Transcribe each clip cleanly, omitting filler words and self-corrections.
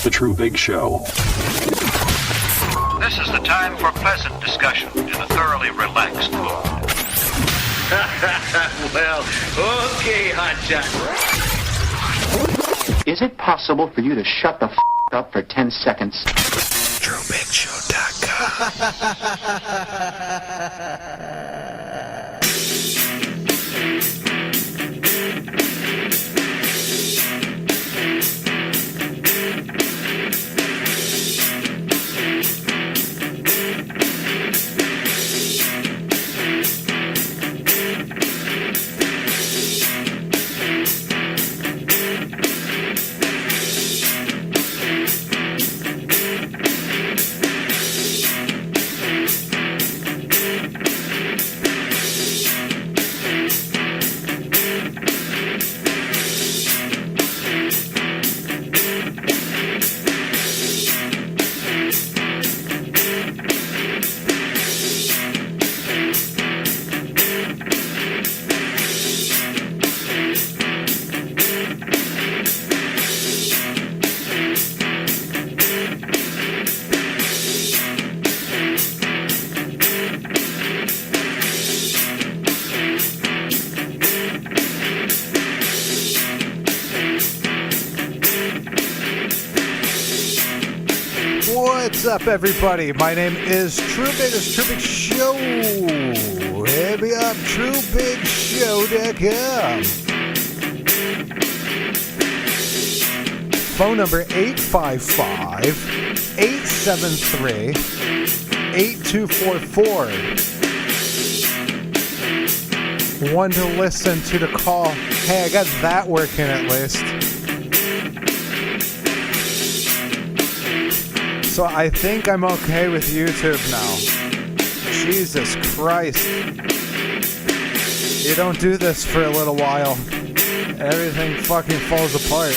The Treubig Show. This is the time for pleasant discussion in a thoroughly relaxed mood. Well, okay, hotshot. Is it possible for you to shut the up for 10 seconds? What's up, everybody? My name is Treubig. It's Treubig Show. Hit me up, TreubigShow.com. Phone number 855-873-8244. One to listen to the call. Hey, I got that working at least. So I think I'm okay with YouTube now. Jesus Christ. You don't do this for a little while. Everything fucking falls apart.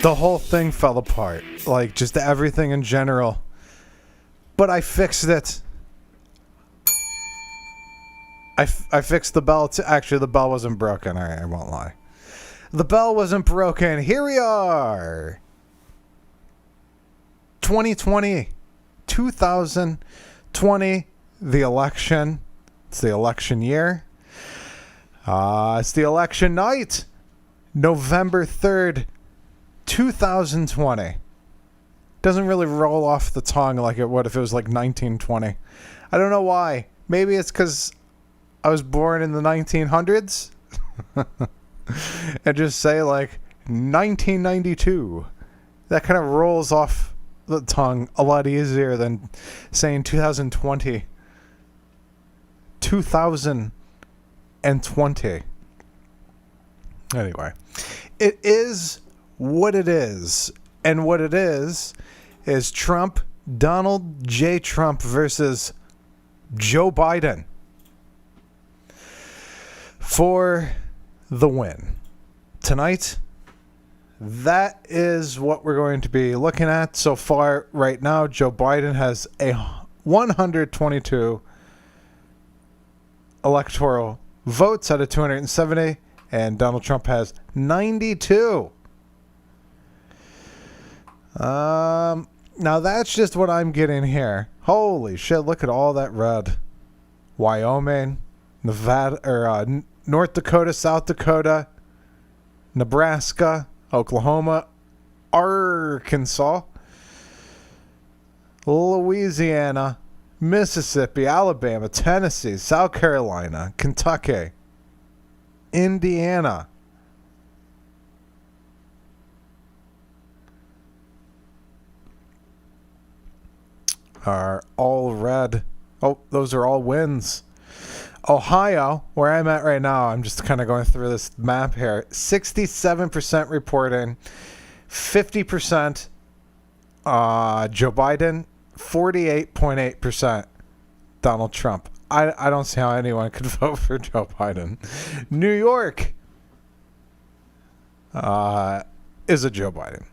The whole thing fell apart. Like, just everything in general. But I fixed it. I fixed the bell. Actually, the bell wasn't broken. I won't lie. The bell wasn't broken. Here we are. 2020. The election. It's the election year. It's the election night. November 3rd, 2020. Doesn't really roll off the tongue like it would if it was like 1920. I don't know why. Maybe it's because I was born in the 1900s. And just say like 1992. That kind of rolls off the tongue a lot easier than saying 2020. 2020. Anyway, it is what it is. And what it is Trump, Donald J. Trump versus Joe Biden for the win. Tonight, that is what we're going to be looking at. So far, right now, Joe Biden has a 122 electoral votes out of 270, and Donald Trump has 92. Now that's just what I'm getting here. Holy shit, look at all that red. Wyoming, Nevada, or North Dakota, South Dakota, Nebraska, Oklahoma, Arkansas, Louisiana, Mississippi, Alabama, Tennessee, South Carolina, Kentucky, Indiana, are all red. Oh, those are all wins. Ohio, where I'm at right now, I'm just kind of going through this map here. 67% reporting, 50% Joe Biden, 48.8% Donald Trump. I don't see how anyone could vote for Joe Biden. New York is a Joe Biden.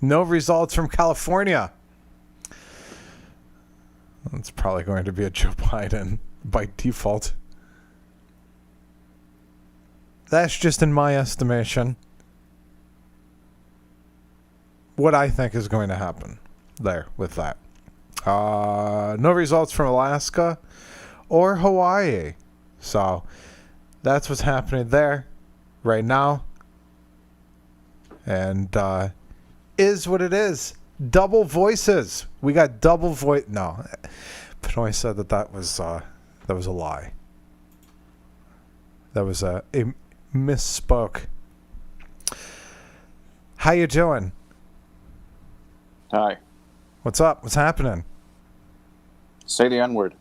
No results from California. It's probably going to be a Joe Biden by default. That's just in my estimation. what I think is going to happen there with that. No results from Alaska or Hawaii. So that's what's happening there right now. And is what it is. Double voices. We got double voice. No, Pinoy said that was a lie. That was a misspoke. How you doing? Hi. What's up? What's happening? Say the N-word.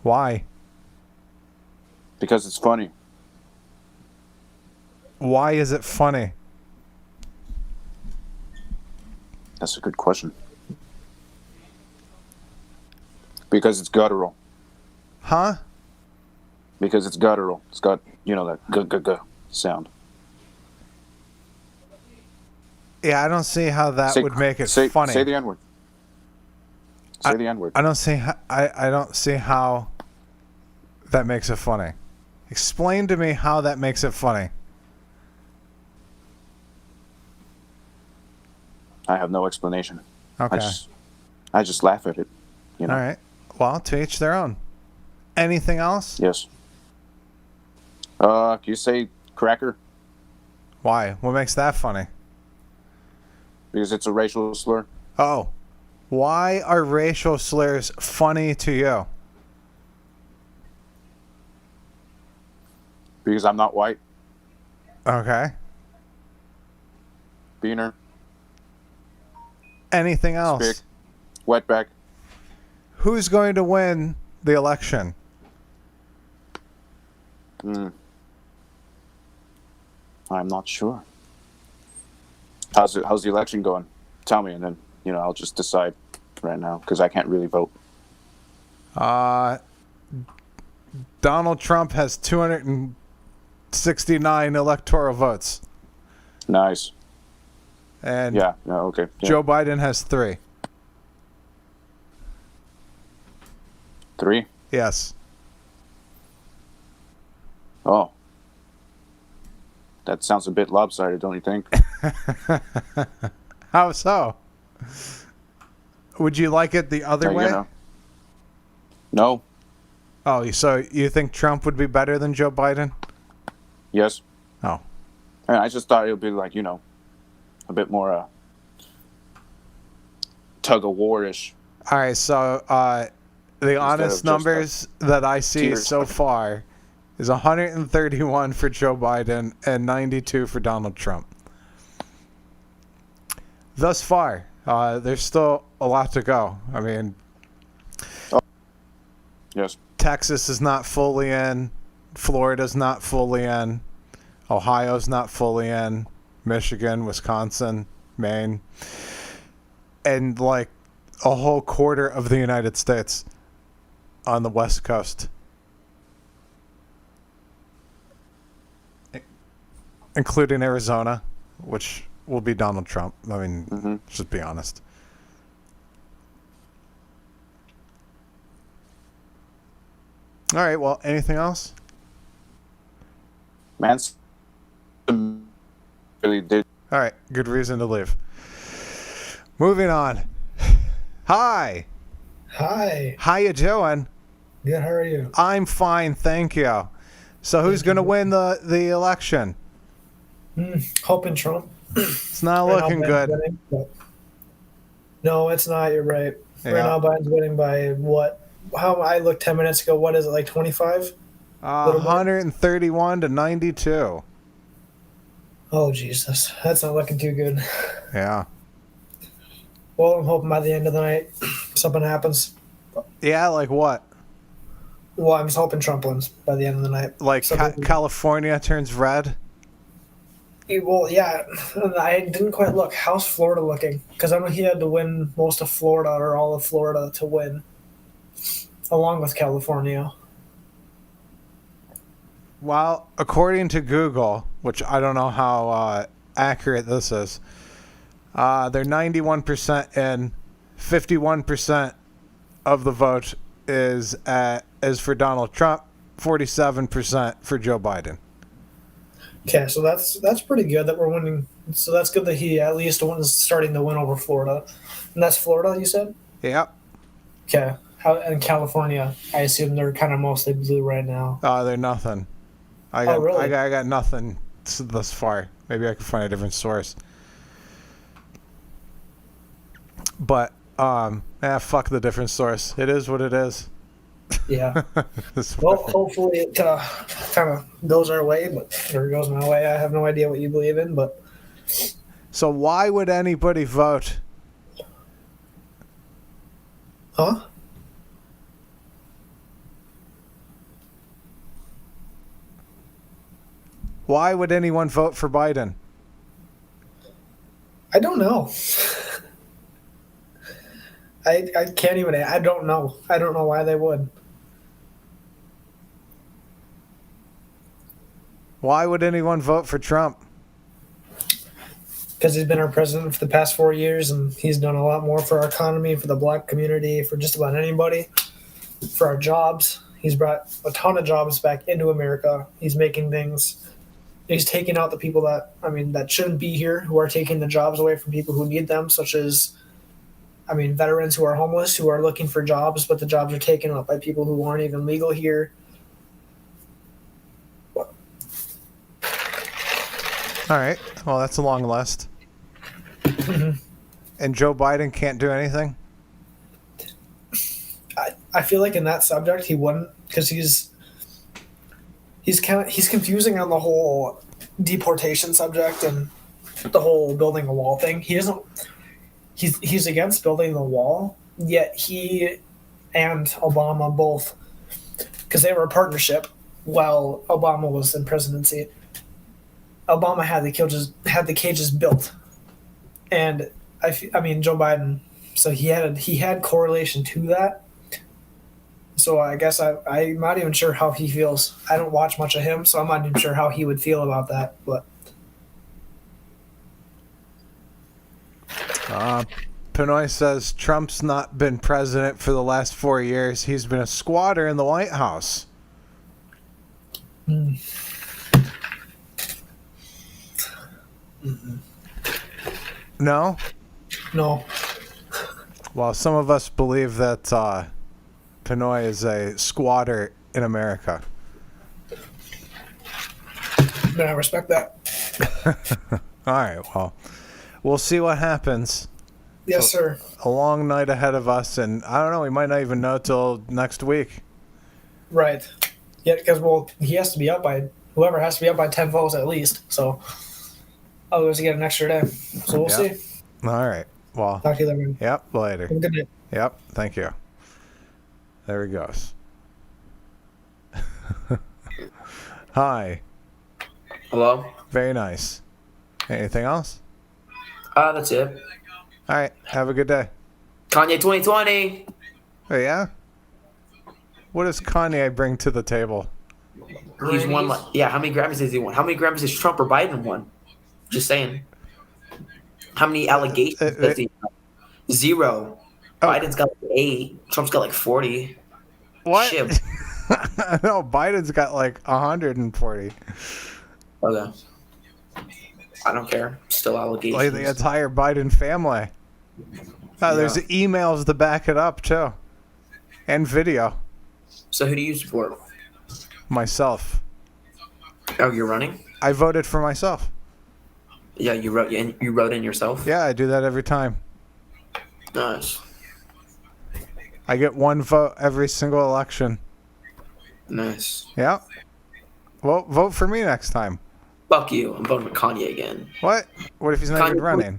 Why? Because it's funny. Why is it funny? That's a good question. Because it's guttural. Huh? Because it's guttural. It's got, that g-g-g sound. Yeah, I don't see how that would make it funny. Say the N-word. Say the N-word. I don't see I don't see how that makes it funny. Explain to me how that makes it funny. I have no explanation. Okay. I just laugh at it. All right. Well, to each their own. Anything else? Yes. Can you say cracker? Why? What makes that funny? Because it's a racial slur. Oh. Why are racial slurs funny to you? Because I'm not white. Okay. Beaner. Anything else? Spick. Wetback. Who's going to win the election? I'm not sure. How's the election going? Tell me, and then I'll just decide right now because I can't really vote. Donald Trump has 269 electoral votes. Nice. And okay. Yeah. Joe Biden has 3. 3? Yes. Oh. That sounds a bit lopsided, don't you think? How so? Would you like it the other way? No. Oh, so you think Trump would be better than Joe Biden? Yes. Oh. And I just thought it would be like, a bit more tug of war-ish. All right, so the honest numbers that I see so far is 131 for Joe Biden and 92 for Donald Trump. Thus far, there's still a lot to go. I mean, yes. Texas is not fully in. Florida's not fully in. Ohio's not fully in. Michigan, Wisconsin, Maine. And like a whole quarter of the United States on the West Coast. Including Arizona, which will be Donald Trump. I mean, just be honest. All right, well, anything else? Man's really did. All right, good reason to leave. Moving on. Hi. Hi. How you doing? Good, how are you? I'm fine, thank you. So who's going to win the election? Hoping Trump. It's not Right looking now, good. Winning, no, it's not. You're right. Yeah. Right now, Biden's winning by what? How I looked 10 minutes ago. What is it, like 25? 131 to 92. Oh, Jesus. That's not looking too good. Yeah. Well, I'm hoping by the end of the night something happens. Yeah, like what? Well, I'm just hoping Trump wins by the end of the night. Like California turns red? Well, yeah. I didn't quite look. How's Florida looking? Because I know he had to win most of Florida or all of Florida to win, along with California. Well, according to Google, which I don't know how accurate this is, they're 91% in, 51% of the vote is for Donald Trump, 47% for Joe Biden. Okay, so that's pretty good that we're winning So that's good that he at least was starting to win over Florida. And that's Florida, you said? Yep. Okay. And California, I assume they're kind of mostly blue right now. They're nothing. Oh, really? I got nothing thus far. Maybe I can find a different source. But fuck the different source. It is what it is. Yeah. Well, hopefully it kind of goes our way, or goes my way. I have no idea what you believe in, but. So why would anybody vote? Huh? Why would anyone vote for Biden? I don't know. I can't even. I don't know. I don't know why they would. Why would anyone vote for Trump? Because he's been our president for the past 4 years, and he's done a lot more for our economy, for the black community, for just about anybody, for our jobs. He's brought a ton of jobs back into America. He's making things. He's taking out the people that shouldn't be here, who are taking the jobs away from people who need them, such as, veterans who are homeless, who are looking for jobs, but the jobs are taken up by people who aren't even legal here. All right. Well, that's a long list. Mm-hmm. And Joe Biden can't do anything? I feel like in that subject he wouldn't, because he's confusing on the whole deportation subject and the whole building a wall thing. He's against building the wall, yet he and Obama both, because they were a partnership while Obama was in presidency. Obama had the cages built, and Joe Biden. So he had correlation to that. So I guess I'm not even sure how he feels. I don't watch much of him, so I'm not even sure how he would feel about that. But Pinoy says Trump's not been president for the last 4 years. He's been a squatter in the White House. No? No. Well, some of us believe that Pinoy is a squatter in America. I respect that. All right, well, we'll see what happens. Yes, sir. A long night ahead of us, and I don't know, we might not even know till next week. Right. Yeah, because, he has to be up by, whoever has to be up by 10 votes at least. So, otherwise, you get an extra day. So, we'll see. All right. Well, talk to you later. Yep, later. Have a good night. Yep, thank you. There he goes. Hi. Hello? Very nice. Anything else? That's it. All right, have a good day. Kanye 2020. Oh, yeah? What does Kanye bring to the table? He's won, how many Grammys has he won? How many Grammys has Trump or Biden won? Just saying. How many allegations does he have? 0. Oh. Biden's got 8. Trump's got 40. What? Shit. No, Biden's got 140. Okay. I don't care. Still allegations. The entire Biden family. There's emails to back it up, too. And video. So who do you support? Myself. Oh, you're running? I voted for myself. Yeah, you wrote in yourself? Yeah, I do that every time. Nice. I get 1 vote every single election. Nice. Yeah. Well, vote for me next time. Fuck you. I'm voting for Kanye again. What? What if he's not even running?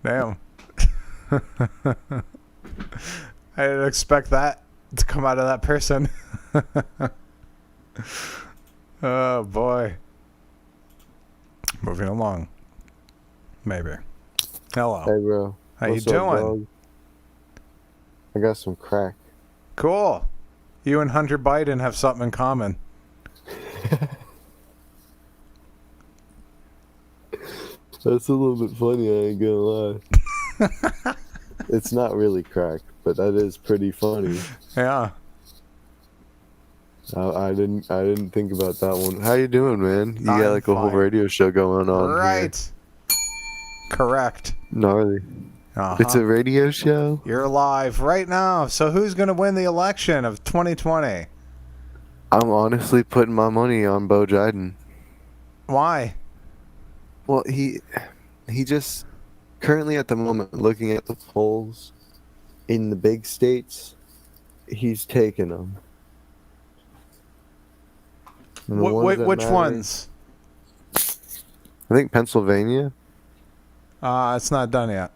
Damn. I didn't expect that to come out of that person. Oh, boy. Moving along. Maybe. Hello. Hey, bro. How you doing? Dog? I got some crack. Cool. You and Hunter Biden have something in common. That's a little bit funny, I ain't gonna lie. It's not really crack, but that is pretty funny. Yeah. I didn't think about that one. How you doing, man? You I'm got like a whole fine. radio show going on here. Right. Correct. Gnarly. Uh-huh. It's a radio show? You're live right now. So who's going to win the election of 2020? I'm honestly putting my money on Bo Biden. Why? Well, he just currently at the moment looking at the polls in the big states, he's taking them. And the ones that Which matter- ones? I think Pennsylvania. It's not done yet.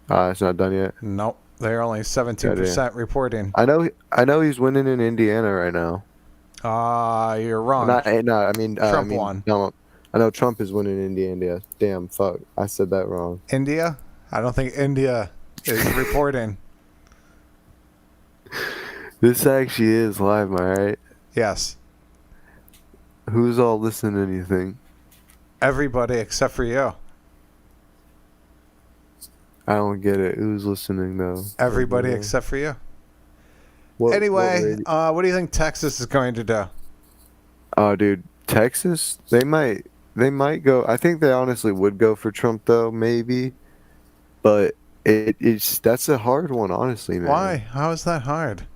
It's not done yet. Nope. They're only 17% reporting. I know he's winning in Indiana right now. You're wrong. Trump won. No, I know Trump is winning in Indiana. Damn, fuck. I said that wrong. India? I don't think India is reporting. This actually is live, am I right? Yes. Who's all listening, you think? Everybody except for you. I don't get it. Who's listening, though? Everybody except for you. What Anyway, what do you think Texas is going to do? Oh, dude, Texas? They might go. I think they honestly would go for Trump, though, maybe. But that's a hard one, honestly, man. Why? How is that hard?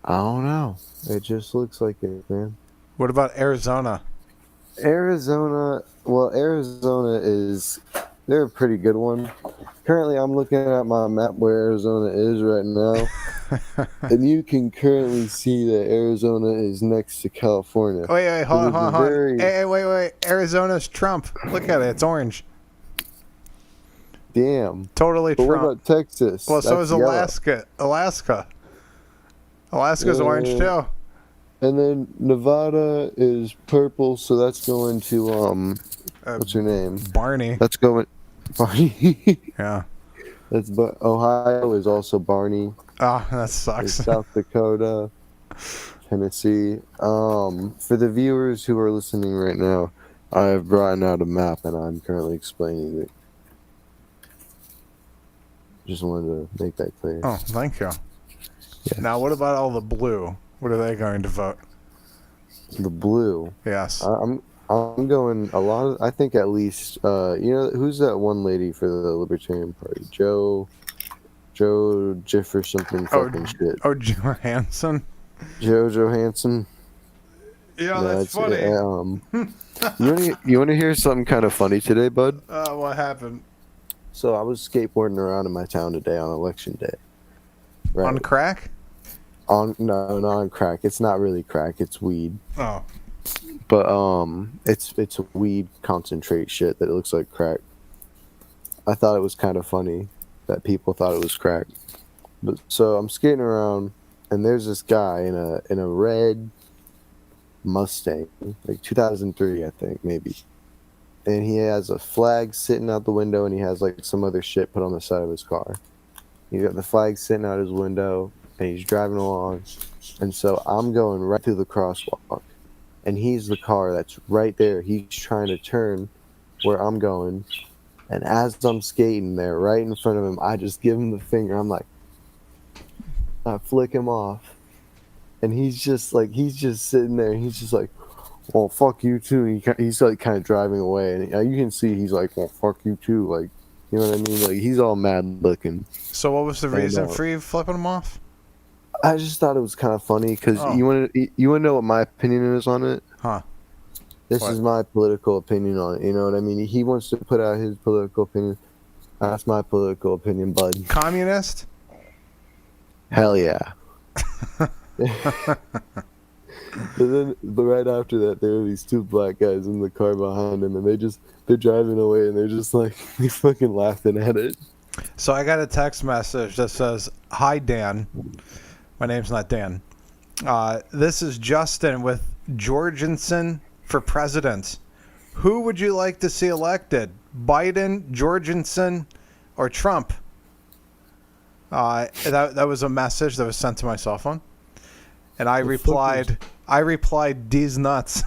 I don't know. It just looks like it, man. What about Arizona? Arizona is they're a pretty good one. Currently, I'm looking at my map where Arizona is right now, and you can currently see that Arizona is next to California. Wait, hold on. Hey, wait. Arizona's Trump. Look at it. It's orange. Damn. Totally but Trump. What about Texas? Well, so That's is yellow. Alaska's orange too. And then Nevada is purple, so that's going to what's her name? Barney. That's going Barney. Yeah. Ohio is also Barney. Oh, that sucks. South Dakota, Tennessee. For the viewers who are listening right now, I have brought out a map and I'm currently explaining it. Just wanted to make that clear. Oh, thank you. Yes. Now, what about all the blue? What are they going to vote? The blue. Yes. I'm going a lot of. I think at least. Who's that one lady for the Libertarian Party? Joe Jiff or something. Fucking shit. Oh, Johansson. Joe Johansson. Yeah, that's funny. You want to hear something kind of funny today, bud? What happened? So I was skateboarding around in my town today on election day. Right. On crack? No, not on crack. It's not really crack. It's weed. Oh. But it's a weed concentrate shit that looks like crack. I thought it was kind of funny that people thought it was crack. But so I'm skating around, and there's this guy in a red Mustang, like 2003, I think maybe. And he has a flag sitting out the window, and he has like some other shit put on the side of his car. He's got the flag sitting out his window, and he's driving along. And so I'm going right through the crosswalk, and he's the car that's right there. He's trying to turn where I'm going, and as I'm skating there, right in front of him, I just give him the finger. I'm like, I flick him off, and he's just sitting there, and he's just like, well, fuck you too. He's like kind of driving away, and you can see he's like, well, fuck you too. Like, you know what I mean? Like, he's all mad looking. So what was the reason for you flipping him off? I just thought it was kind of funny because you want to know what my opinion is on it? Huh? This is my political opinion on it. You know what I mean? He wants to put out his political opinion. That's my political opinion, bud. Communist? Hell yeah. But right after that, there were these two black guys in the car behind him, and they're driving away, and they're just like, they fucking laughing at it. So I got a text message that says, "Hi, Dan. My name's not Dan. This is Justin with Jorgensen for president. Who would you like to see elected? Biden, Jorgensen, or Trump?" That was a message that was sent to my cell phone, and I replied, "D's nuts."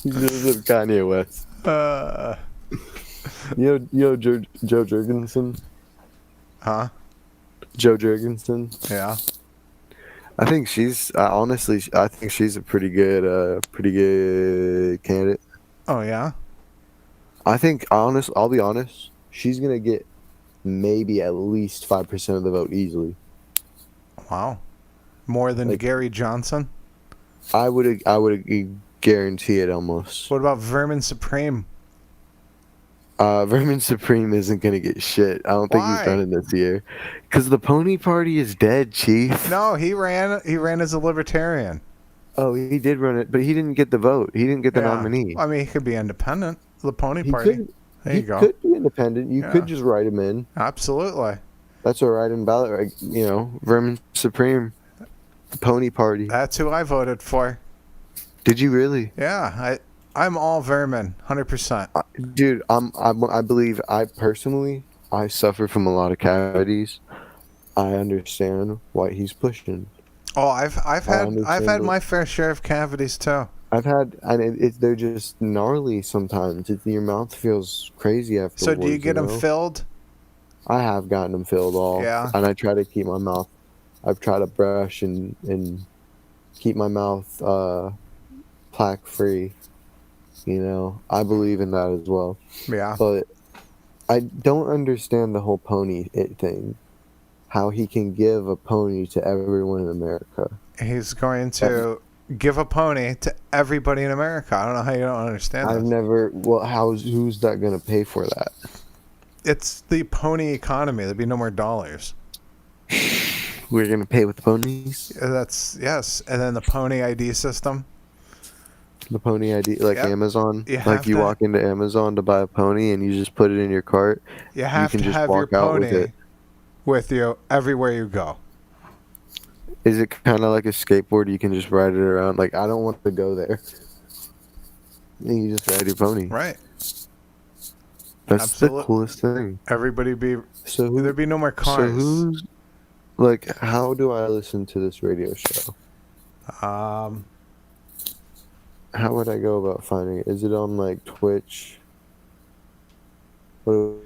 He lives with Kanye West. Joe Jorgensen. Huh? Joe Jorgensen. Yeah. I think she's honestly. I think she's a pretty good candidate. Oh yeah. I think I'll be honest. She's gonna get maybe at least 5% of the vote easily. Wow. More than Like- Gary Johnson. I would guarantee it almost. What about Vermin Supreme? Vermin Supreme isn't gonna get shit. I don't think Why? he's done it this year. Because the Pony Party is dead, Chief. No, he ran. He ran as a libertarian. Oh, he did run it, but he didn't get the vote. He didn't get the Yeah. nominee. I mean, he could be independent. The Pony He Party. could, There he you go. could be independent. You Yeah. could just write him in. Absolutely. That's a write-in ballot. Vermin Supreme, the Pony Party. That's who I voted for. Did you really? Yeah, I'm all vermin, 100%. Dude, I believe I suffer from a lot of cavities. I understand why he's pushing. Oh, I've had understand my fair share of cavities too. They're just gnarly sometimes. Your mouth feels crazy afterwards. So do you get them know? filled? I have gotten them filled all. Yeah. And I try to keep my mouth. I've tried to brush and keep my mouth plaque free. I believe in that as well. Yeah. But I don't understand the whole pony thing. How he can give a pony to everyone in America. He's going to give a pony to everybody in America. I don't know how you don't understand I've this. never. Well, who's that going to pay for that? It's the pony economy. There'd be no more dollars. We're going to pay with the ponies. That's yes, and then the pony ID system. The pony ID, like Yep. Amazon. You Like have you to- walk into Amazon to buy a pony and you just put it in your cart. You have can to just have your walk out with pony it. with you everywhere you go. Is it kind of like a skateboard? You can just ride it around. Like, I don't want to go there. And you just ride your pony. Right. That's Absolute- the coolest thing. Everybody be So who, there'd be no more so cars. who's like? How do I listen to this radio show? Um, How would I go about finding it? Is it on like Twitch? What, all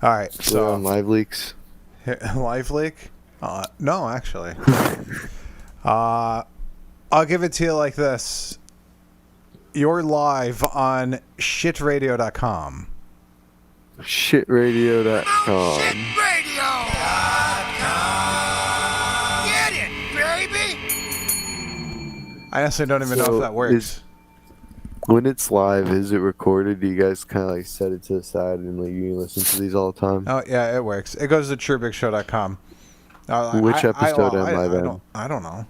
right. is it So on Live Leaks? Live leak? No, actually. I'll give it to you like this. You're live on shitradio.com. Shitradio.com. Get it, baby! I honestly don't even know So if that works. When it's live, is it recorded? Do you guys kind of like set it to the side and like you listen to these all the time? Oh, yeah, it works. It goes to TreubigShow.com. Which episode am I then? I don't know.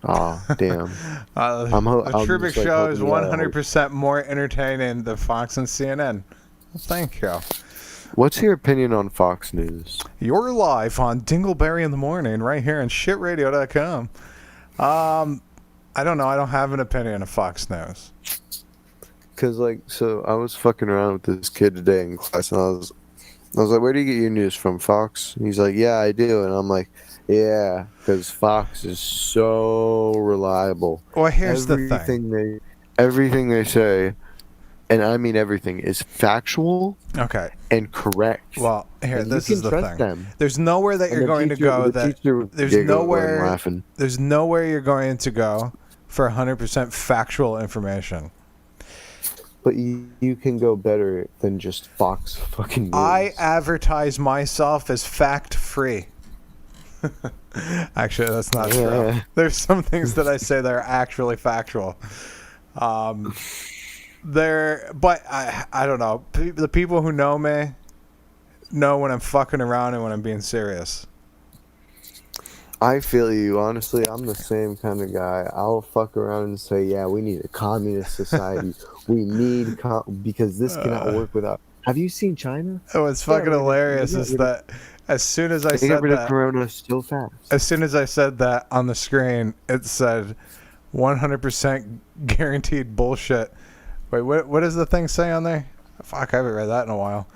Oh, damn. The I'm Treubig just, like, Show is hoping that 100% more entertaining than Fox and CNN. Well, thank you. What's your opinion on Fox News? You're live on Dingleberry in the Morning right here on shitradio.com. I don't know. I don't have an opinion of Fox News. Because, like, so I was fucking around with this kid today in class, and I was like, where do you get your news from, Fox? And he's like, yeah, I do. And I'm like, yeah, because Fox is so reliable. Well, here's the thing. Everything they say, and I mean everything, is factual Okay. and correct. Well, here, And this you is can the trust thing. them. There's nowhere that you're And the going to teacher- go the that teacher there's giggled nowhere and laughing. there's nowhere you're going to go for 100% factual information. But you can go better than just Fox fucking news. I advertise myself as fact free. Actually, that's not true. Yeah. There's some things that I say that are actually factual. But I don't know. The people who know me know when I'm fucking around and when I'm being serious. I feel you. Honestly, I'm the same kind of guy. I'll fuck around and say, yeah, we need a communist society. We need because this cannot work without. Have you seen China? What's fucking hilarious is that as soon as I They said got rid of that, Corona so fast. as soon as I said that on the screen, it said 100% guaranteed bullshit. Wait, what does the thing say on there? Fuck, I haven't read that in a while.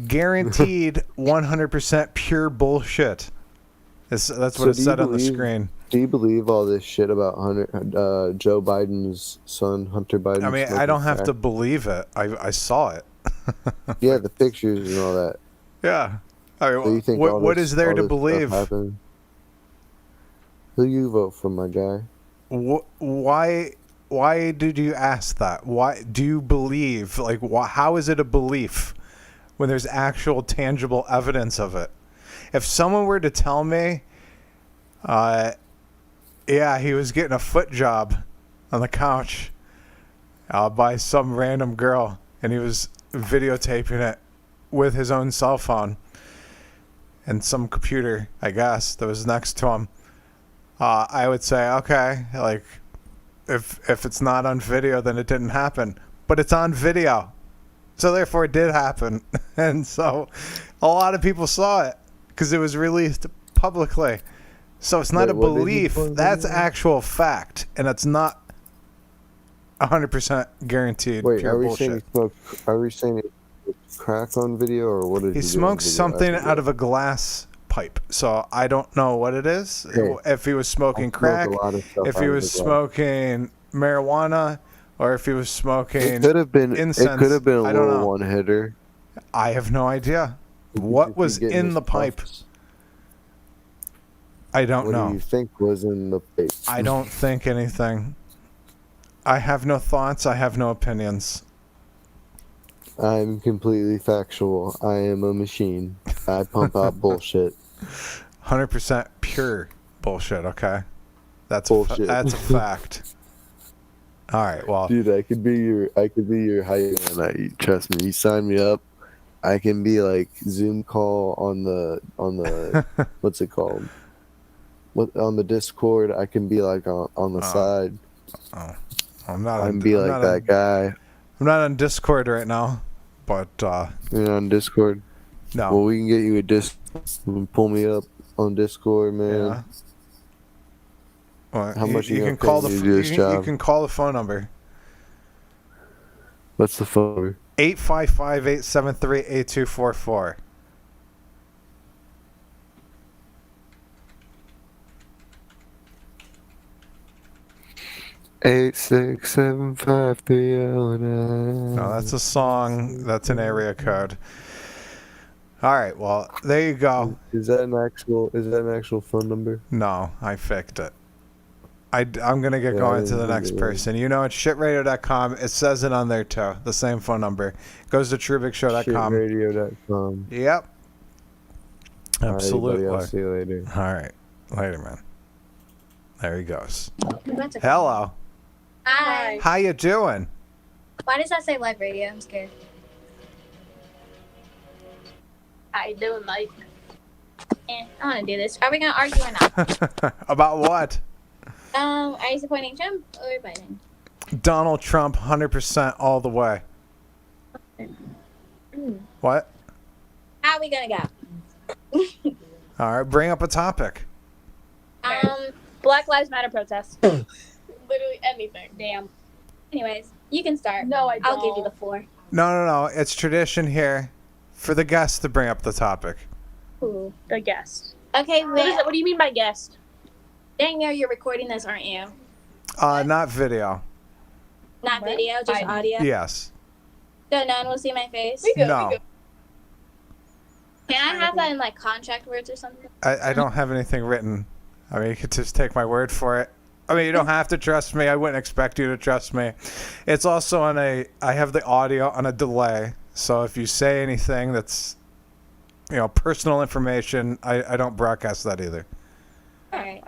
Guaranteed 100% pure bullshit. That's what So it do you said on the believe- screen. Do you believe all this shit about Joe Biden's son, Hunter Biden? I mean, I smoking don't have crack? to believe it. I saw it. Yeah, the pictures and all that. Yeah. I mean, So you think all what this- is there all to this stuff believe? happened? Who you vote for, my guy? Why did you ask that? Why do you believe? Like, how is it a belief when there's actual tangible evidence of it? If someone were to tell me, yeah, he was getting a foot job on the couch by some random girl, and he was videotaping it with his own cell phone and some computer, I guess, that was next to him, I would say, okay, like, if it's not on video, then it didn't happen. But it's on video, so therefore it did happen. And so a lot of people saw it because it was released publicly. So it's not a belief. That's actual fact, and it's not 100% guaranteed. Wait, pure bullshit. Are we saying he smoked crack on video, or what did He do on smoked video? something out of a glass pipe. So I don't know what it is. Hey, if he was smoking I smoke crack, a lot of stuff if out he of was the glass. smoking marijuana, or if he was smoking It could have been. incense. It could have been a I don't little know. one hitter. I have no idea. What was in the pipe? I don't What know. do you think was in the pipe? I don't think anything. I have no thoughts. I have no opinions. I'm completely factual. I am a machine. I pump out bullshit. 100% pure bullshit. Okay, that's Bullshit. that's a fact. All right. Well, Dude, I could be your hype man. Trust me. You sign me up. I can be like Zoom call on the what's it called? On the Discord. I can be like on the side. oh, I'm not. I can be like that guy. I'm not on Discord right now, but You're on Discord. no. Well, we can get you a pull me up on Discord, man. Yeah. Well, How much you you can gonna call pay the me to do this you job? can call the phone number What's the phone number? 855-873-8244. Eight six seven five three zero nine. No, that's a song. That's an area code. All right. Well, there you go. Is that an actual phone number? No, I faked it. I'm going to get Yeah, going I to the didn't next think it was. person. You know, it's shitradio.com. It says it on there, too. The same phone number. Goes to TreubigShow.com. Shitradio.com. Yep. Alright, Absolutely. buddy, I'll see you later. All right. Later, man. There he goes. Hello. Hi. How you doing? Why does that say live radio? I'm scared. How you doing, Mike? I want to do this. Are we gonna argue or not? About what? Are you supporting Trump or Biden? Donald Trump, 100% all the way. What? How are we gonna go? All right. Bring up a topic. Black Lives Matter protest. Literally anything. Damn. Anyways, you can start. No, I don't. I'll give you the floor. No. It's tradition here for the guests to bring up the topic. Ooh, the guest. Okay, what do you mean by guest? Daniel, you're recording this, aren't you? Not video. Not video, just audio? Yes. So no one will see my face? No. Can I have that in like contract words or something? I don't have anything written. I mean, you could just take my word for it. I mean, you don't have to trust me. I wouldn't expect you to trust me. It's also I have the audio on a delay. So if you say anything that's, personal information, I don't broadcast that either. All right.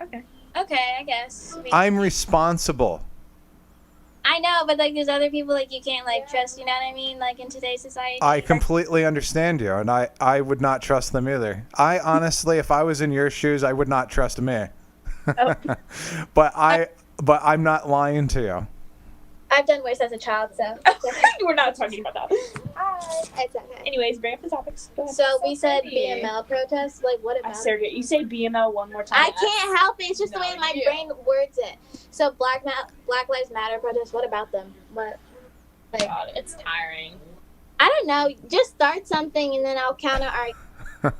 Okay, I guess. I'm responsible. I know, but like there's other people like you can't like trust, you know what I mean? Like in today's society. I completely understand you, and I would not trust them either. I honestly, if I was in your shoes, I would not trust me. Oh. But I'm not lying to you. I've done worse as a child, so We're not talking about that. it's okay. Anyways, bring up the topics. Go ahead. So we said BML protests. Like what about? Sergey, you say BML one more time. I can't help it. It's just the way my brain words it. So Black Lives Matter protests. What about them? What? Like, God, it's tiring. I don't know. Just start something and then I'll counter argue.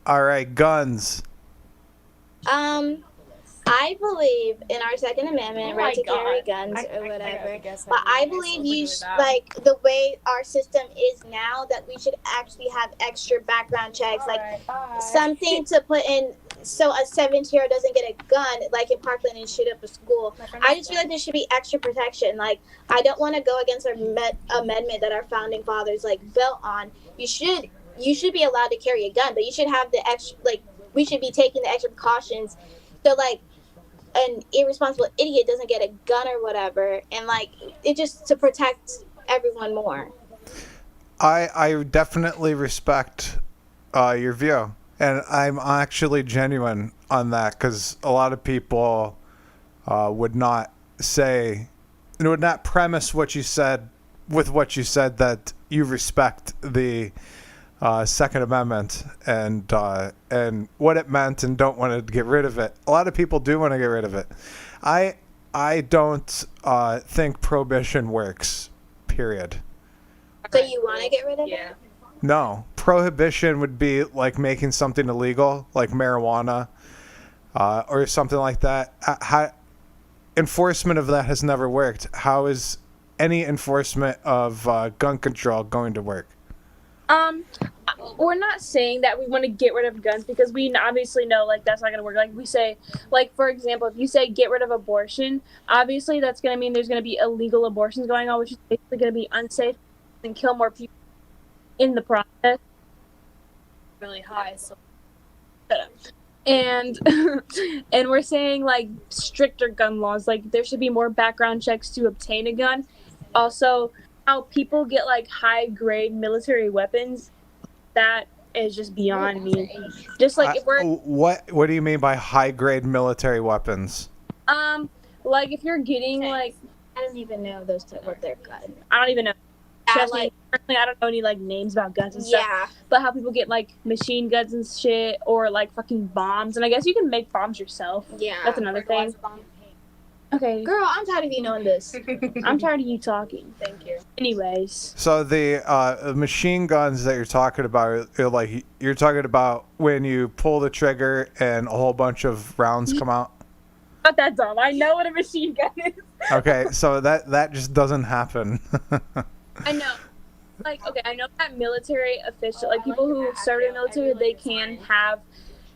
All right, guns. I believe in our Second Amendment, right to carry guns or I whatever. guess But I believe like the way our system is now, that we should actually have extra background checks, like something to put in so a 17-year-old doesn't get a gun like in Parkland and shoot up a school. I just feel like there should be extra protection. Like, I don't want to go against our amendment that our founding fathers like built on. You should be allowed to carry a gun, but you should have the extra, like, we should be taking the extra precautions so like an irresponsible idiot doesn't get a gun or whatever, and like it just to protect everyone more. I definitely respect your view, and I'm actually genuine on that, because a lot of people would not premise what you said with what you said, that you respect the Second Amendment and what it meant and don't want to get rid of it. A lot of people do want to get rid of it. I don't think prohibition works, period. So you want to get rid of it? No. Prohibition would be like making something illegal, like marijuana or something like that. Enforcement of that has never worked. How is any enforcement of gun control going to work? We're not saying that we want to get rid of guns, because we obviously know like that's not going to work. Like we say, like for example, if you say get rid of abortion, obviously that's going to mean there's going to be illegal abortions going on, which is basically going to be unsafe and kill more people in the process. Really high, so shut up. And and we're saying like stricter gun laws, like there should be more background checks to obtain a gun. Also, how people get like high grade military weapons, that is just beyond me. Just like if we're what do you mean by high grade military weapons? Like if you're getting like, I don't even know what they're gun. I don't even know. Yeah, Like personally, I don't know any like names about guns and stuff. Yeah. But how people get like machine guns and shit, or like fucking bombs, and I guess you can make bombs yourself. Yeah. That's another thing. Okay. Girl, I'm tired of you knowing this. I'm tired of you talking. Thank you. Anyways. So the machine guns that you're talking about, you're talking about when you pull the trigger and a whole bunch of rounds come out? Not that dumb. I know what a machine gun is. Okay, so that just doesn't happen. I know. Like, okay, I know that military official, like people who serve in the military, they can have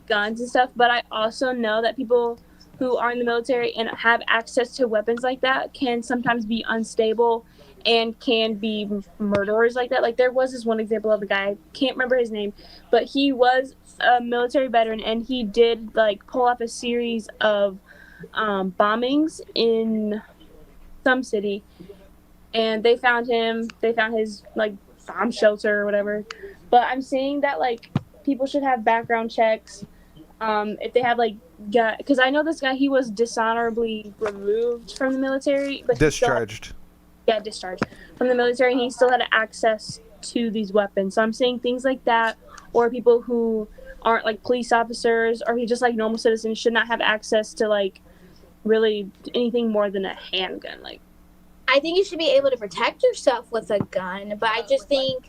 guns and stuff, but I also know that people who are in the military and have access to weapons like that can sometimes be unstable and can be murderers like that. Like there was this one example of a guy, I can't remember his name, but he was a military veteran and he did like pull off a series of bombings in some city, and they found his like bomb shelter or whatever. But I'm saying that like people should have background checks if they have like because I know this guy, he was dishonorably removed from the military, but discharged from the military, and he still had access to these weapons. So I'm saying things like that, or people who aren't like police officers or just like normal citizens should not have access to like really anything more than a handgun. Like I think you should be able to protect yourself with a gun, but I just think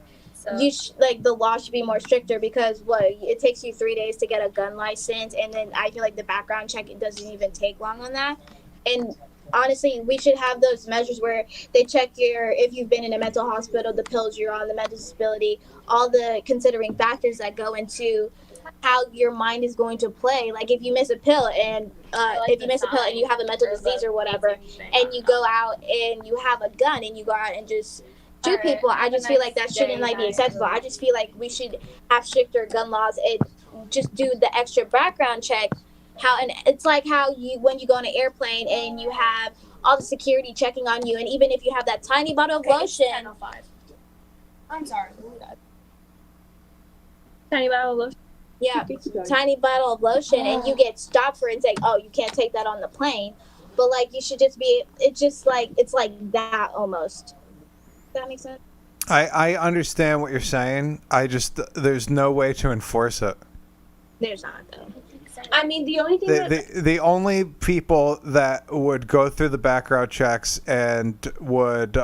the law should be more stricter, because it takes you 3 days to get a gun license, and then I feel like the background check, it doesn't even take long on that. And honestly, we should have those measures where they check if you've been in a mental hospital, the pills you're on, the mental disability, all the considering factors that go into how your mind is going to play. Like if you miss a pill and you have a mental disease or whatever, and you go out and you have a gun and you go out and just shoot people, I just feel like that shouldn't like be acceptable. I just feel like we should have stricter gun laws and just do the extra background check. And it's like how when you go on an airplane and you have all the security checking on you, and even if you have that tiny bottle of lotion. I'm sorry. Tiny bottle of lotion. Yeah, tiny bottle of lotion, and you get stopped for it and say, "Oh, you can't take that on the plane." But like, you should just be. It's like that almost. Does that make sense? I understand what you're saying. There's no way to enforce it. There's not though. I mean, the only thing the only people that would go through the background checks and would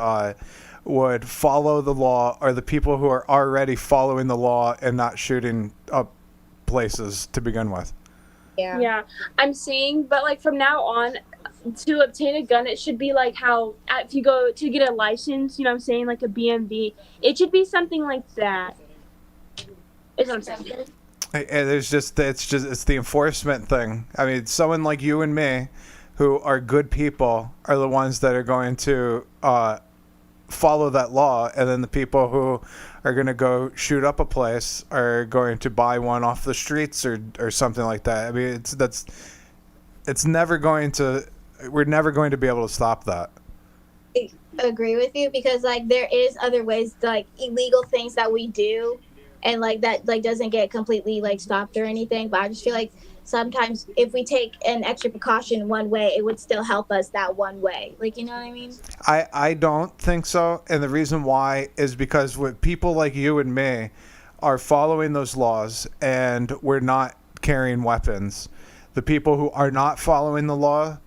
follow the law are the people who are already following the law and not shooting up places to begin with. Yeah, I'm saying, but like from now on, to obtain a gun, it should be like how if you go to get a license, you know what I'm saying, like a BMV, it should be something like that. Is what I'm saying. And it's the enforcement thing. I mean, someone like you and me, who are good people, are the ones that are going to follow that law, and then the people who are going to go shoot up a place are going to buy one off the streets or something like that. I mean, it's never going to. We're never going to be able to stop that. I agree with you because like there is other ways, like illegal things that we do, and like that like doesn't get completely like stopped or anything. But I just feel like sometimes if we take an extra precaution one way, it would still help us that one way. Like, you know what I mean? I don't think so, and the reason why is because with people like you and me are following those laws and we're not carrying weapons. The people who are not following the law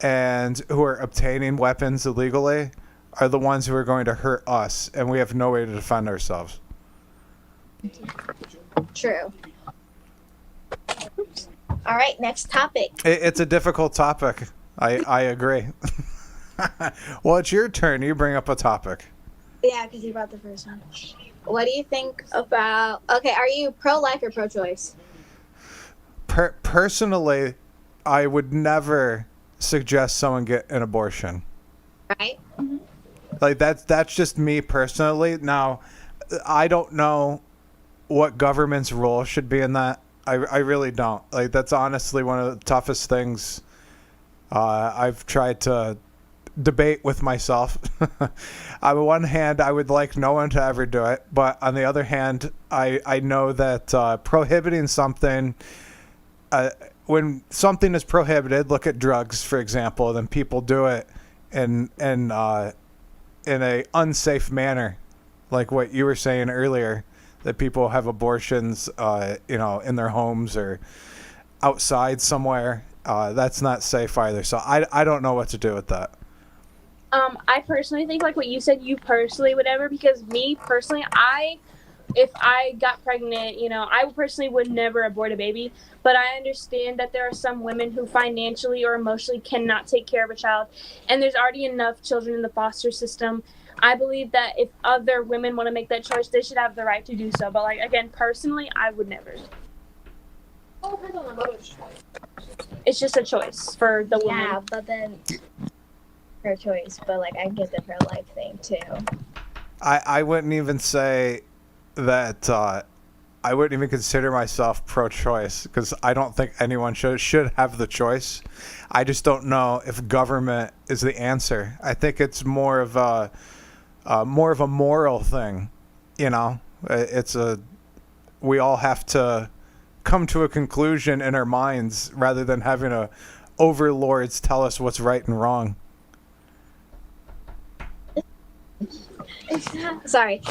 and who are obtaining weapons illegally are the ones who are going to hurt us, and we have no way to defend ourselves. True. All right, next topic. It's a difficult topic. I agree. Well, it's your turn. You bring up a topic. Yeah, because you brought the first one. What do you think about... Okay, are you pro-life or pro-choice? Personally, I would never suggest someone get an abortion. Right? Like that's just me personally. Now, I don't know what government's role should be in that. I really don't. Like that's honestly one of the toughest things I've tried to debate with myself. On one hand, I would like no one to ever do it, but on the other hand, I know that prohibiting something. When something is prohibited, look at drugs, for example, then people do it in a unsafe manner, like what you were saying earlier, that people have abortions, in their homes or outside somewhere. That's not safe either. So I don't know what to do with that. I personally think like what you said, you personally would ever, because me personally, if I got pregnant, I personally would never abort a baby, but I understand that there are some women who financially or emotionally cannot take care of a child, and there's already enough children in the foster system. I believe that if other women want to make that choice, they should have the right to do so. But like again, personally, I would never. It's just a choice for the woman. Yeah, but then pro-choice, but like I get the pro-life thing too. I wouldn't even say that. I wouldn't even consider myself pro-choice because I don't think anyone should have the choice. I just don't know if government is the answer. I think it's more of a moral thing. We all have to come to a conclusion in our minds rather than having overlords tell us what's right and wrong. Sorry.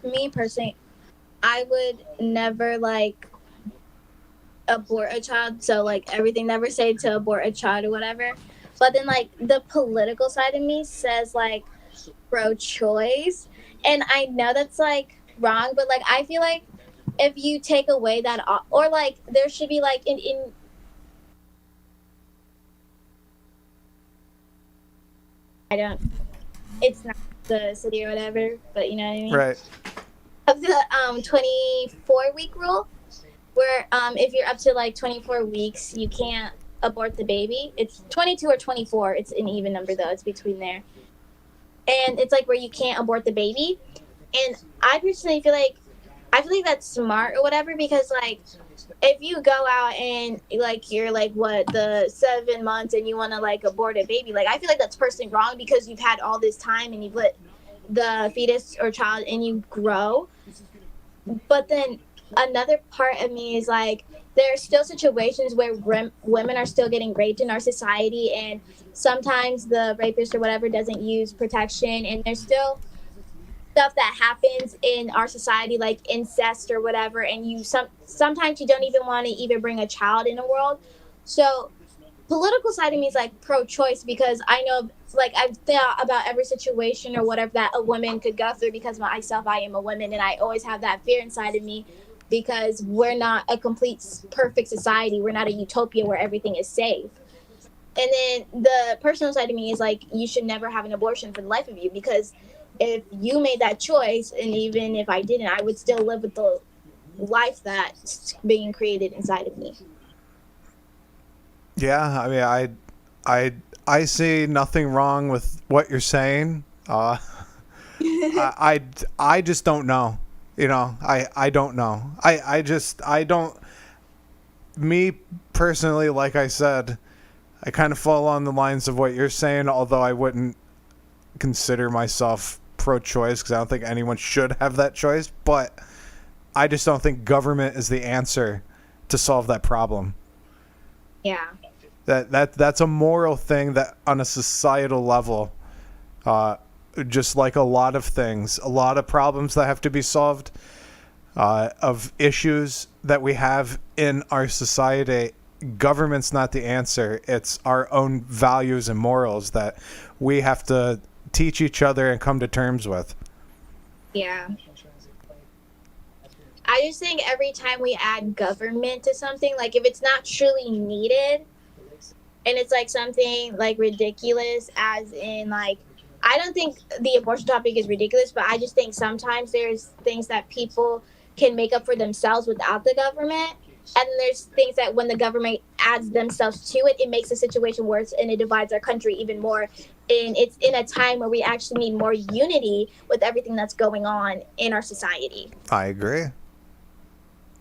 Me personally, I would never abort a child. So everything never say to abort a child or whatever. But then the political side of me says pro-choice, and I know that's wrong. But I feel like if you take away that, or there should be in it's not the city or whatever, but you know what I mean? Right. Of the 24-week rule, where if you're up to 24 weeks, you can't abort the baby. It's 22 or 24. It's an even number though. It's between there. And it's where you can't abort the baby. And I personally feel like that's smart or whatever, because if you go out and you're the 7 months and you want to abort a baby, I feel like that's personally wrong, because you've had all this time and you've let the fetus or child in you grow. But then another part of me is there are still situations where women are still getting raped in our society, and sometimes the rapist or whatever doesn't use protection, and there's still stuff that happens in our society like incest or whatever, and sometimes you don't even want to even bring a child in the world. So political side of me is pro-choice, because I know I've thought about every situation or whatever that a woman could go through, because myself, I am a woman, and I always have that fear inside of me, because we're not a complete perfect society. We're not a utopia where everything is safe. And then the personal side of me is you should never have an abortion for the life of you, because if you made that choice, and even if I didn't, I would still live with the life that's being created inside of me. Yeah, I mean, I see nothing wrong with what you're saying. I just don't know. You know, I don't know. I don't. Me personally, like I said, I kind of fall on the lines of what you're saying. Although I wouldn't consider myself pro-choice because I don't think anyone should have that choice. But I just don't think government is the answer to solve that problem. Yeah. That's a moral thing that on a societal level, just like a lot of things, a lot of problems that have to be solved, of issues that we have in our society, government's not the answer. It's our own values and morals that we have to teach each other and come to terms with. Yeah. I just think every time we add government to something, like if it's not truly needed, and it's like something like ridiculous, as in like, I don't think the abortion topic is ridiculous, but I just think sometimes there's things that people can make up for themselves without the government. And then there's things that when the government adds themselves to it, it makes the situation worse and it divides our country even more. And it's in a time where we actually need more unity with everything that's going on in our society. I agree.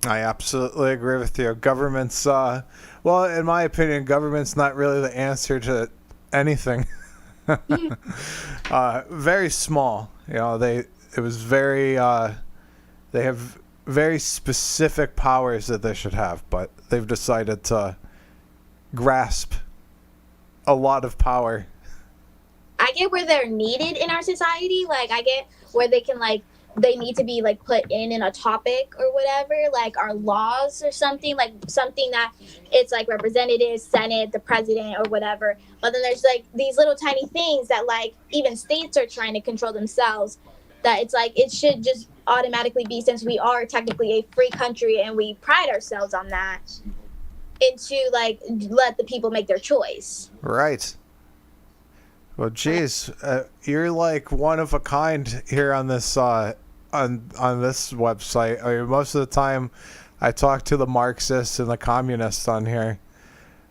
I absolutely agree with you. Government's, well, in my opinion, government's not really the answer to anything. Very small. You know, they have very specific powers that they should have, but they've decided to grasp a lot of power. I get where they're needed in our society. Like, I get where they can, like, they need to be like put in a topic or whatever, like our laws or something, like something that it's like representatives, senate, the president or whatever. But then there's like these little tiny things that like even states are trying to control themselves, that it's like it should just automatically be, since we are technically a free country and we pride ourselves on that, into like let the people make their choice. Right. Well, geez, you're like one of a kind here on this on this website. I mean, most of the time, I talk to the Marxists and the communists on here.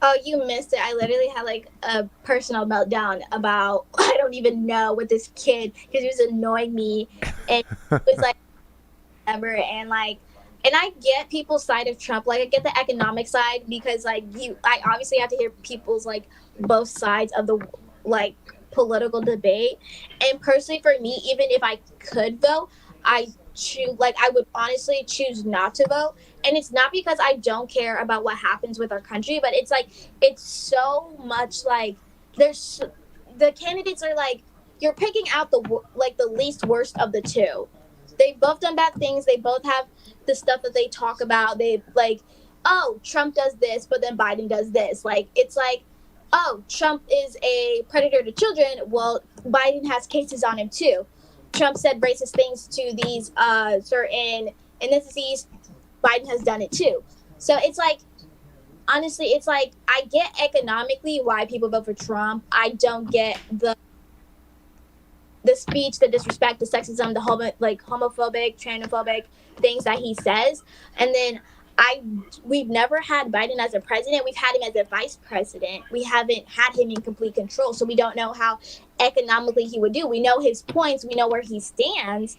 Oh, you missed it. I literally had like a personal meltdown about I don't even know what this kid, because he was annoying me, and it was like ever, and like. And I get people's side of Trump. Like, I get the economic side because, like, I obviously have to hear people's, like, both sides of the, like, political debate. And personally, for me, even if I could vote, I would honestly choose not to vote. And it's not because I don't care about what happens with our country, but it's, like, it's so much, like, the candidates are, like, you're picking out the least worst of the two. They've both done bad things. They both have the stuff that they talk about. They like, oh, Trump does this, but then Biden does this. Like, it's like, oh, Trump is a predator to children. Well, Biden has cases on him too. Trump said racist things to these certain ethnicities. Biden has done it too. So it's like, honestly, it's like, I get economically why people vote for Trump. I don't get the speech, the disrespect, the sexism, the homophobic, transphobic things that he says. And then we've never had Biden as a president. We've had him as a vice president. We haven't had him in complete control. So we don't know how economically he would do. We know his points. We know where he stands.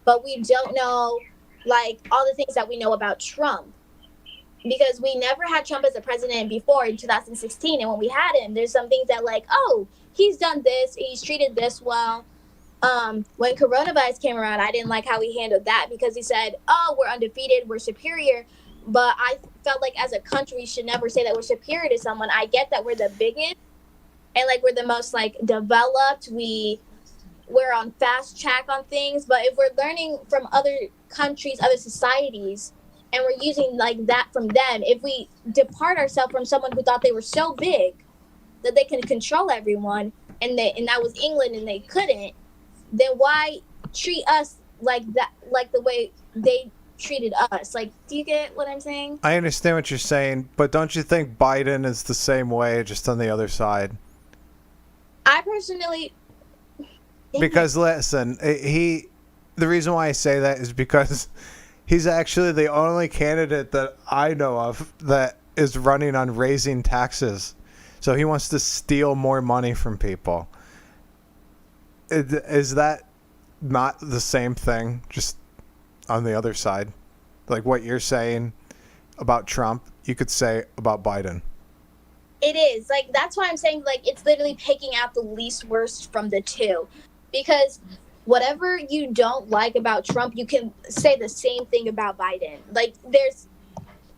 But we don't know, like, all the things that we know about Trump. Because we never had Trump as a president before in 2016. And when we had him, there's some things that, like, oh, he's done this. He's treated this well. When coronavirus came around, I didn't like how he handled that, because he said, oh, we're undefeated, we're superior. But I felt like as a country, we should never say that we're superior to someone. I get that we're the biggest and like we're the most like developed. We're on fast track on things. But if we're learning from other countries, other societies, and we're using like that from them, if we depart ourselves from someone who thought they were so big that they can control everyone, and that was England and they couldn't, then why treat us like that, like the way they treated us? Like, do you get what I'm saying? I understand what you're saying, but don't you think Biden is the same way, just on the other side? I personally, Because listen, the reason why I say that is because he's actually the only candidate that I know of that is running on raising taxes. So he wants to steal more money from people. Is that not the same thing, just on the other side? Like what you're saying about Trump, you could say about Biden. It is. Like, that's why I'm saying, like, it's literally picking out the least worst from the two. Because whatever you don't like about Trump, you can say the same thing about Biden. Like, there's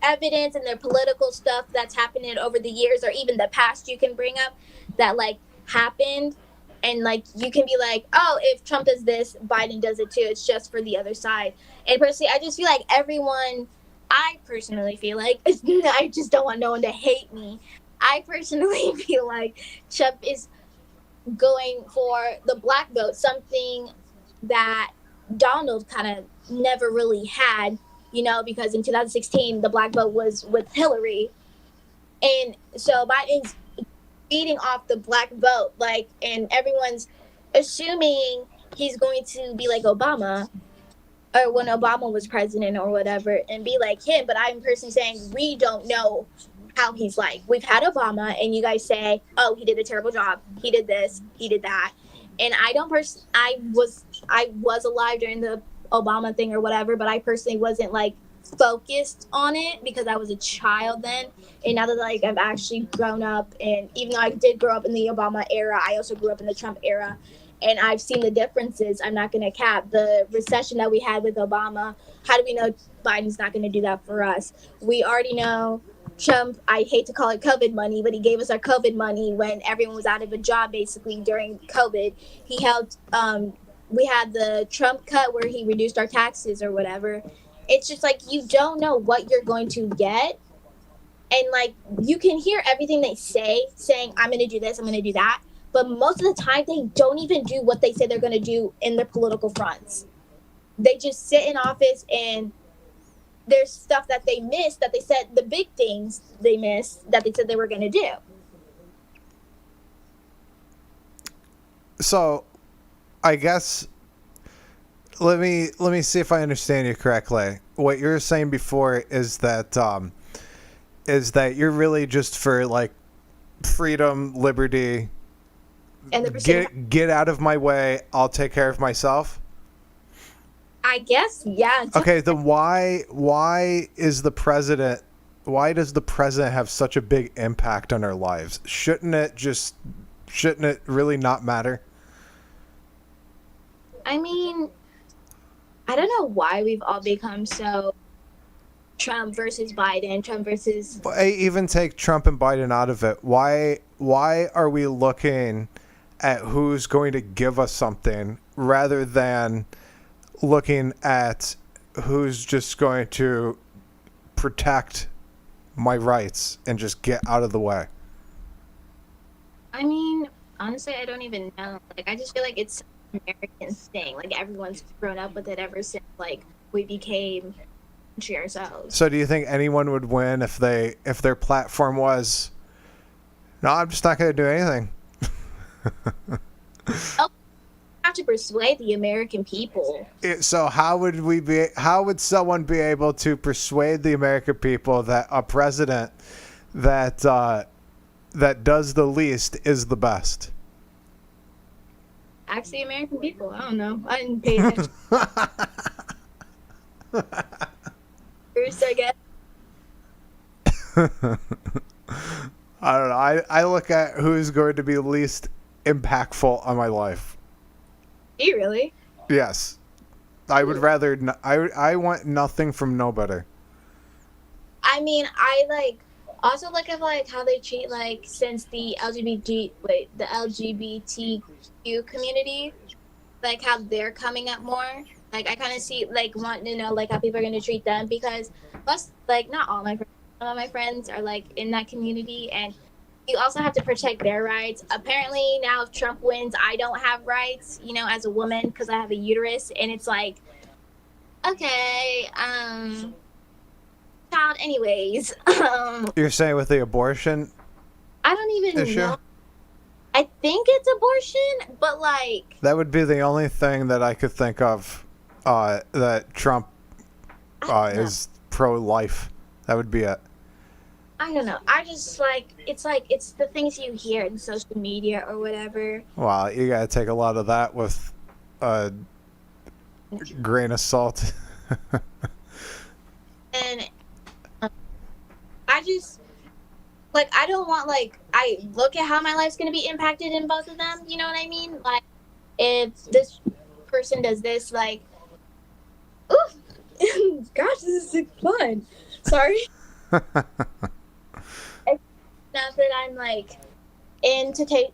evidence and their political stuff that's happening over the years or even the past you can bring up that, like, happened. And, like, you can be like, oh, if Trump does this, Biden does it too. It's just for the other side. And personally, I just feel like I personally feel like, I just don't want no one to hate me. I personally feel like Trump is going for the black vote, something that Donald kind of never really had, because in 2016, the black vote was with Hillary. And so Biden's beating off the black vote, and everyone's assuming he's going to be like Obama or when Obama was president or whatever and be like him. But I'm personally saying we don't know how he's like. We've had Obama and you guys say, oh, he did a terrible job. He did this, he did that. And I was alive during the Obama thing or whatever, but I personally wasn't focused on it because I was a child then. And now that I've actually grown up, and even though I did grow up in the Obama era, I also grew up in the Trump era. And I've seen the differences. I'm not going to cap the recession that we had with Obama. How do we know Biden's not going to do that for us? We already know Trump, I hate to call it COVID money, but he gave us our COVID money when everyone was out of a job basically during COVID. He helped, we had the Trump cut where he reduced our taxes or whatever. It's just you don't know what you're going to get. And you can hear everything they say, saying, I'm going to do this, I'm going to do that. But most of the time, they don't even do what they say they're going to do in their political fronts. They just sit in office, and there's stuff that they missed that they said, the big things they missed that they said they were going to do. So, I guess, let me see if I understand you correctly. What you're saying before is that you're really just for freedom, liberty, and the get out of my way, I'll take care of myself. I guess, yeah. Okay, then why does the president have such a big impact on our lives? Shouldn't it really not matter? I mean, I don't know why we've all become so Trump versus Biden, Trump versus... I even take Trump and Biden out of it. Why are we looking at who's going to give us something rather than looking at who's just going to protect my rights and just get out of the way? I mean, honestly, I don't even know. I just feel like it's an American thing. Everyone's grown up with it ever since we became country ourselves. So do you think anyone would win if their platform was, no, I'm just not going to do anything? Have to persuade the American people. So how would someone be able to persuade the American people that a president that does the least is the best? Ask the American people. I don't know. I didn't pay attention. Bruce, I guess. I don't know. I look at who's going to be least impactful on my life. Do you really? Yes. I would rather... I want nothing from nobody. I mean, I also look at how they treat since the LGBTQ community, how they're coming up more. I kind of see wanting to know how people are going to treat them, because most not all my friends, some of my friends are in that community, and you also have to protect their rights. Apparently now if Trump wins, I don't have rights, as a woman, because I have a uterus, and it's okay, child anyways. You're saying with the abortion I don't even issue? know. I I think it's abortion, but like That would be the only thing that I could think of that Trump is pro-life. That would be it. I don't know. I just it's the things you hear in social media or whatever. Well, you gotta take a lot of that with a grain of salt. And I just I don't want I look at how my life's gonna be impacted in both of them. You know what I mean? Like if this person does this, ooh, gosh, this is fun. Sorry. Enough that I'm in today's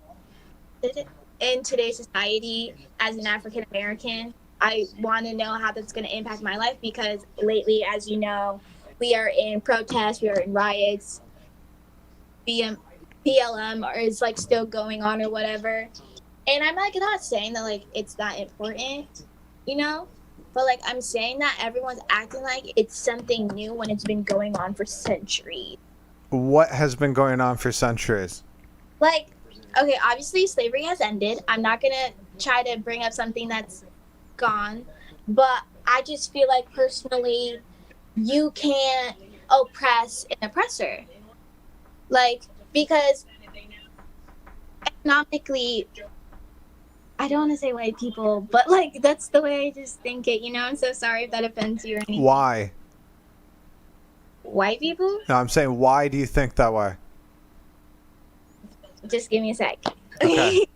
society as an African American, I want to know how that's going to impact my life because lately, as you know, we are in protests, we are in riots, BLM is still going on or whatever, and I'm not saying that it's not important, you know, but I'm saying that everyone's acting like it's something new when it's been going on for centuries. What has been going on for centuries? Okay, obviously slavery has ended. I'm not gonna try to bring up something that's gone, but I just feel like personally, you can't oppress an oppressor. Because economically, I don't want to say white people, but that's the way I just think it. You know, I'm so sorry if that offends you or anything. Why? White people? No, I'm saying, why do you think that way? Just give me a sec. Okay.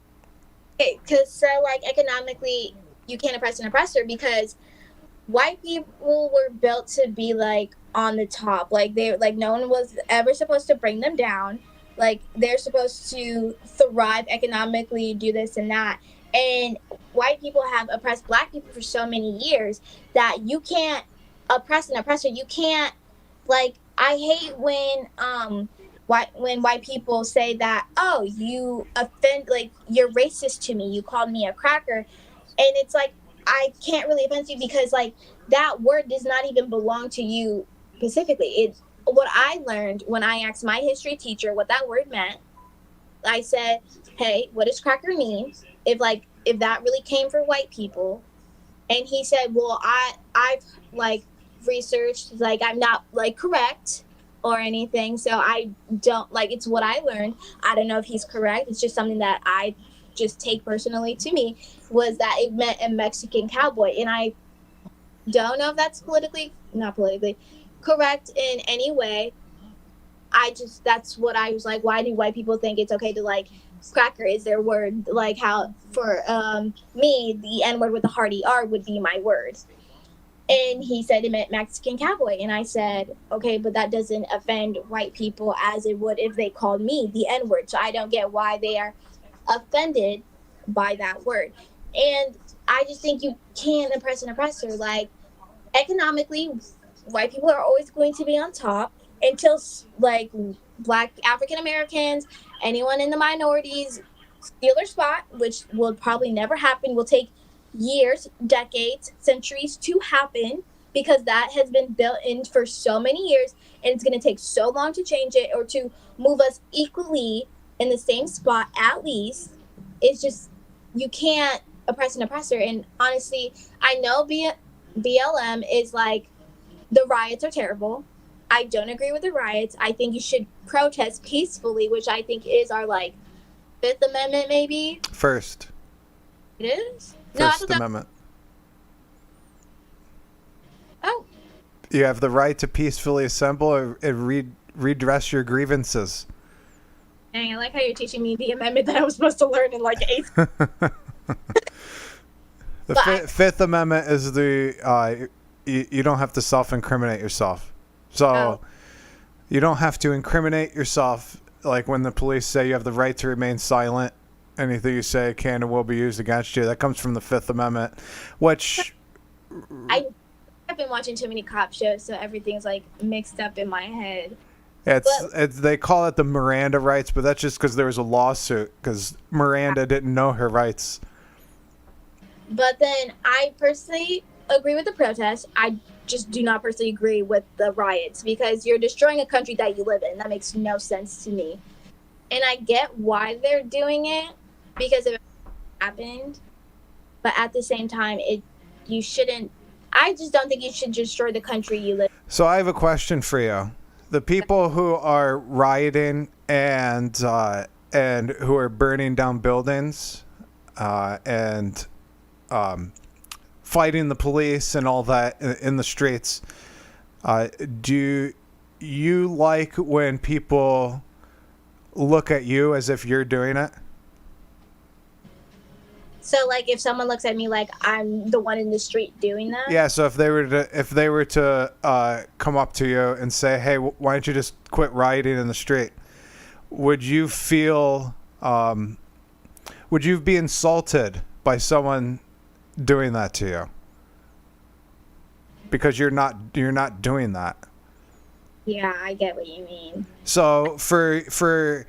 Okay, because economically, you can't oppress an oppressor because white people were built to be on the top. No one was ever supposed to bring them down. They're supposed to thrive economically, do this and that. And white people have oppressed black people for so many years that you can't oppress an oppressor. You can't. I hate when white people say that, oh, you offend, you're racist to me, you called me a cracker, and it's I can't really offend you because that word does not even belong to you specifically. What I learned when I asked my history teacher what that word meant, I said, hey, what does cracker mean? If that really came for white people, and he said, well, I've researched, I'm not correct or anything, so I don't it's what I learned. I don't know if he's correct. It's just something that I just take personally to me, was that it meant a Mexican cowboy, and I don't know if that's not politically correct in any way. That's what I was why do white people think it's okay to cracker is their word, how for me the N-word with the hearty R would be my word. And he said it meant Mexican cowboy. And I said, okay, but that doesn't offend white people as it would if they called me the N-word. So I don't get why they are offended by that word. And I just think you can't oppress an oppressor. Economically, white people are always going to be on top until black African Americans, anyone in the minorities steal their spot, which will probably never happen, will take years, decades, centuries to happen because that has been built in for so many years, and it's going to take so long to change it or to move us equally in the same spot at least. It's just, you can't oppress an oppressor. And honestly, I know BLM is the riots are terrible. I don't agree with the riots. I think you should protest peacefully, which I think is our Fifth Amendment, maybe. First. It is? First Amendment. Oh. You have the right to peacefully assemble and redress your grievances. Dang, I like how you're teaching me the amendment that I was supposed to learn in 8th. The Fifth Amendment is you don't have to self-incriminate yourself. So you don't have to incriminate yourself. When the police say you have the right to remain silent, anything you say can and will be used against you. That comes from the Fifth Amendment, which I've been watching too many cop shows, so everything's mixed up in my head. They call it the Miranda rights, but that's just because there was a lawsuit because Miranda didn't know her rights. But then I personally agree with the protest. I just do not personally agree with the riots because you're destroying a country that you live in. That makes no sense to me. And I get why they're doing it, because if it happened. But at the same time, you shouldn't. I just don't think you should destroy the country you live. So I have a question for you. The people who are rioting and who are burning down buildings and fighting the police and all that in the streets, do you like when people look at you as if you're doing it? So, like, if someone looks at me like I'm the one in the street doing that, Yeah. So if they were to come up to you and say, "Hey, why don't you just quit rioting in the street?" Would you feel? Would you be insulted by someone doing that to you? Because you're not doing that. yeah, I get what you mean. So for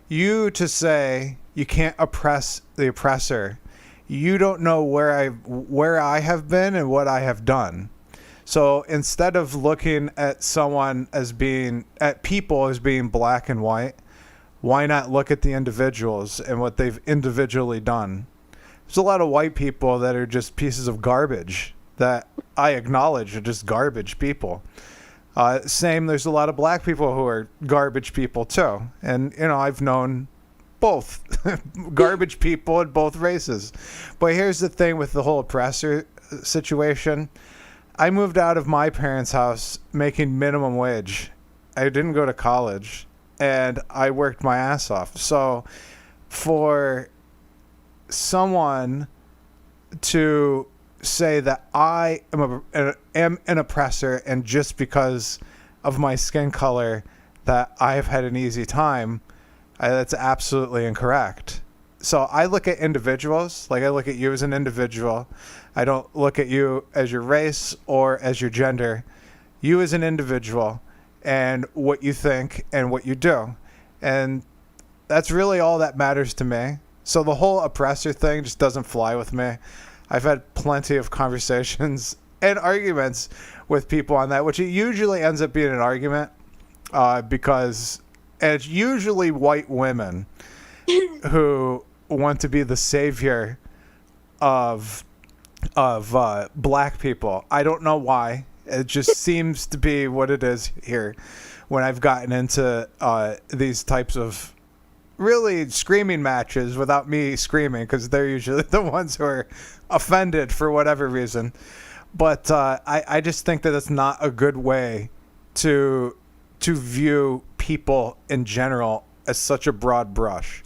you to say you can't oppress the oppressor, you don't know where I have been and what I have done. So instead of looking at people as being black and white, why not look at the individuals and what they've individually done? There's a lot of white people that are just pieces of garbage that I acknowledge are just garbage people. There's a lot of black people who are garbage people too. And, I've known both garbage people in both races. But here's the thing with the whole oppressor situation. I moved out of my parents' house making minimum wage. I didn't go to college and I worked my ass off. So for someone to say that I am an oppressor and just because of my skin color that I've had an easy time, that's absolutely incorrect. So I look at individuals, like I look at you as an individual. I don't look at you as your race or as your gender. You as an individual and what you think and what you do. And that's really all that matters to me. So the whole oppressor thing just doesn't fly with me. I've had plenty of conversations and arguments with people on that, which it usually ends up being an argument because it's usually white women who want to be the savior of black people. I don't know why. It just seems to be what it is here when I've gotten into these types of really screaming matches without me screaming, because they're usually the ones who are offended for whatever reason. But I just think that it's not a good way to view people in general as such a broad brush.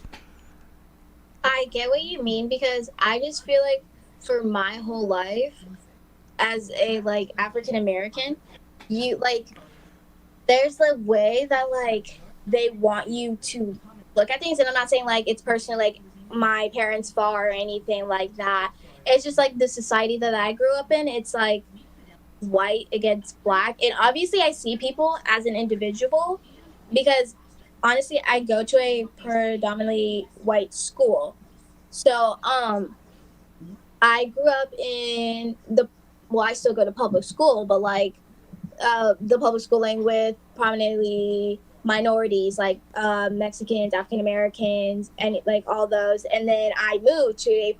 I get what you mean, because I just feel like for my whole life as a like African American, you like there's the way that like they want you to look at things, and I'm not saying like it's personally like my parents' fault or anything like that. It's just like the society that I grew up in. It's like white against black, and obviously I see people as an individual because honestly I go to a predominantly white school. So I grew up in I still go to public school, but like the public schooling with prominently minorities like Mexicans, African Americans, and like all those. And then I moved to a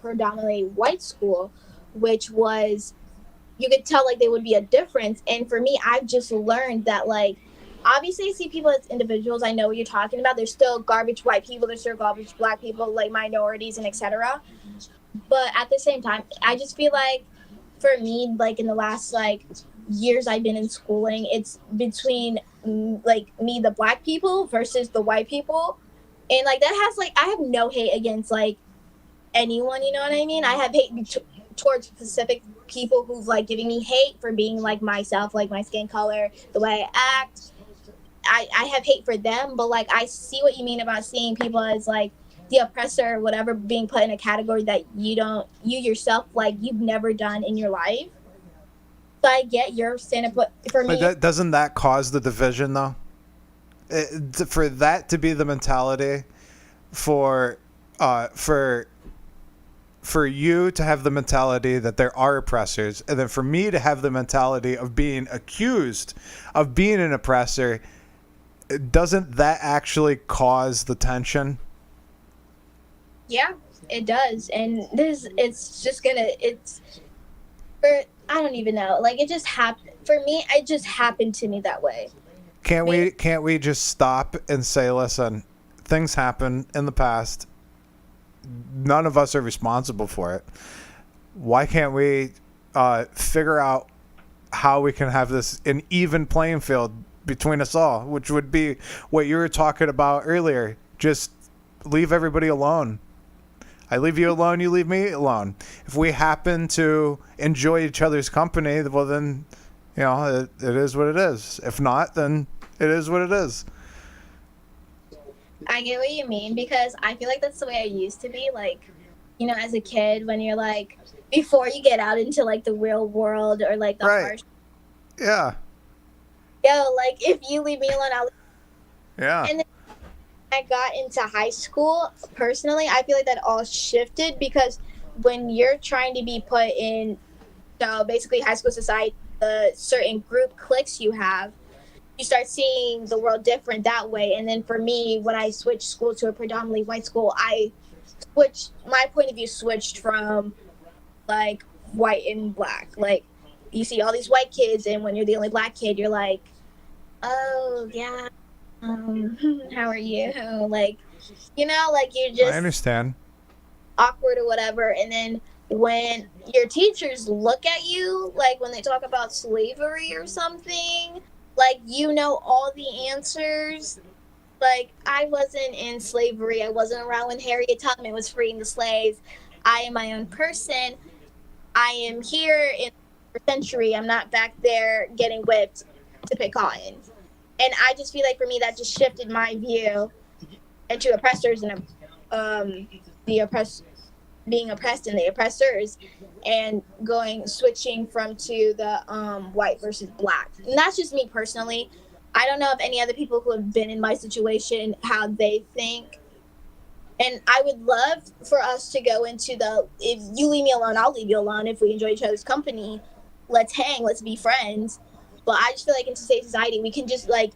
predominantly white school, which was, you could tell like there would be a difference. And for me, I've just learned that like, obviously I see people as individuals. I know what you're talking about. There's still garbage white people. There's still garbage black people, like minorities and etc. But at the same time, I just feel like for me, like in the last like years I've been in schooling, it's between like me, the black people versus the white people. And like that has like, I have no hate against like anyone, you know what I mean? I have hate towards specific people who've like giving me hate for being like myself, like my skin color, the way I act. I have hate for them, but like I see what you mean about seeing people as like the oppressor or whatever, being put in a category that you yourself like you've never done in your life. So I get your stand-up, but for me, doesn't that cause the division though? For that to be the mentality, for you to have the mentality that there are oppressors, and then for me to have the mentality of being accused of being an oppressor, doesn't that actually cause the tension? Yeah, it does, and it's just gonna, it's for, I don't even know. Like, it just happened for me. It just happened to me that way. Can't we just stop and say, listen, things happen in the past. None of us are responsible for it. Why can't we figure out how we can have this an even playing field between us all, which would be what you were talking about earlier. Just leave everybody alone. I leave you alone, you leave me alone. If we happen to enjoy each other's company, well then, you know, it is what it is. If not, then it is what it is. I get what you mean, because I feel like that's the way I used to be. Like, you know, as a kid, when you're like, before you get out into like the real world or like the harsh. Yeah. Yo, like, if you leave me alone, I'll. Yeah. And then I got into high school, personally, I feel like that all shifted, because when you're trying to be put in, so basically high school society, the certain group cliques you have, you start seeing the world different that way. And then for me, when I switched school to a predominantly white school, my point of view switched from like white and black. Like, you see all these white kids, and when you're the only black kid, you're like, oh yeah, how are you? Like, you know, like, you're just I understand. awkward or whatever. And then when your teachers look at you, like when they talk about slavery or something, like, you know all the answers. Like, I wasn't in slavery. I wasn't around when Harriet Tubman was freeing the slaves. I am my own person. I am here in the century. I'm not back there getting whipped to pick cotton. And I just feel like for me that just shifted my view into oppressors and being oppressed and the oppressors, and switching from to the white versus black. And that's just me personally. I don't know if any other people who have been in my situation, how they think. And I would love for us to go into if you leave me alone, I'll leave you alone. If we enjoy each other's company, let's hang, let's be friends. But I just feel like in today's society, we can just, like,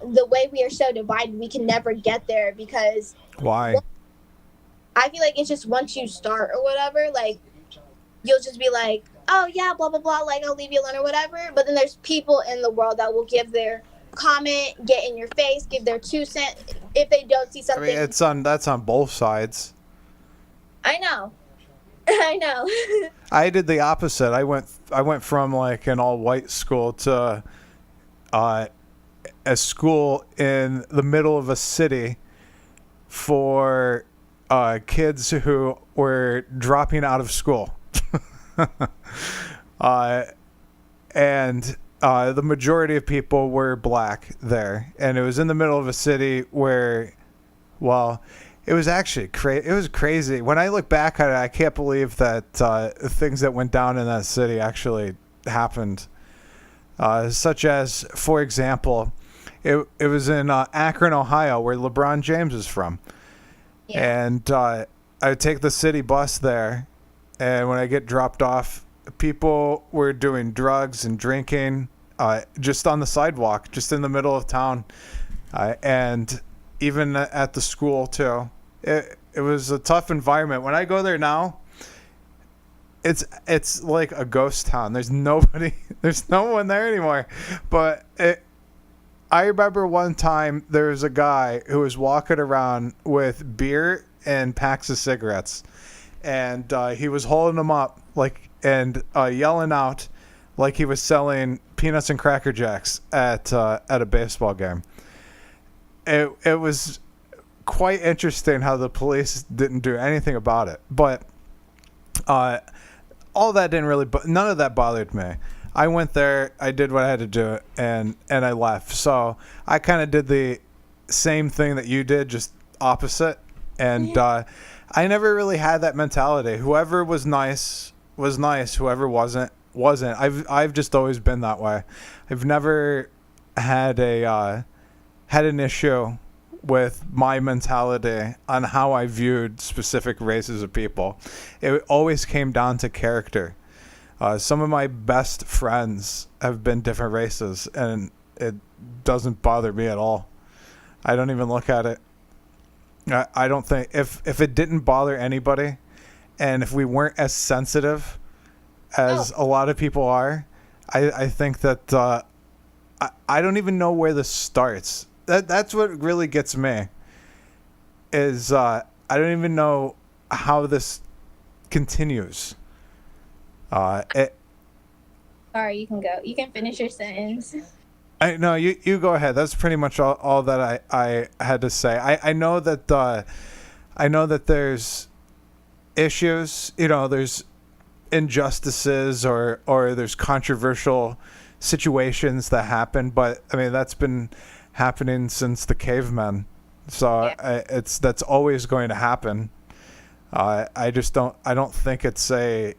the way we are so divided, we can never get there, because Why? I feel like it's just once you start or whatever, like, you'll just be like, oh yeah, blah, blah, blah, like, I'll leave you alone or whatever. But then there's people in the world that will give their comment, get in your face, give their 2 cents if they don't see something. I mean, that's on both sides. I know. I know. I did the opposite. I went from like an all white school to a school in the middle of a city for kids who were dropping out of school. And the majority of people were black there, and it was in the middle of a city where, well, it was actually it was crazy. When I look back at it, I can't believe that things that went down in that city actually happened. Such as, for example, it was in Akron, Ohio, where LeBron James is from. Yeah. And I would take the city bus there, and when I get dropped off, people were doing drugs and drinking just on the sidewalk, just in the middle of town, and even at the school too. It was a tough environment. When I go there now, it's like a ghost town. There's nobody. There's no one there anymore. But I remember one time there was a guy who was walking around with beer and packs of cigarettes, and he was holding them up and yelling out like he was selling peanuts and Cracker Jacks at a baseball game. It was quite interesting how the police didn't do anything about it, but all that didn't really. None of that bothered me. I went there, I did what I had to do, and I left. So I kind of did the same thing that you did, just opposite. And I never really had that mentality. Whoever was nice was nice. Whoever wasn't. I've just always been that way. I've never had an issue with my mentality on how I viewed specific races of people. It always came down to character. Some of my best friends have been different races, and it doesn't bother me at all. I don't even look at it. I don't think if it didn't bother anybody, and if we weren't as sensitive as a lot of people are, I think that I don't even know where this starts. That's what really gets me. Is I don't even know how this continues. Sorry, you can go. You can finish your sentence. No, you go ahead. That's pretty much all that I had to say. I know that there's issues. There's injustices or there's controversial situations that happen. But I mean, that's been happening since the cavemen. So that's always going to happen. I don't think it's an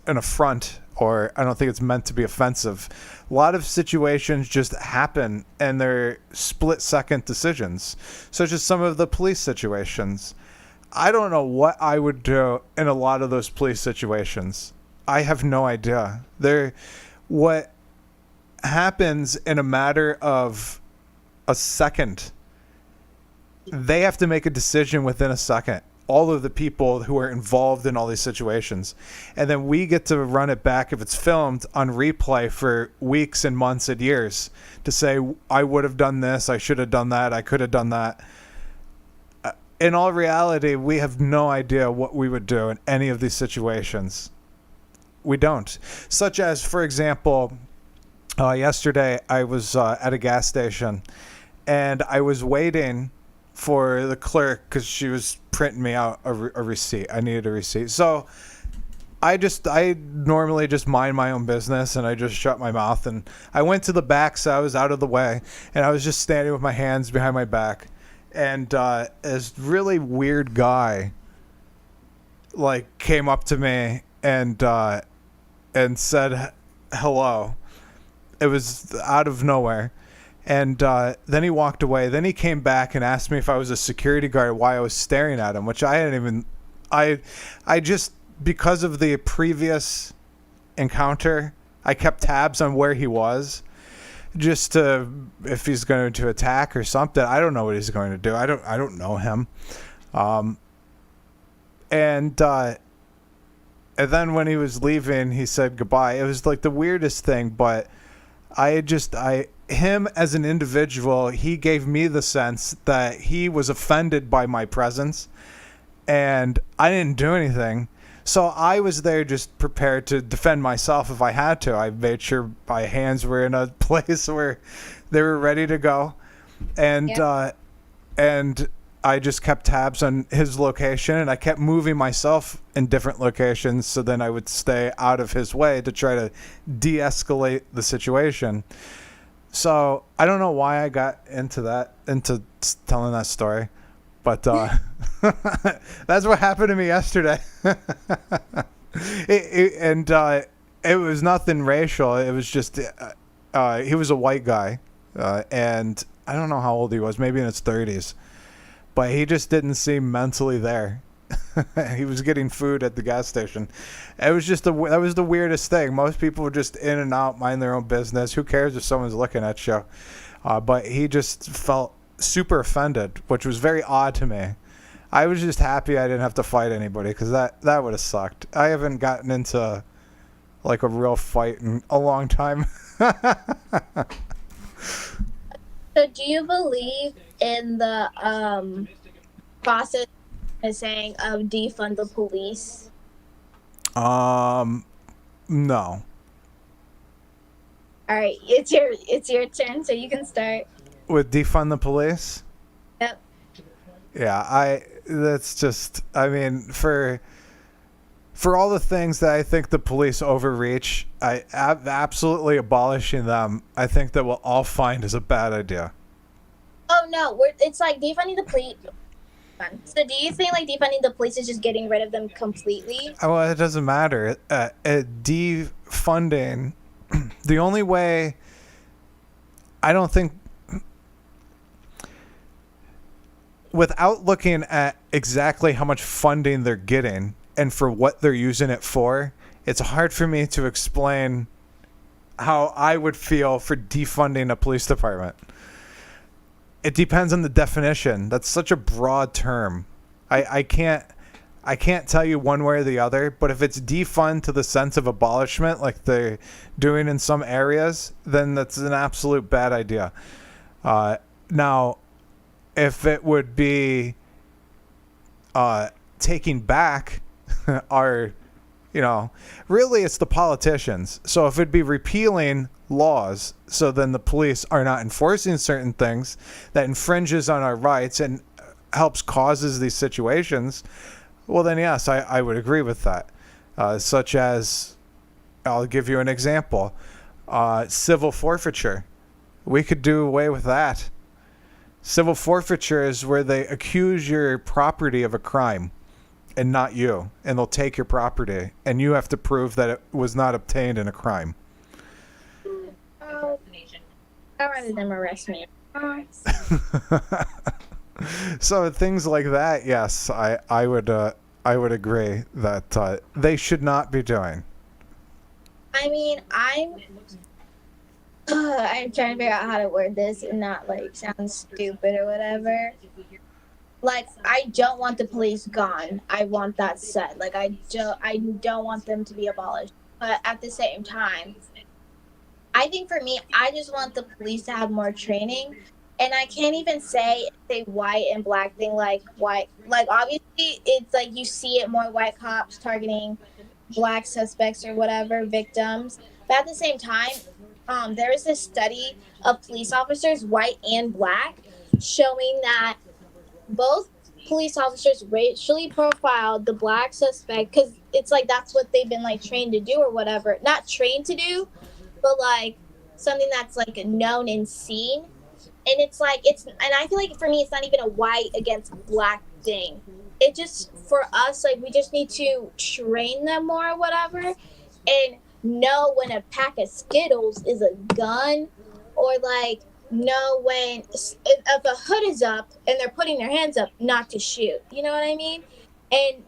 affront, or I don't think it's meant to be offensive. A lot of situations just happen, and they're split-second decisions, such as some of the police situations. I don't know what I would do in a lot of those police situations. I have no idea. What happens in a matter of a second, they have to make a decision within a second. All of the people who are involved in all these situations. And then we get to run it back, if it's filmed, on replay for weeks and months and years to say, I would have done this, I should have done that, I could have done that. In all reality, we have no idea what we would do in any of these situations. We don't. Such as, for example, yesterday I was at a gas station, and I was waiting for the clerk because she was printing me out a receipt. I needed a receipt. So I normally just mind my own business, and I just shut my mouth, and I went to the back so I was out of the way, and I was just standing with my hands behind my back, and this really weird guy came up to me and said hello. It was out of nowhere. And then he walked away. Then he came back and asked me if I was a security guard, why I was staring at him, which I hadn't even... I just, because of the previous encounter, I kept tabs on where he was, just if he's going to attack or something. I don't know what he's going to do. I don't know him. And then when he was leaving, he said goodbye. It was the weirdest thing, but him as an individual, he gave me the sense that he was offended by my presence, and I didn't do anything. So I was there just prepared to defend myself if I had to. I made sure my hands were in a place where they were ready to go. And I just kept tabs on his location, and I kept moving myself in different locations so then I would stay out of his way to try to de-escalate the situation. So I don't know why I got into telling that story, but that's what happened to me yesterday. It was nothing racial. It was just he was a white guy, and I don't know how old he was, maybe in his 30s, but he just didn't seem mentally there. He was getting food at the gas station. It was just that was the weirdest thing. Most people were just in and out, mind their own business. Who cares if someone's looking at you? But he just felt super offended, which was very odd to me. I was just happy I didn't have to fight anybody, because that would have sucked. I haven't gotten into a real fight in a long time. So do you believe in the process saying of defund the police? No. All right, it's your turn, so you can start. With defund the police? Yep. Yeah, that's just, I mean, for all the things that I think the police overreach, absolutely abolishing them, I think that we'll all find is a bad idea. Oh no, it's defunding the police. So do you think defunding the police is just getting rid of them completely? Well, it doesn't matter. Defunding, the only way, I don't think, without looking at exactly how much funding they're getting and for what they're using it for, it's hard for me to explain how I would feel for defunding a police department. It depends on the definition. That's such a broad term. I can't tell you one way or the other, but if it's defund to the sense of abolishment, like they're doing in some areas, then that's an absolute bad idea. Now, if it would be taking back our, really it's the politicians. So if it'd be repealing laws, so then the police are not enforcing certain things that infringes on our rights and helps causes these situations, well then yes, I would agree with that. Such as, I'll give you an example, civil forfeiture. We could do away with that. Civil forfeiture is where they accuse your property of a crime and not you, and they'll take your property and you have to prove that it was not obtained in a crime. I'd rather them arrest me. So things like that, yes, I would agree that they should not be doing. I mean, I'm trying to figure out how to word this and not sound stupid or whatever. I don't want the police gone. I want that said. I don't want them to be abolished. But at the same time, I think for me, I just want the police to have more training. And I can't even say white and black thing, white. Obviously, it's you see it more white cops targeting black suspects or whatever, victims. But at the same time, there is this study of police officers, white and black, showing that both police officers racially profiled the black suspect because it's that's what they've been trained to do or whatever. Not trained to do, but something that's known and seen. And it's and I feel for me, it's not even a white against black thing. It just, for us, we just need to train them more or whatever and know when a pack of Skittles is a gun, or know when if a hood is up and they're putting their hands up not to shoot. You know what I mean? And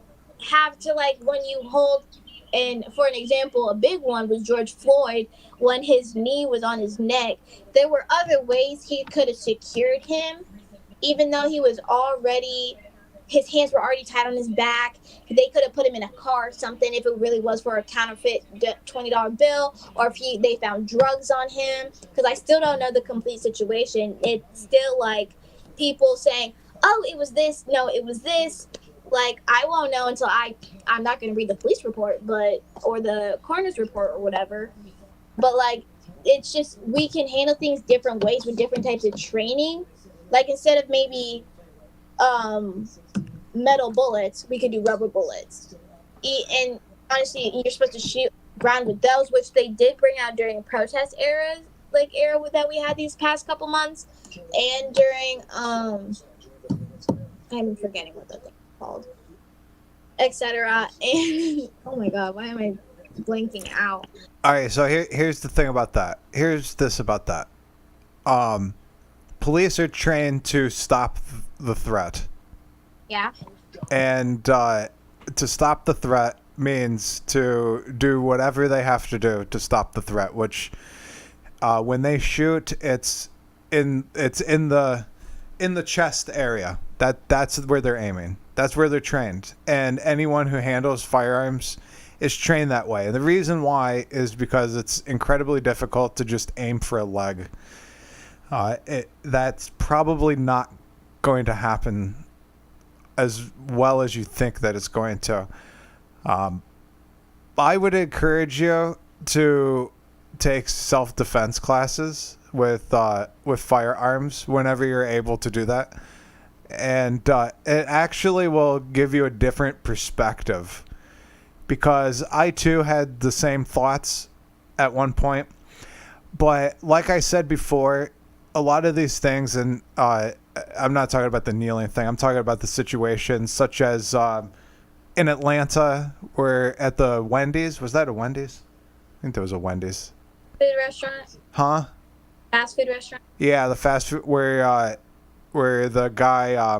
have to when you hold, and for an example, a big one was George Floyd when his knee was on his neck. There were other ways he could have secured him, even though he was already, his hands were already tied on his back. They could have put him in a car or something if it really was for a counterfeit $20 bill, or if they found drugs on him. Because I still don't know the complete situation. It's still people saying, oh, it was this. No, it was this. I won't know until I'm not going to read the police report, or the coroner's report or whatever. But it's just, we can handle things different ways with different types of training. Instead of maybe metal bullets, we could do rubber bullets. And honestly, you're supposed to shoot round with those, which they did bring out during protest era that we had these past couple months, and during I'm forgetting what that thing is called, etc. And oh my god, why am I blanking out? All right, so here's the thing about that. Here's this about that. Police are trained to stop the threat. Yeah. And to stop the threat means to do whatever they have to do to stop the threat, which when they shoot, it's in the chest area. That's where they're aiming. That's where they're trained. And anyone who handles firearms is trained that way. And the reason why is because it's incredibly difficult to just aim for a leg. That's probably not going to happen as well as you think that it's going to. I would encourage you to take self-defense classes with firearms whenever you're able to do that. And it actually will give you a different perspective, because I too had the same thoughts at one point. But like I said before, a lot of these things, and I'm not talking about the kneeling thing, I'm talking about the situations such as in Atlanta, where at the Wendy's, was that a Wendy's? I think there was a Wendy's. Food restaurant? Huh? Fast food restaurant? Yeah, the fast food, where the guy,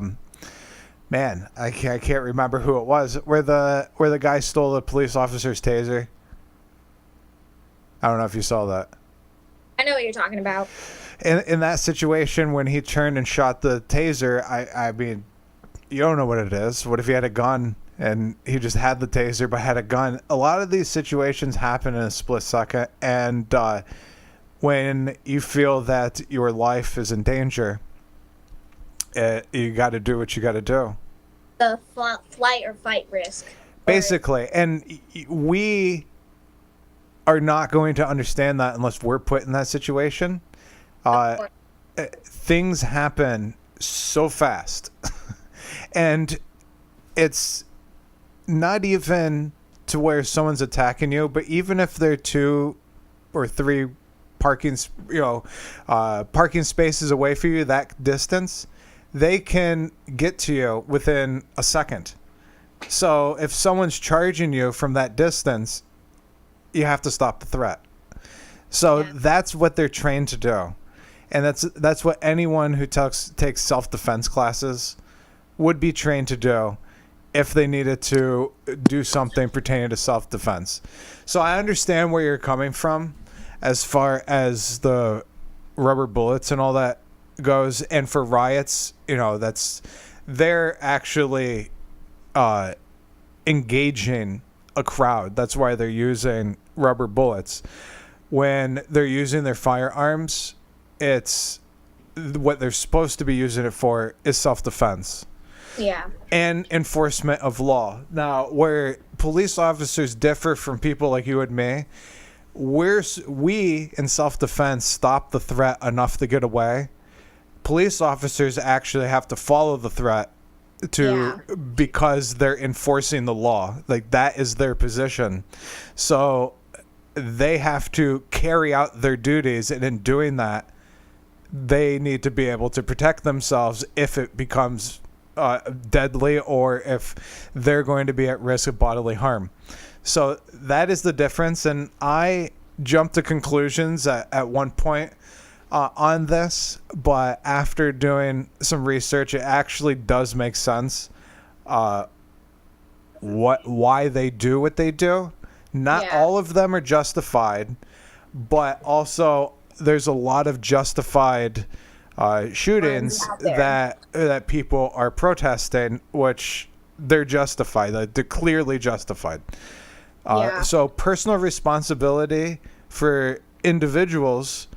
man, I can't remember who it was, where the guy stole the police officer's taser. I don't know if you saw that. I know what you're talking about. in that situation when he turned and shot the taser, I mean, you don't know what it is. What if he had a gun and he just had the taser but had a gun? A lot of these situations happen in a split second, and when you feel that your life is in danger, you got to do what you got to do. The flight or fight risk. Basically, and we are not going to understand that unless we're put in that situation. Things happen so fast. And it's not even to where someone's attacking you, but even if they're 2 or 3 parking spaces away from you, that distance, they can get to you within a second. So if someone's charging you from that distance, you have to stop the threat. So that's what they're trained to do. And that's what anyone who takes self-defense classes would be trained to do if they needed to do something pertaining to self-defense. So I understand where you're coming from as far as the rubber bullets and all that goes. And for riots, they're actually engaging a crowd. That's why they're using rubber bullets. When they're using their firearms, it's what they're supposed to be using it for is self-defense. Yeah. And enforcement of law. Now, where police officers differ from people like you and me, we in self-defense stop the threat enough to get away. Police officers actually have to follow the threat because they're enforcing the law. Like, that is their position. So they have to carry out their duties, and in doing that, they need to be able to protect themselves if it becomes deadly or if they're going to be at risk of bodily harm. So that is the difference. And I jumped to conclusions at one point on this, but after doing some research, it actually does make sense why they do what they do. Not all of them are justified, but also there's a lot of justified shootings that people are protesting, which they're justified. They're clearly justified. So personal responsibility for individuals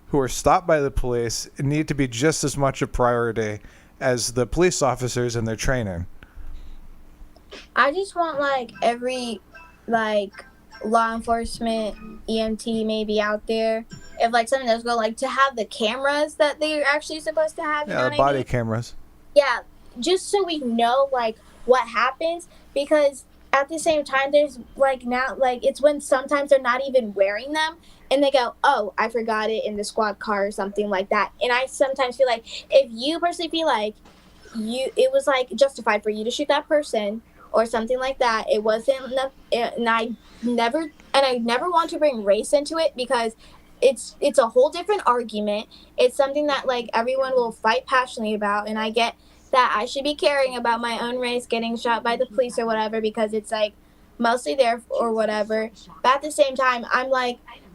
who are stopped by the police need to be just as much a priority as the police officers and their training. I just want every law enforcement EMT maybe out there, if something does go to have the cameras that they're actually supposed to have. The body cameras. Yeah, just so we know what happens, because at the same time there's now it's when sometimes they're not even wearing them and they go, oh, I forgot it in the squad car or something like that. And I sometimes feel if you personally feel it was justified for you to shoot that person or something like that, it wasn't enough. And I never want to bring race into it, because it's a whole different argument. It's something that everyone will fight passionately about, and I get that I should be caring about my own race getting shot by the police or whatever, because it's mostly there or whatever. But at the same time, I'm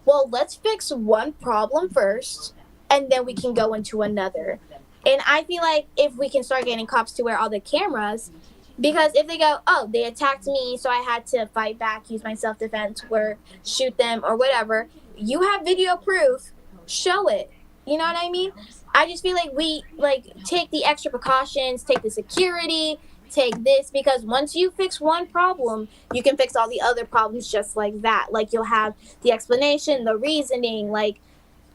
well, let's fix one problem first and then we can go into another. And I feel if we can start getting cops to wear all the cameras, because if they go, oh, they attacked me, so I had to fight back, use my self-defense, or shoot them or whatever, you have video proof, show it. You know what I mean? I just feel we take the extra precautions, take the security, take this, because once you fix one problem, you can fix all the other problems just like that. You'll have the explanation, the reasoning.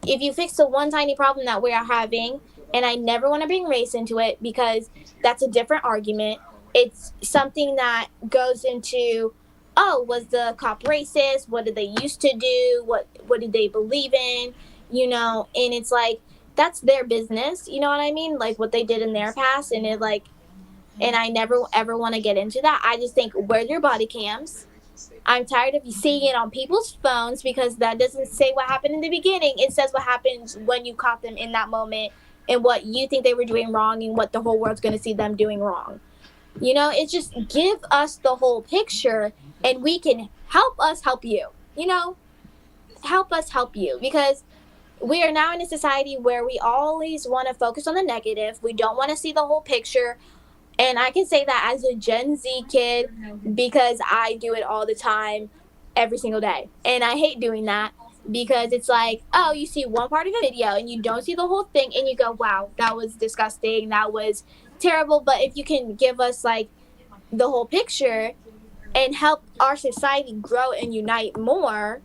If you fix the one tiny problem that we are having, and I never want to bring race into it because that's a different argument. It's something that goes into, oh, was the cop racist? What did they used to do? What did they believe in? And it's that's their business. You know what I mean? What they did in their past, and it and I never ever want to get into that. I just think, wear your body cams. I'm tired of you seeing it on people's phones, because that doesn't say what happened in the beginning. It says what happens when you caught them in that moment and what you think they were doing wrong and what the whole world's going to see them doing wrong. It's just give us the whole picture, and we can help us help you. Help us help you, because we are now in a society where we always want to focus on the negative. We don't want to see the whole picture. And I can say that as a Gen Z kid because I do it all the time, every single day. And I hate doing that because it's like, oh, you see one part of a video and you don't see the whole thing and you go, wow, that was disgusting. That was terrible. But if you can give us like the whole picture and help our society grow and unite more.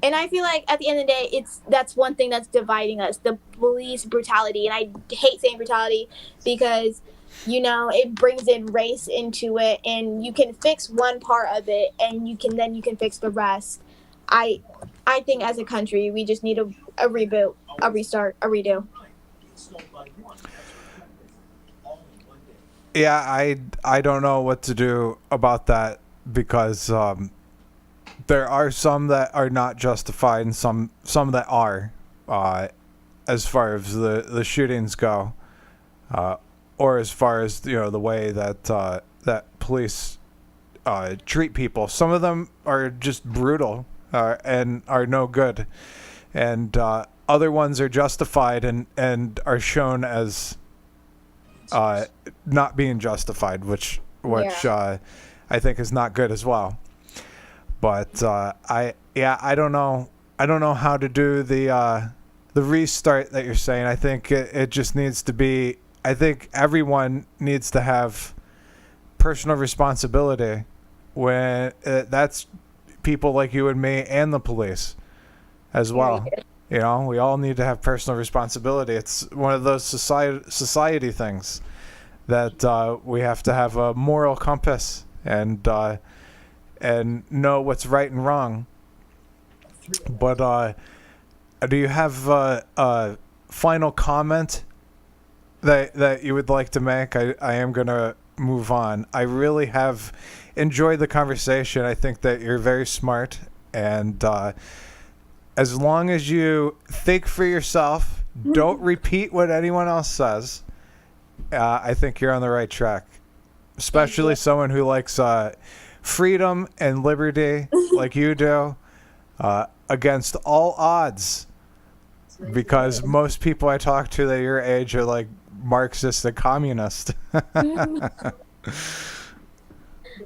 And I feel like at the end of the day, that's one thing that's dividing us, the police brutality. And I hate saying brutality because, you know, it brings in race into it, and you can fix one part of it, and you can fix the rest. I think as a country, we just need a reboot, a restart, a redo. Yeah, I don't know what to do about that because there are some that are not justified and some that are, as far as the shootings go, or as far as, you know, the way that that police treat people. Some of them are just brutal and are no good, and other ones are justified and are shown as not being justified, which I think is not good as well. But I don't know how to do the restart that you're saying. I think it just needs to be. I think everyone needs to have personal responsibility when that's people like you and me and the police as well. You know, we all need to have personal responsibility. It's one of those society things that we have to have a moral compass and know what's right and wrong. But do you have a final comment that you would like to make? I am going to move on. I really have enjoyed the conversation. I think that you're very smart, and as long as you think for yourself, don't repeat what anyone else says, I think you're on the right track. Especially someone who likes freedom and liberty like you do, against all odds. Because most people I talk to that your age are like Marxist and communist.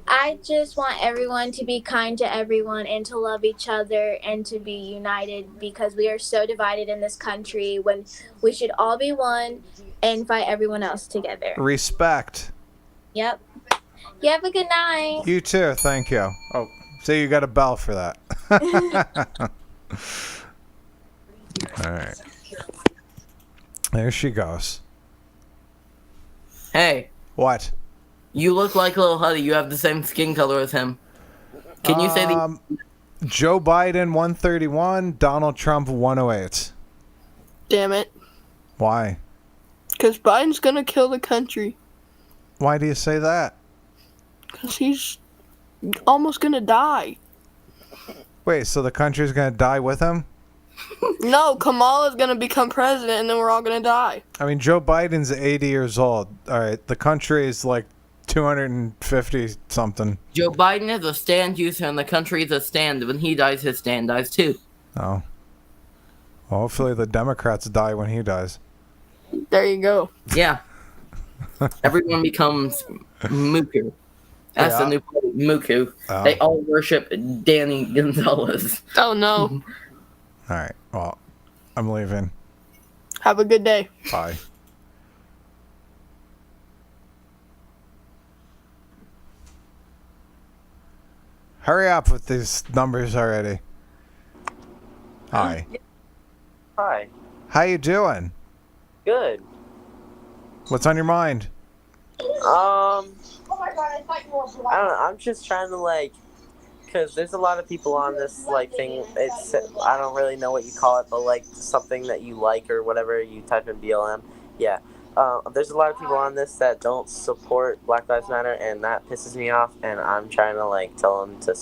I just want everyone to be kind to everyone and to love each other and to be united because we are so divided in this country when we should all be one and fight everyone else together. Respect. Yep. You have a good night. You too. Thank you. Oh, so you got a bell for that. All right. There she goes. Hey. What? You look like Lil Huddy. You have the same skin color as him. Can you say the... Joe Biden 131, Donald Trump 108. Damn it. Why? Because Biden's gonna kill the country. Why do you say that? Because he's almost gonna die. Wait, so the country's gonna die with him? No, Kamala's gonna become president and then we're all gonna die. I mean, Joe Biden's 80 years old. All right, the country is like 250 something. Joe Biden is a stand user and the country is a stand. When he dies, his stand dies too. Oh. Well, hopefully the Democrats die when he dies. There you go. Yeah. Everyone becomes Muku. That's the new party, Muku. Oh. They all worship Danny Gonzalez. Oh no. All right. Well, I'm leaving. Have a good day. Bye. Hurry up with these numbers already. Hi. Hi. How you doing? Good. What's on your mind? I don't know. I'm just trying to because there's a lot of people on this thing. It's I don't really know what you call it, but something that you like or whatever. You type in BLM. Yeah. There's a lot of people on this that don't support Black Lives Matter, and that pisses me off. And I'm trying to tell them to,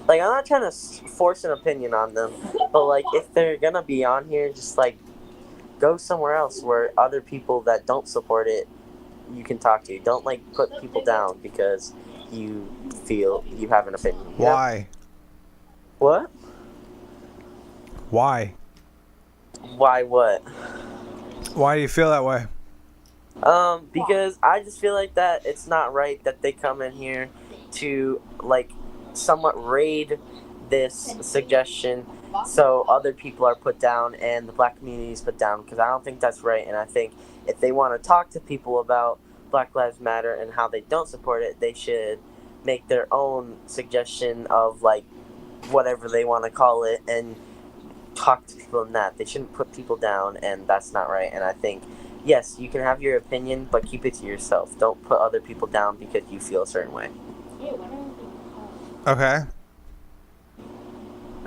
I'm not trying to force an opinion on them, but if they're gonna be on here, just go somewhere else where other people that don't support it you can talk to. Don't put people down because you feel you have an opinion. Why? What? Why? Why what? Why do you feel that way? Because I just feel like that it's not right that they come in here to like somewhat raid this suggestion so other people are put down and the black community is put down, because I don't think that's right. And I think if they want to talk to people about Black Lives Matter and how they don't support it, they should make their own suggestion of like whatever they want to call it and talk to people in that. They shouldn't put people down, and that's not right. And I think, yes, you can have your opinion, but keep it to yourself. Don't put other people down because you feel a certain way. Okay.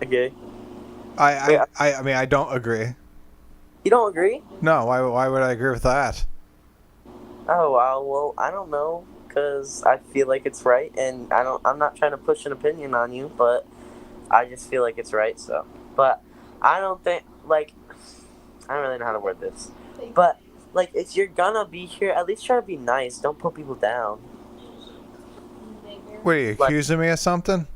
Okay. I mean, I don't agree. You don't agree? No, why would I agree with that? Oh, well, I don't know, because I feel like it's right, and I'm not trying to push an opinion on you, but I just feel like it's right, so. But I don't think, like, I don't really know how to word this, but, like, if you're gonna be here, at least try to be nice. Don't put people down. What, are you accusing me of something?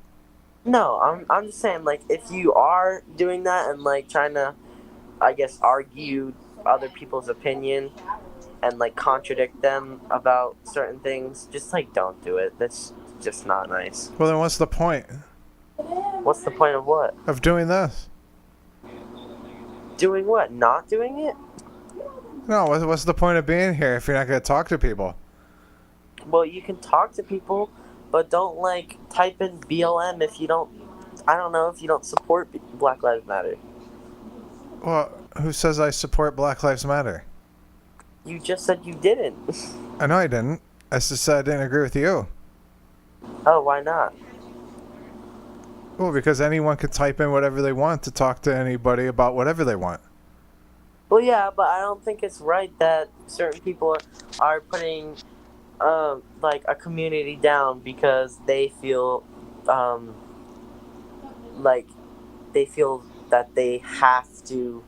No, I'm just saying, like, if you are doing that and, like, trying to, I guess, argue other people's opinion and, like, contradict them about certain things, just, like, don't do it. That's just not nice. Well, then what's the point? What's the point of what? Of doing this? Doing what? Not doing it? No, what's the point of being here if you're not going to talk to people? Well, you can talk to people, but don't, like, type in BLM if you don't, I don't know, if you don't support Black Lives Matter. Well, who says I support Black Lives Matter? You just said you didn't. I know I didn't. I just said I didn't agree with you. Oh, why not? Well, because anyone could type in whatever they want to talk to anybody about whatever they want. Well, yeah, but I don't think it's right that certain people are putting, like, a community down because they feel, like, they feel that they have to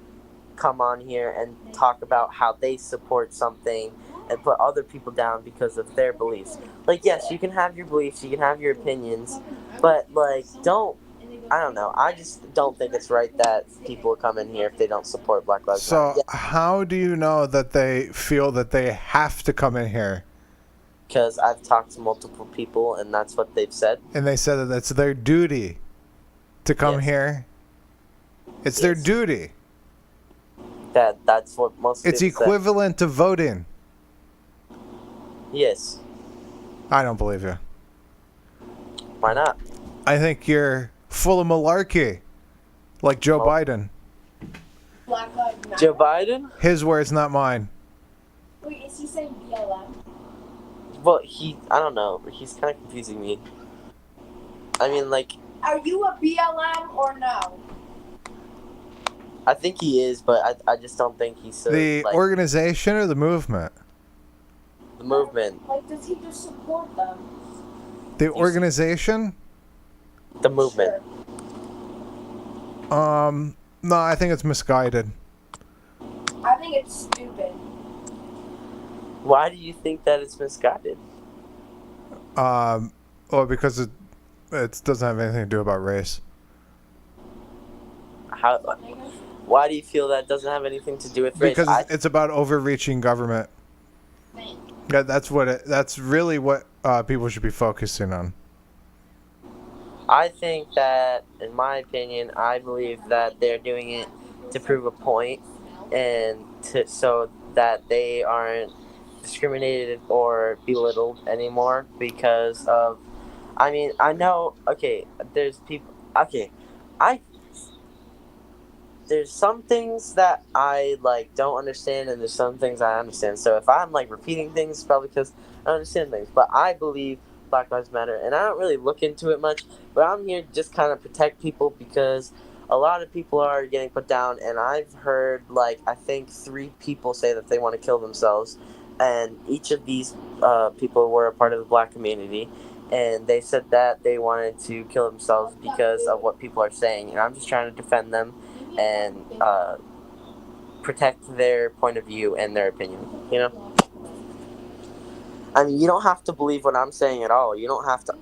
come on here and talk about how they support something and put other people down because of their beliefs. Like, yes, you can have your beliefs, you can have your opinions, but, like, I don't know. I just don't think it's right that people come in here if they don't support Black Lives Matter. So, how do you know that they feel that they have to come in here? Because I've talked to multiple people, and that's what they've said. And they said that it's their duty to come here. It's their duty. That's what most It's people equivalent to voting. Yes. I don't believe you. Why not? I think you're full of malarkey, like Joe Biden. Joe Biden? His words, not mine. Wait, is he saying BLM? Well, I don't know. He's kind of confusing me. I mean, like, Are you a BLM or no? I think he is, but I just don't think he's so, The like, organization or the movement? the movement. Like, does he just support them? The organization? The movement. No, I think it's misguided. I think it's stupid. Why do you think that it's misguided? Well, because it doesn't have anything to do about race. Why do you feel that doesn't have anything to do with race? Because it's about overreaching government. Yeah, that's really what people should be focusing on. I think that, in my opinion, I believe that they're doing it to prove a point and so that they aren't discriminated or belittled anymore because of, I mean, I know, okay, there's people, okay, there's some things that I, like, don't understand, and there's some things I understand. So if I'm, like, repeating things, it's probably because I don't understand things. But I believe Black Lives Matter, and I don't really look into it much, but I'm here to just kind of protect people because a lot of people are getting put down, and I've heard, like, I think 3 people say that they want to kill themselves, and each of these people were a part of the black community, and they said that they wanted to kill themselves because of what people are saying, and I'm just trying to defend them and protect their point of view and their opinion, you know? I mean, you don't have to believe what I'm saying at all. You don't have to,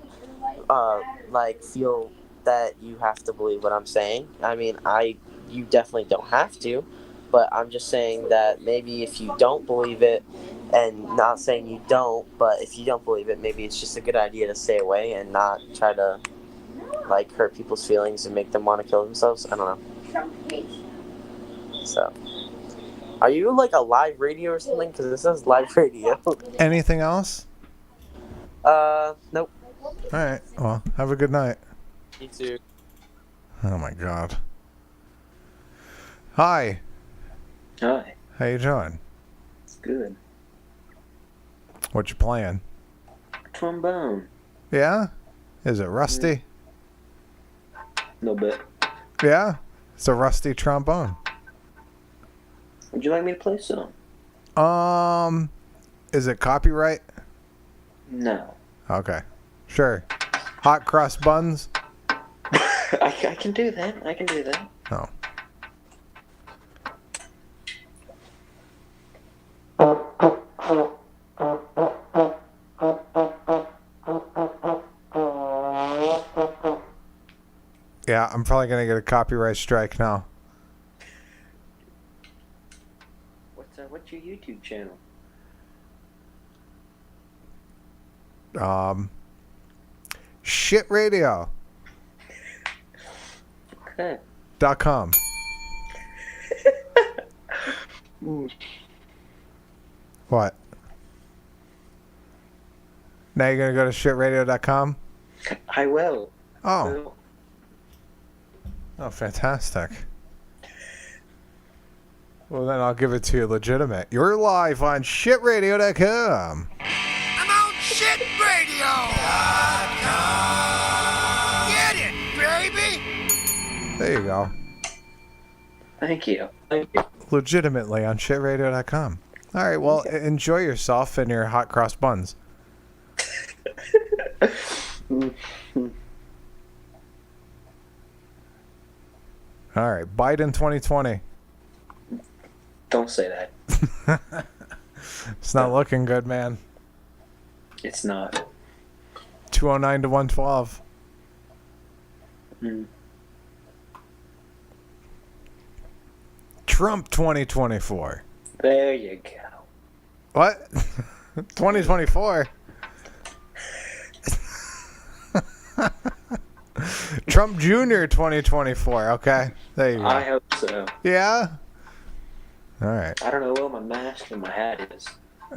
like, feel that you have to believe what I'm saying. I mean, I you definitely don't have to. But I'm just saying that maybe if you don't believe it, and not saying you don't, but if you don't believe it, maybe it's just a good idea to stay away and not try to like hurt people's feelings and make them want to kill themselves. I don't know. So, are you like a live radio or something? Because this says live radio. Anything else? Nope. All right. Well, have a good night. You too. Oh my God. Hi. Hi. How you doing? It's good. What you playing? Trombone. Yeah? Is it rusty? A little bit. Yeah? It's a rusty trombone. Would you like me to play some? Is it copyright? No. Okay. Sure. Hot cross buns? I can do that. I can do that. Oh. Yeah, I'm probably gonna get a copyright strike now. What's your YouTube channel? Shit radio. Okay. .com. What? Now you're gonna go to shitradio.com? I will. Oh. Oh, fantastic. Well, then I'll give it to you legitimate. You're live on shitradio.com. I'm on shitradio.com. Get it, baby. There you go. Thank you. Thank you. Legitimately on shitradio.com. All right, well, enjoy yourself and your hot cross buns. All right, Biden 2020. Don't say that. It's not looking good, man. It's not. 209 to 112. Trump 2024. There you go. What? 2024? Trump Jr. 2024. Okay. There you go. I hope so. Yeah? All right. I don't know where my mask and my hat is.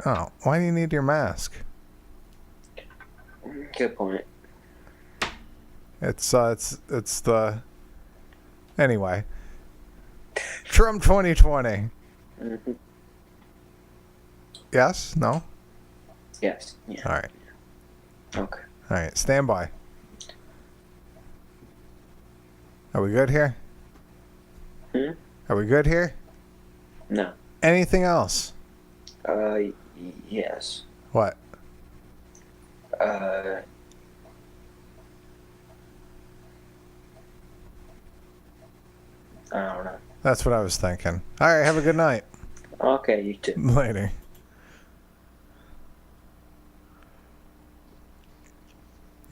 Oh, why do you need your mask? Good point. It's the... Anyway. Trump 2020. Mm-hmm. Yes? No? Yes. Yeah. All right. Okay. All right. Stand by. Are we good here? Are we good here? No. Anything else? Yes. What? I don't know. That's what I was thinking. All right. Have a good night. Okay, you too. Later.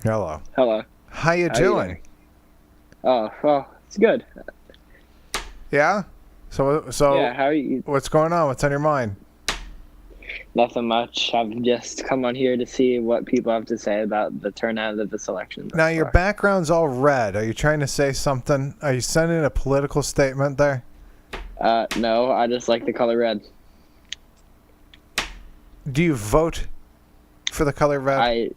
Hello. Hello. How you doing? Oh, well, it's good. Yeah? So Yeah, how are you? What's going on? What's on your mind? Nothing much. I've just come on here to see what people have to say about the turnout of this election. Now your background's all red. Are you trying to say something? Are you sending a political statement there? No, I just like the color red. Do you vote for the color red?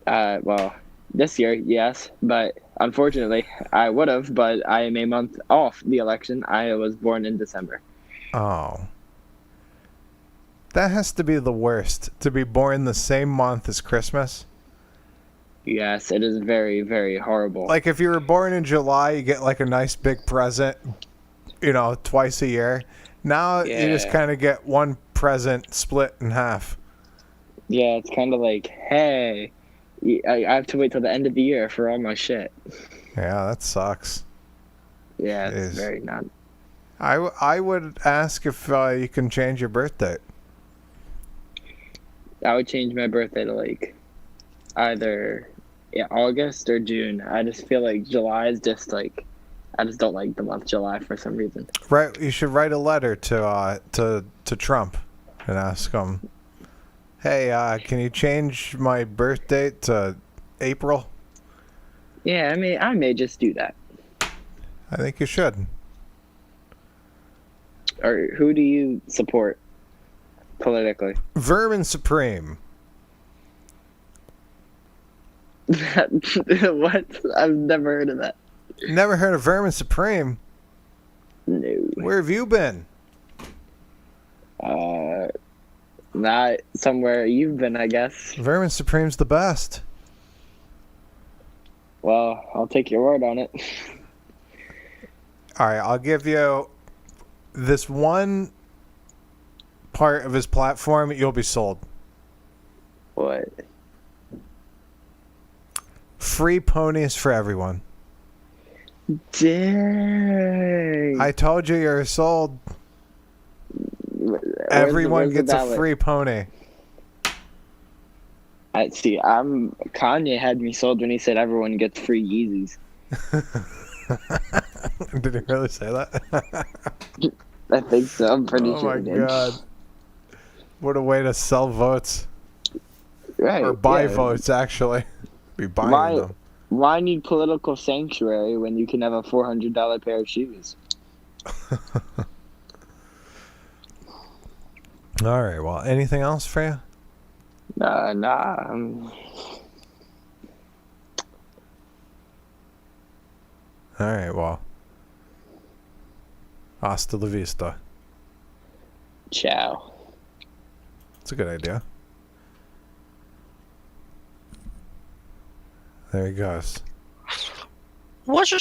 Well, this year, yes, but unfortunately, I would have, but I am a month off the election. I was born in December. Oh. That has to be the worst, to be born the same month as Christmas. Yes, it is very, very horrible. Like if you were born in July, you get like a nice big present, twice a year. Now you just kind of get one present split in half. Yeah, it's kind of like, hey, I have to wait till the end of the year for all my shit. Yeah, that sucks. Yeah, it's very not. I would ask if you can change your birth date. I would change my birthday to like either August or June. I just feel like July is just like, I just don't like the month July for some reason. Right, you should write a letter to Trump and ask him, hey, can you change my birth date to April? Yeah, I may just do that. I think you should. Or who do you support politically? Vermin Supreme. What? I've never heard of that. Never heard of Vermin Supreme? No. Where have you been? Not somewhere you've been, I guess. Vermin Supreme's the best. Well, I'll take your word on it. All right, I'll give you this one part of his platform. You'll be sold. What? Free ponies for everyone. Dang. I told you you're sold. Everyone gets a free pony. I see. Kanye had me sold when he said everyone gets free Yeezys. Did he really say that? I think so. I'm pretty oh sure my he did. god! What a way to sell votes. Right. Or buy yeah. votes, actually. Be buying them. Why need political sanctuary when you can have a $400 pair of shoes? All right. Well, anything else for you? Nah. All right. Well, hasta la vista. Ciao. That's a good idea. There he goes. What's a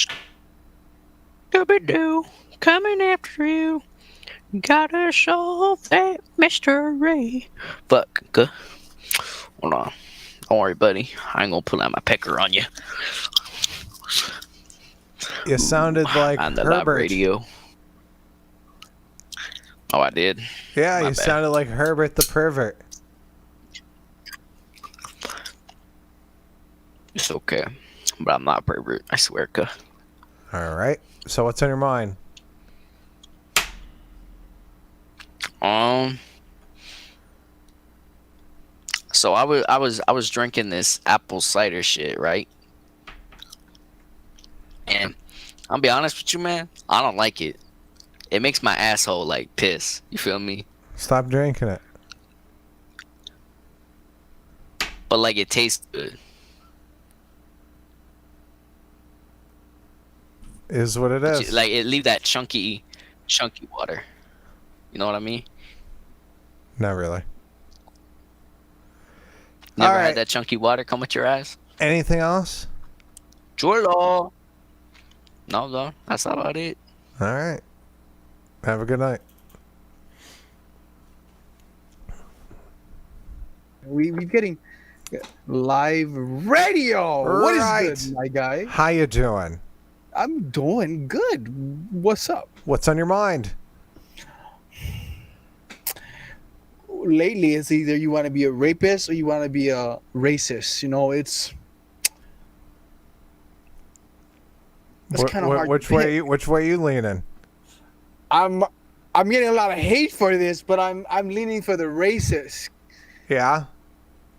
Scooby-Doo coming after you? Gotta solve that mystery. Fuck, good. Hold on. Don't worry, buddy. I ain't gonna pull out my pecker on you. You sounded like on the live Herbert. radio. Oh, I did? Yeah, My you bad. sounded like Herbert the pervert. It's okay. But I'm not a pervert, I swear, cuh. All right. So what's on your mind? So I was drinking this apple cider shit, right? And I'll be honest with you, man, I don't like it. It makes my asshole like piss. You feel me? Stop drinking it. But like it tastes good. Is what it is. Like it leave that chunky water. You know what I mean? Not really. Never All right. had that chunky water come with your ass? Anything else? Jolo. No, that's about it. All right. Have a good night. We're getting live radio. What is good, my guy? How you doing? I'm doing good. What's up? What's on your mind? Lately, it's either you want to be a rapist or you want to be a racist. You know, it's kind of hard. Which to pick. Which way you leaning? I'm getting a lot of hate for this, but I'm leaning for the racist. Yeah.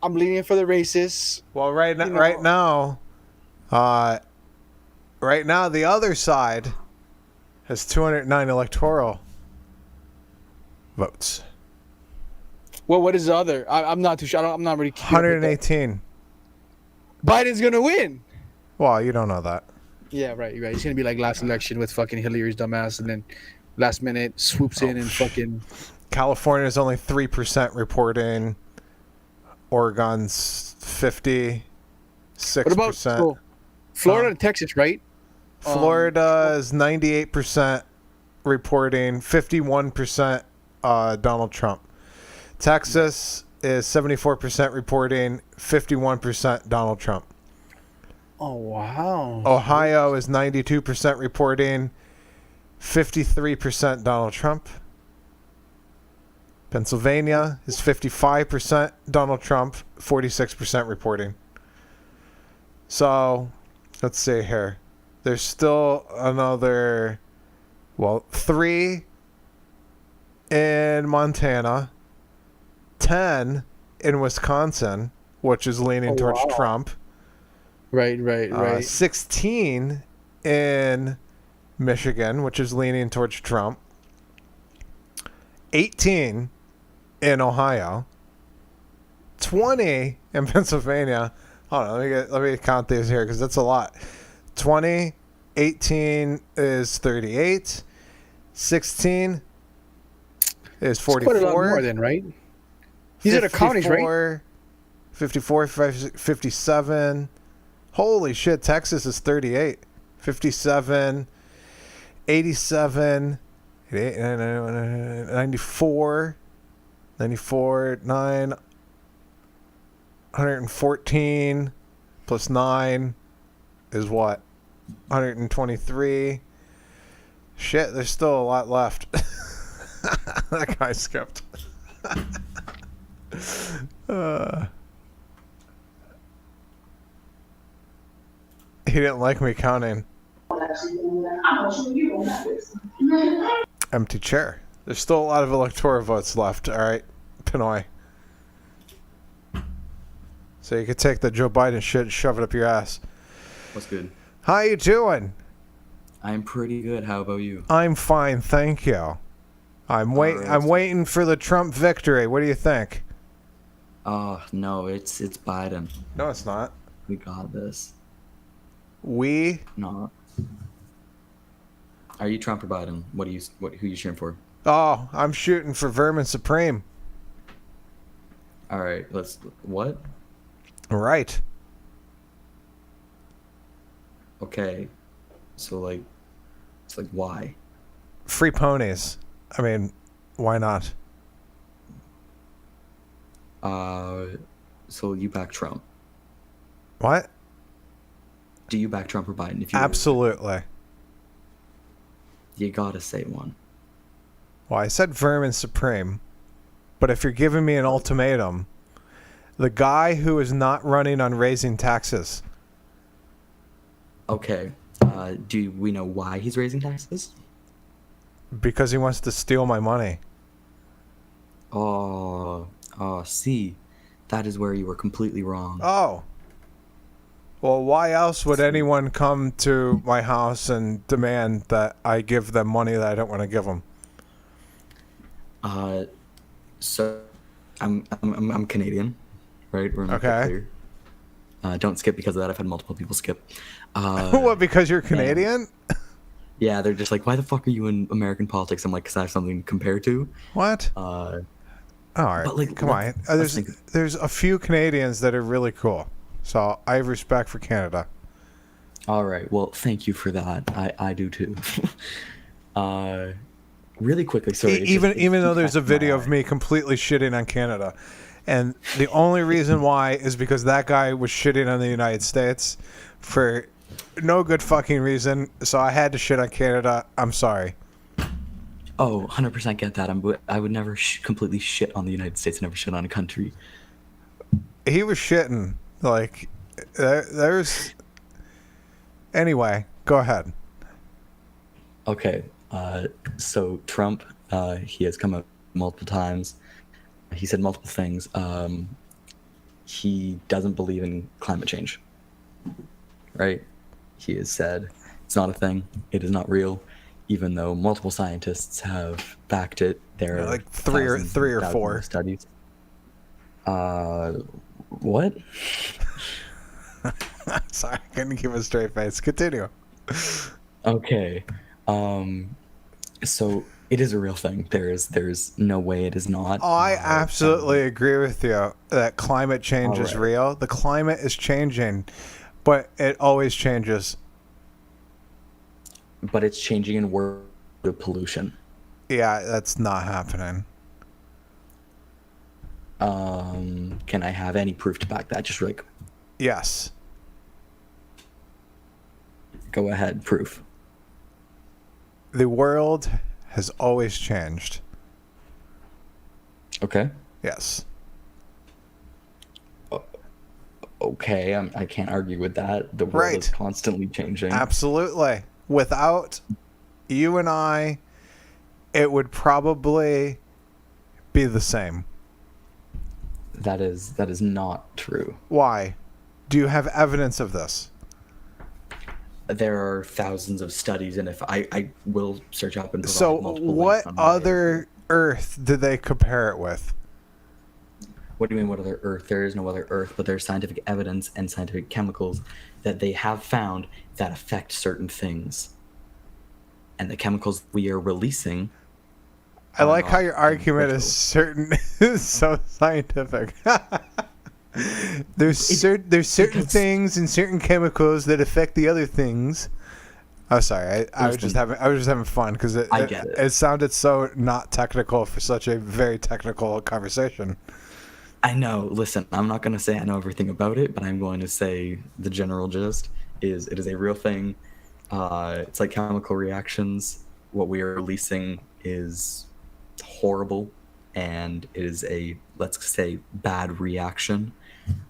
I'm leaning for the racist. Well, right now, right now, the other side has 209 electoral votes. Well, what is the other? I'm not too sure. I'm not really. 118. Biden's gonna win. Well, you don't know that. Yeah, right. He's gonna be like last election with fucking Hillary's dumbass, and then last minute swoops in and fucking. California is only 3% reporting. Oregon's 56%. What about Florida and Texas, right? Florida is 98% reporting, 51% Donald Trump. Texas is 74% reporting, 51% Donald Trump. Oh, wow. Ohio is 92% reporting, 53% Donald Trump. Pennsylvania is 55% Donald Trump, 46% reporting. So, let's see here. There's still another, 3 in Montana, 10 in Wisconsin, which is leaning towards Trump. Right. 16 in Michigan, which is leaning towards Trump. 18 in Ohio. 20 in Pennsylvania. Hold on, let me count these here because that's a lot. 20, 18 is 38. 16 is 44. Quite a lot more then, right? These are the counties, right? 54, 57. Holy shit, Texas is 38. 57, 87, 94, 9, 114 plus 9 is what? 123. Shit, there's still a lot left. That guy skipped. He didn't like me counting. Empty chair. There's still a lot of electoral votes left. All right, Pinoy. So you could take the Joe Biden shit and shove it up your ass. What's good? How you doing? I'm pretty good. How about you? I'm fine, thank you. I'm waiting for the Trump victory. What do you think? No, it's Biden. No, it's not. We got this. We? No. Are you Trump or Biden? Who you cheering for? Oh, I'm shooting for Vermin Supreme. All right, what? Right. Okay. So it's why? Free ponies. I mean, why not? So you back Trump? What? Do you back Trump or Biden? Absolutely. You gotta say one. Well, I said Vermin Supreme, but if you're giving me an ultimatum, the guy who is not running on raising taxes. Okay. Do we know why he's raising taxes? Because he wants to steal my money. See, that is where you were completely wrong. Oh. Well, why else would anyone come to my house and demand that I give them money that I don't want to give them? So I'm Canadian, right? We're okay. Clear. Don't skip because of that. I've had multiple people skip. What? Because you're Canadian? Yeah, they're just like, why the fuck are you in American politics? I'm like, because I have something to compare to. What? All right, but come on. There's a few Canadians that are really cool, so I have respect for Canada. All right, well, thank you for that. I do too. Really quickly, sorry. Even though there's a video of me completely shitting on Canada, and the only reason why is because that guy was shitting on the United States for no good fucking reason, so I had to shit on Canada. I'm sorry. Oh, 100% get that. I would never completely shit on the United States, never shit on a country. He was shitting. Like, there's... Anyway, go ahead. Okay, so Trump, he has come up multiple times. He said multiple things. He doesn't believe in climate change. Right? He has said it's not a thing. It is not real. Even though multiple scientists have backed it, there are like three or four studies. What? Sorry, I couldn't keep a straight face. Continue. Okay. So it is a real thing. There's no way it is not. Oh, I absolutely agree with you that climate change is real. The climate is changing, but it always changes. But it's changing in word of pollution. Yeah, that's not happening. Can I have any proof to back that? Just like. Yes. Go ahead, proof. The world has always changed. Okay. Yes. Okay, I can't argue with that. The world is constantly changing. Absolutely. Without you and I, it would probably be the same. That is not true. Why? Do you have evidence of this? There are thousands of studies, and if I will search up and provide So multiple what links on my- other Earth did they compare it with? What do you mean, what other Earth? There is no other Earth, but there's scientific evidence and scientific chemicals that they have found that affect certain things. And the chemicals we are releasing. I like how your argument is certain is so scientific. There's certain things and certain chemicals that affect the other things. Oh, sorry. I was just having fun because it sounded so not technical for such a very technical conversation. I know. Listen, I'm not going to say I know everything about it, but I'm going to say the general gist is it is a real thing. It's like chemical reactions. What we are releasing is horrible, and it is a, let's say, bad reaction.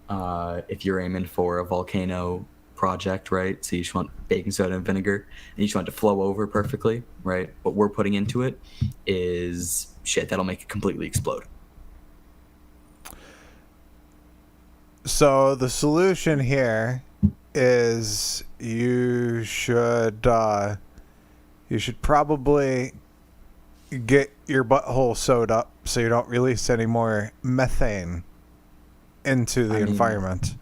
If you're aiming for a volcano project, right? So you just want baking soda and vinegar, and you just want it to flow over perfectly, right? What we're putting into it is shit that'll make it completely explode. So the solution here is you should probably get your butthole sewed up so you don't release any more methane into the environment.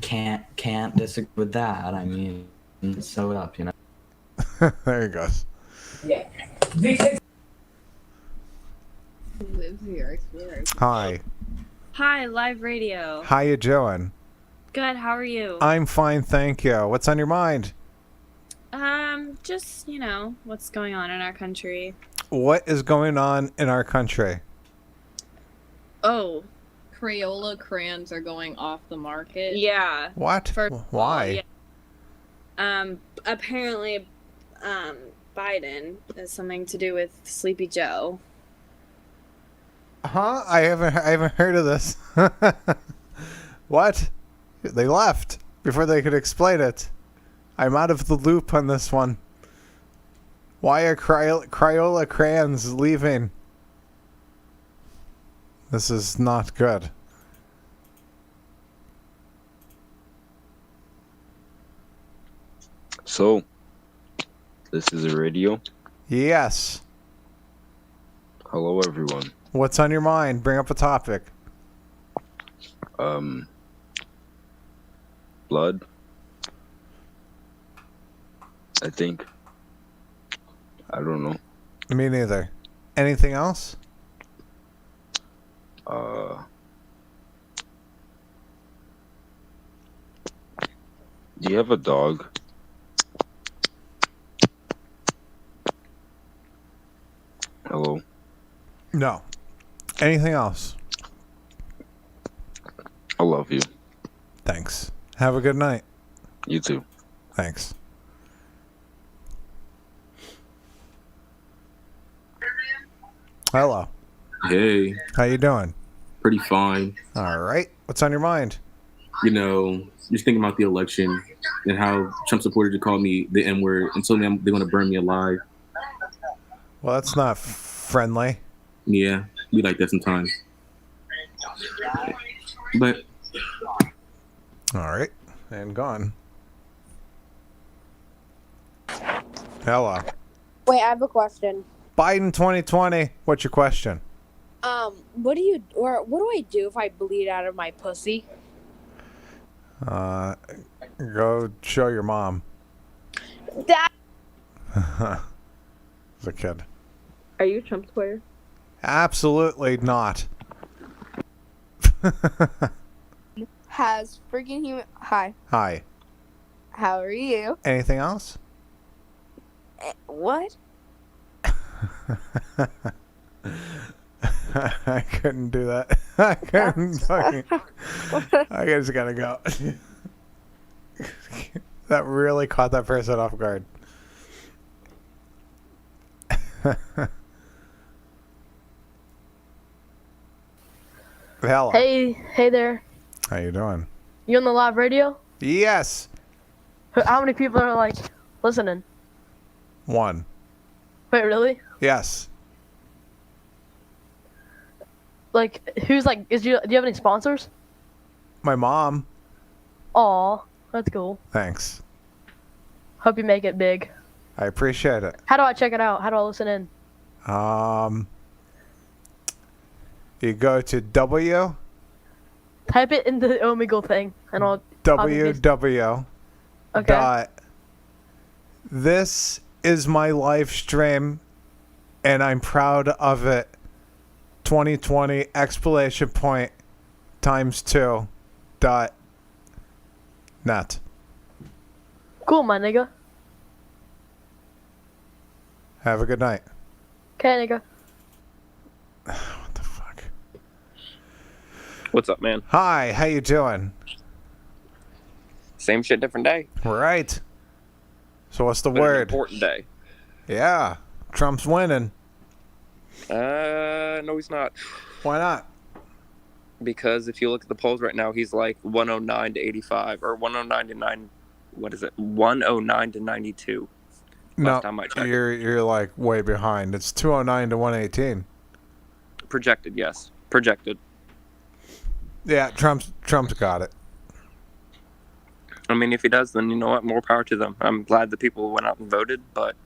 Can't disagree with that. I mean, sew it up, you know. There he goes. Yeah. Hi. Hi, live radio. How you doing? Good, how are you? I'm fine, thank you. What's on your mind? Just, what's going on in our country. What is going on in our country? Oh. Crayola crayons are going off the market. Yeah. What? Why? Apparently, Biden has something to do with Sleepy Joe. Huh? I haven't heard of this. What? They left before they could explain it. I'm out of the loop on this one. Why are Crayola crayons leaving? This is not good. So, this is a radio? Yes. Hello, everyone. What's on your mind? Bring up a topic. Blood. I think. I don't know. Me neither. Anything else? Do you have a dog? Hello? No. Anything else? I love you. Thanks. Have a good night. You too. Thanks. Hello. Hey. How you doing? Pretty fine. All right. What's on your mind? Just thinking about the election and how Trump supporters called me the N-word and told me they're going to burn me alive. Well, that's not friendly. Yeah, we like that sometimes. But. All right. And gone. Hello. Wait, I have a question. Biden 2020. What's your question? What do I do if I bleed out of my pussy? Go show your mom. That. As a kid. Are you a Trump supporter? Absolutely not. Has freaking human. Hi. Hi. How are you? Anything else? What? I couldn't do that. I couldn't fucking. I just gotta go. That really caught that person off guard. Hello. Hey there. How you doing? You on the live radio? Yes. How many people are like listening? 1. Wait, really? Yes. Like, who's like? Do you have any sponsors? My mom. Aw, that's cool. Thanks. Hope you make it big. I appreciate it. How do I check it out? How do I listen in? You go to W. Type it in the Omegle thing, and I'll. www. Okay. Dot. This is my live stream, and I'm proud of it. 2020 exclamation point times 2 dot net. Cool, my nigga. Have a good night. Okay, nigga. What's up, man? Hi, how you doing? Same shit, different day. Right. So what's the But an word? important day. Yeah, Trump's winning. No, he's not. Why not? Because if you look at the polls right now, he's like 109 to 85, or 109 to 9. What is it? 109 to 92. No, time I checked. you're like way behind. It's 209 to 118. Projected, yes. Projected. Yeah, Trump's got it. I mean, if he does, then you know what? More power to them. I'm glad the people went out and voted, but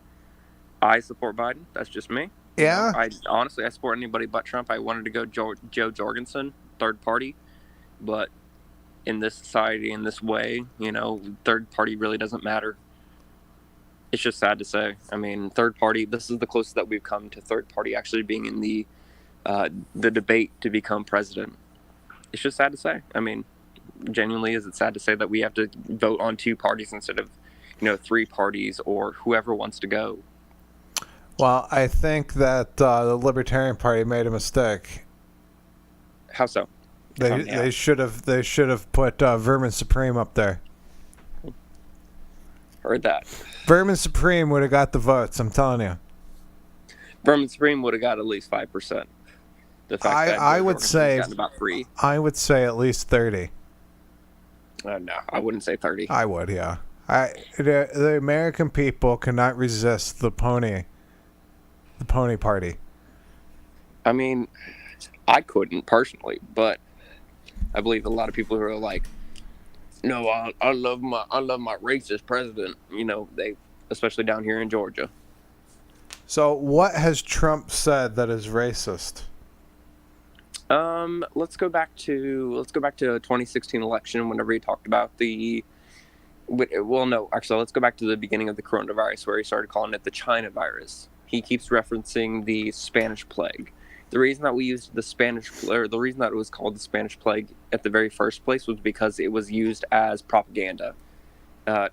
I support Biden. That's just me. Yeah. I honestly, I support anybody but Trump. I wanted to go Joe Jorgensen, third party, but in this society, in this way, you know, third party really doesn't matter. It's just sad to say. I mean, third party. This is the closest that we've come to third party actually being in the debate to become president. It's just sad to say. I mean, genuinely, is it sad to say that we have to vote on 2 parties instead of, 3 parties or whoever wants to go? Well, I think that the Libertarian Party made a mistake. How so? They should have put Vermin Supreme up there. Heard that. Vermin Supreme would have got the votes. I'm telling you. Vermin Supreme would have got at least 5%. The fact that I Joe would Jorgensen's say gotten about 3. I would say at least 30. No, I wouldn't say 30. I would, yeah. The American people cannot resist the pony party. I mean, I couldn't personally, but I believe a lot of people who are like, no, I love my racist president. They, especially down here in Georgia. So, what has Trump said that is racist? Let's go back to the 2016 election. Whenever he talked about let's go back to the beginning of the coronavirus, where he started calling it the China virus. He keeps referencing the Spanish plague. The reason that we used the reason that it was called the Spanish plague at the very first place was because it was used as propaganda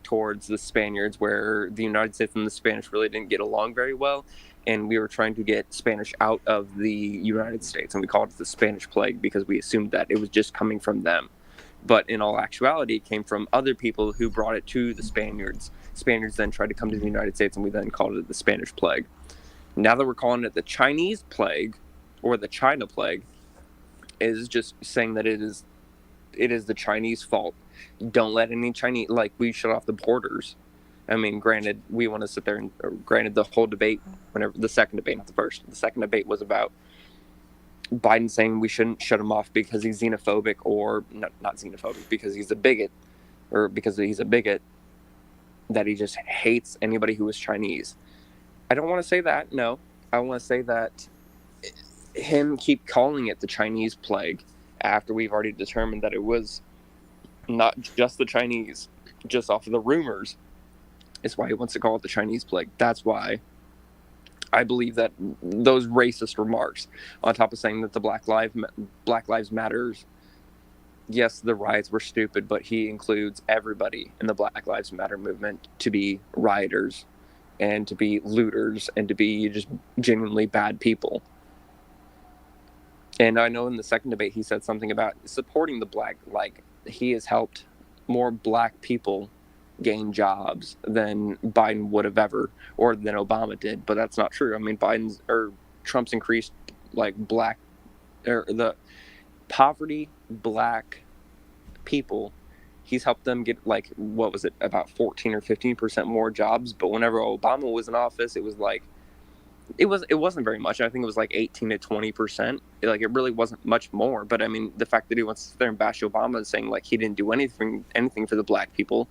towards the Spaniards, where the United States and the Spanish really didn't get along very well, and we were trying to get Spanish out of the United States, and we called it the Spanish plague because we assumed that it was just coming from them. But in all actuality, it came from other people who brought it to the Spaniards. Spaniards then tried to come to the United States, and we then called it the Spanish plague. Now that we're calling it the Chinese plague, or the China plague, is just saying that it is the Chinese fault. Don't let any Chinese, we shut off the borders. I mean, granted, we want to sit there and, granted, the whole debate, the second debate, not the first, the second debate was about Biden saying we shouldn't shut him off because he's xenophobic, or not xenophobic, because he's a bigot, or because he's a bigot, that he just hates anybody who is Chinese. I don't want to say that, no. I want to say that him keep calling it the Chinese plague after we've already determined that it was not just the Chinese, just off of the rumors, is why he wants to call it the Chinese plague. That's why I believe that those racist remarks, on top of saying that the Black Lives Matters, yes, the riots were stupid, but he includes everybody in the Black Lives Matter movement to be rioters and to be looters and to be just genuinely bad people. And I know in the second debate he said something about supporting the black, he has helped more black people gain jobs than Biden would have ever, or than Obama did. But that's not true. I mean, Trump's increased the poverty, black people, he's helped them get like, what was it, about 14 or 15% more jobs. But whenever Obama was in office, it was like, it wasn't very much. I think it was like 18 to 20%. Like, it really wasn't much more. But I mean, the fact that he wants to sit there and bash Obama and saying like he didn't do anything for the black people,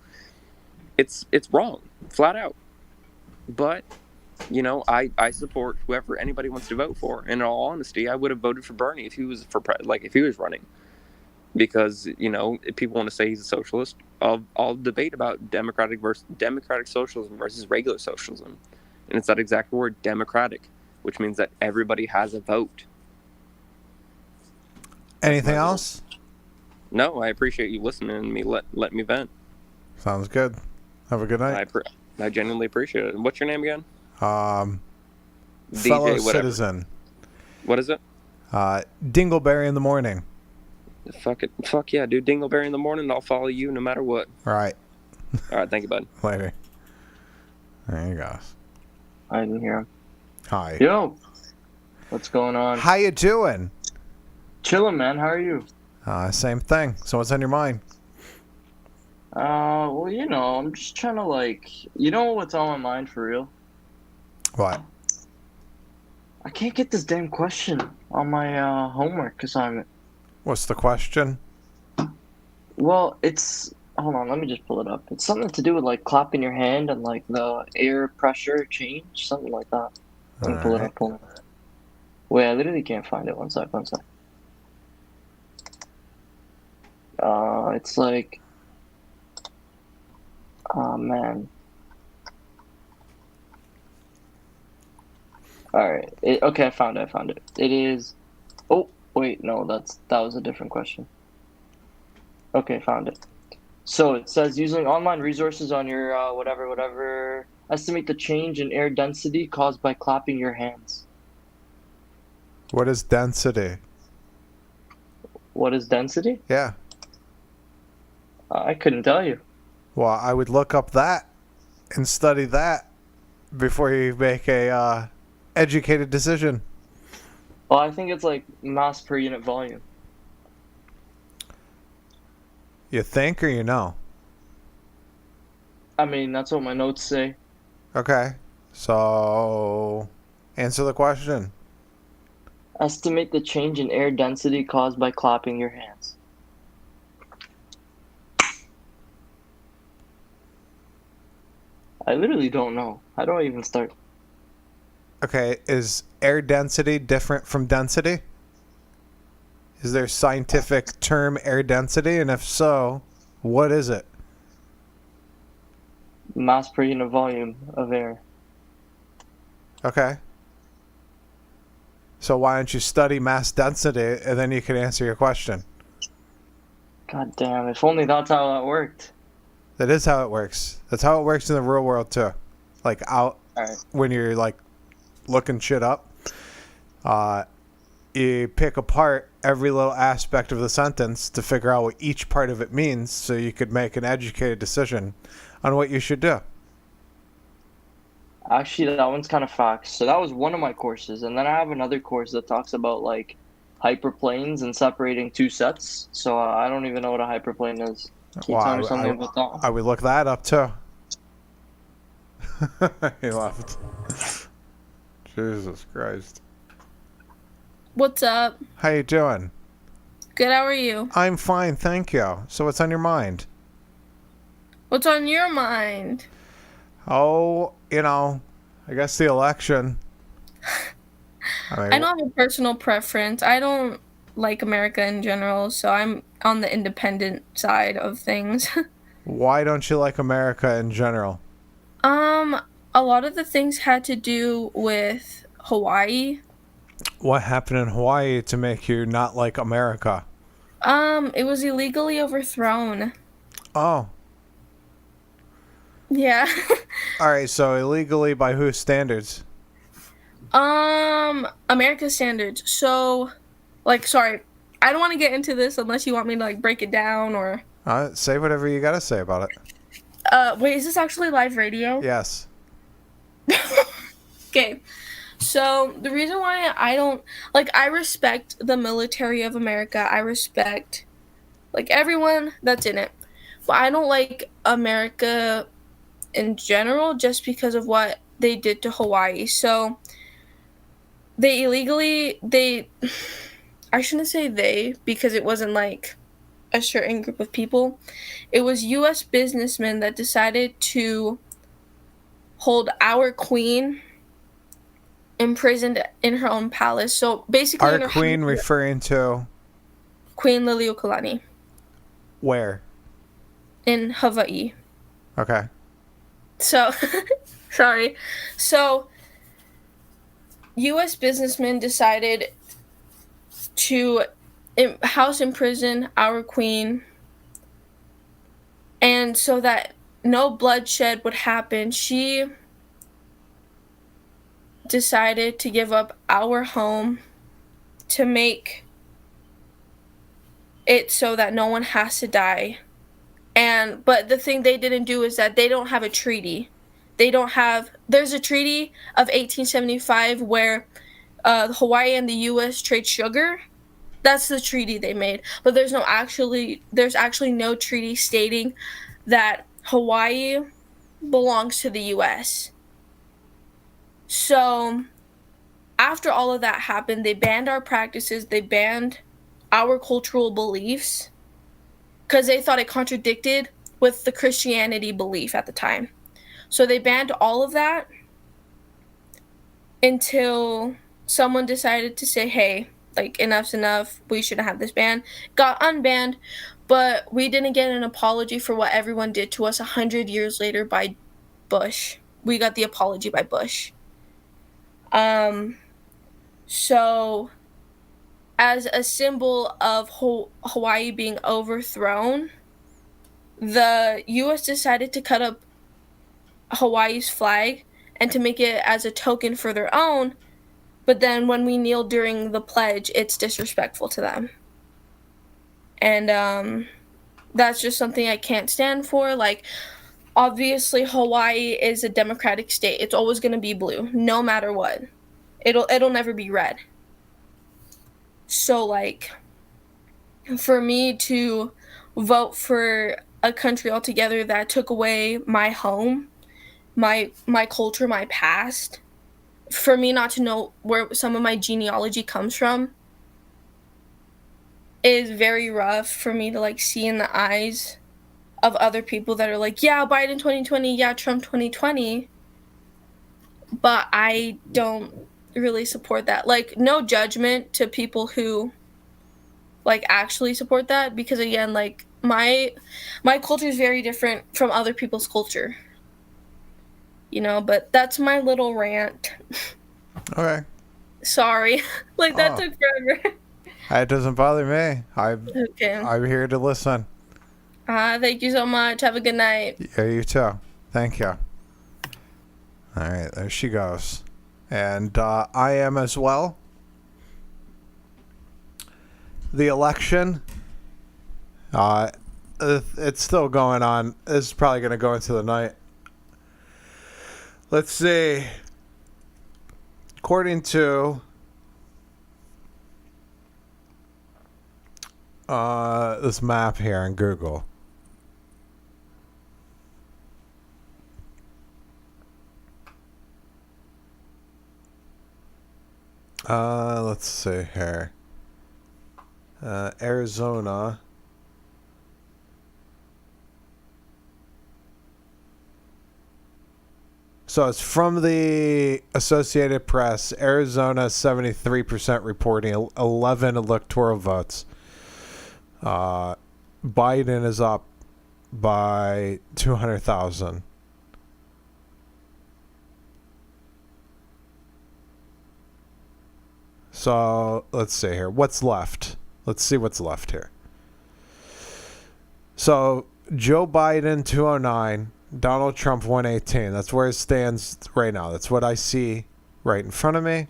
it's wrong, flat out. But you know, I support whoever anybody wants to vote for. And in all honesty, I would have voted for Bernie if he was if he was running, because you know, if people want to say he's a socialist, I'll debate about democratic socialism versus regular socialism, and it's that exact word, democratic, which means that everybody has a vote. Anything else? No, I appreciate you listening and me let me vent. Sounds good. Have a good night. I genuinely appreciate it. What's your name again? Fellow DJ, whatever. citizen. What is it? Dingleberry in the morning. Fuck yeah, dude. Dingleberry in the morning. I'll follow you no matter what. All right. All right. Thank you, bud. Later. There you go. I didn't hear him. Hi. Yo. What's going on? How you doing? Chilling, man. How are you? Same thing. So what's on your mind? Well, you know, I'm just trying to like, you know what's on my mind for real? What? I can't get this damn question on my homework assignment. What's the question? Well, hold on, let me just pull it up. It's something to do with like clapping your hand and like the air pressure change, something like that. Let me pull it up. Wait, I literally can't find it. One sec. It's like, oh man. Alright, okay, I found it. It is, oh, wait, no, that was a different question. Okay, found it. So it says, using online resources on your whatever, estimate the change in air density caused by clapping your hands. What is density? What is density? Yeah. I couldn't tell you. Well, I would look up that and study that before you make a educated decision. Well, I think it's like mass per unit volume. You think or you know? I mean, that's what my notes say. Okay. So, answer the question. Estimate the change in air density caused by clapping your hands. I literally don't know. How do I even start? Okay, is air density different from density? Is there a scientific term air density? And if so, what is it? Mass per unit volume of air. Okay. So why don't you study mass density and then you can answer your question? God damn, if only that's how that worked. That is how it works. That's how it works in the real world too. Like when you're like looking shit up, you pick apart every little aspect of the sentence to figure out what each part of it means so you could make an educated decision on what you should do. Actually, that one's kind of facts. So that was one of my courses. And then I have another course that talks about like hyperplanes and separating two sets. So I don't even know what a hyperplane is. Can you tell me something about that? I would look that up too. He left. Jesus Christ. What's up? How you doing? Good, how are you? I'm fine, thank you. So what's on your mind? What's on your mind? Oh, you know, I guess the election. I don't have a personal preference. I don't like America in general, so I'm on the independent side of things. Why don't you like America in general? A lot of the things had to do with Hawaii. What happened in Hawaii to make you not like America? It was illegally overthrown. Oh. Yeah. All right, so illegally by whose standards? America's standards. So, like, sorry, I don't want to get into this unless you want me to, like, break it down or... Say whatever you gotta say about it. Wait, is this actually live radio? Yes. Okay. So, the reason why I don't... Like, I respect the military of America. I respect, like everyone that's in it. But I don't like America in general just because of what they did to Hawaii. So they illegally, I shouldn't say they, because it wasn't like a certain group of people. It was US businessmen that decided to hold our queen imprisoned in her own palace. So basically, Our in her queen house, referring to Queen Liliuokalani where? in Hawaii. Okay. So, sorry. So, U.S. businessmen decided to house imprison our queen, and so that no bloodshed would happen, she decided to give up our home to make it so that no one has to die. But the thing they didn't do is that they don't have a treaty. There's a treaty of 1875 where Hawaii and the U.S. trade sugar. That's the treaty they made. But there's actually no treaty stating that Hawaii belongs to the U.S. So after all of that happened, they banned our practices, they banned our cultural beliefs, because they thought it contradicted with the Christianity belief at the time. So they banned all of that until someone decided to say, hey, like, enough's enough, we shouldn't have this ban. Got unbanned, but we didn't get an apology for what everyone did to us 100 years later by Bush. We got the apology by Bush. So as a symbol of Hawaii being overthrown, the U.S. decided to cut up Hawaii's flag and to make it as a token for their own, but then when we kneel during the pledge, it's disrespectful to them. And that's just something I can't stand for. Like, obviously, Hawaii is a democratic state. It's always going to be blue, no matter what. It'll never be red. So, like, for me to vote for a country altogether that took away my home, my culture, my past, for me not to know where some of my genealogy comes from is very rough for me to, like, see in the eyes of other people that are like, yeah, Biden 2020, yeah, Trump 2020, but I don't really support that. Like, no judgment to people who, like, actually support that, because again, like, my culture is very different from other people's culture, you know. But that's my little rant. Okay. Sorry. Like, that took forever. It doesn't bother me. Okay. I'm here to listen. Thank you so much. Have a good night. Yeah, you too. Thank you. All right, there she goes. And I am as well. The election, it's still going on. This is probably going to go into the night. Let's see. According to this map here on Google, let's see here. Arizona. So it's from the Associated Press. Arizona 73% reporting 11 electoral votes. Biden is up by 200,000. So let's see here. What's left? Let's see what's left here. So Joe Biden 209, Donald Trump 118. That's where it stands right now. That's what I see right in front of me.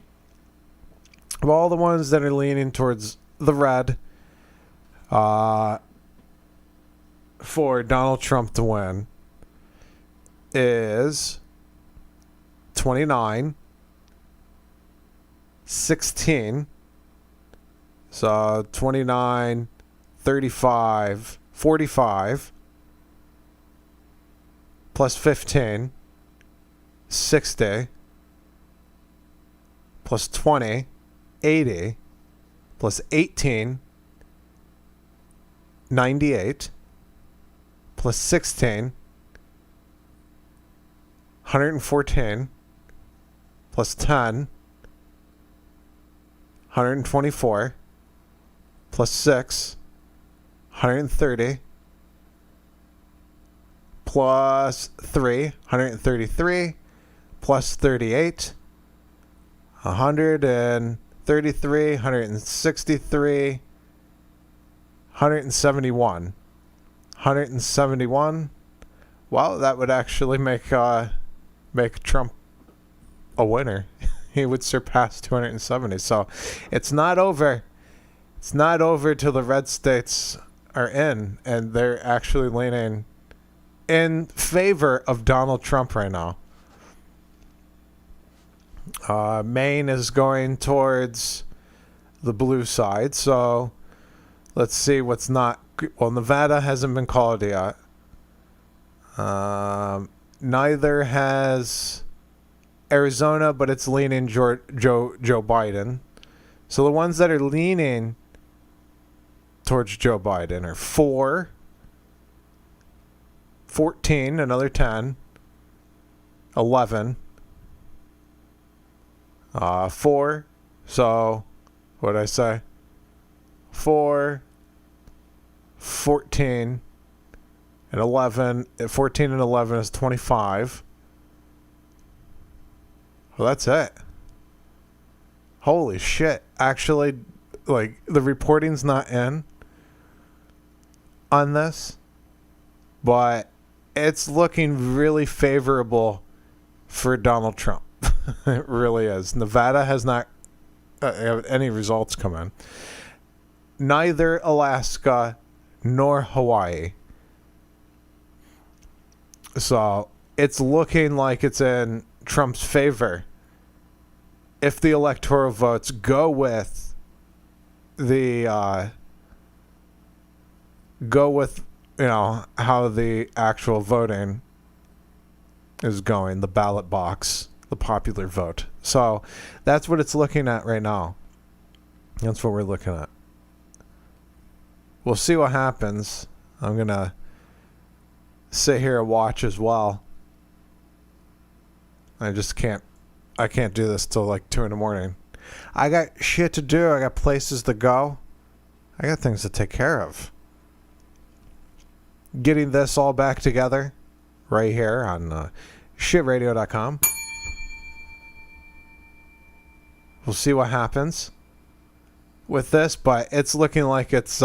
Of all the ones that are leaning towards the red, for Donald Trump to win is 29, 16. So 29, 35, 45, plus 15, 60, plus 20, 80, plus 18, 98, plus 16, 114, plus 10, 124, plus 6, 130, plus 3, 133, plus 38, 133, 163, 171. 171. Well, that would actually make Trump a winner. He would surpass 270. So it's not over. It's not over till the red states are in, and they're actually leaning in favor of Donald Trump right now. Maine is going towards the blue side, so let's see what's not. Well, Nevada hasn't been called yet. Neither has Arizona, but it's leaning Joe Biden. So the ones that are leaning towards Joe Biden are 4, 14, another 10, 11, 4. So what did I say? 4, 14, and 11. 14 and 11 is 25. Well, that's it. Holy shit. Actually, like, the reporting's not in on this, but it's looking really favorable for Donald Trump. It really is. Nevada has not have any results come in. Neither Alaska nor Hawaii. So it's looking like it's in Trump's favor if the electoral votes go with the how the actual voting is going, the ballot box, the popular vote. So that's what it's looking at right now. That's what we're looking at. We'll see what happens. I'm gonna sit here and watch as well. I can't do this till like 2 a.m. I got shit to do. I got places to go. I got things to take care of. Getting this all back together right here on shitradio.com. We'll see what happens with this, but it's looking like it's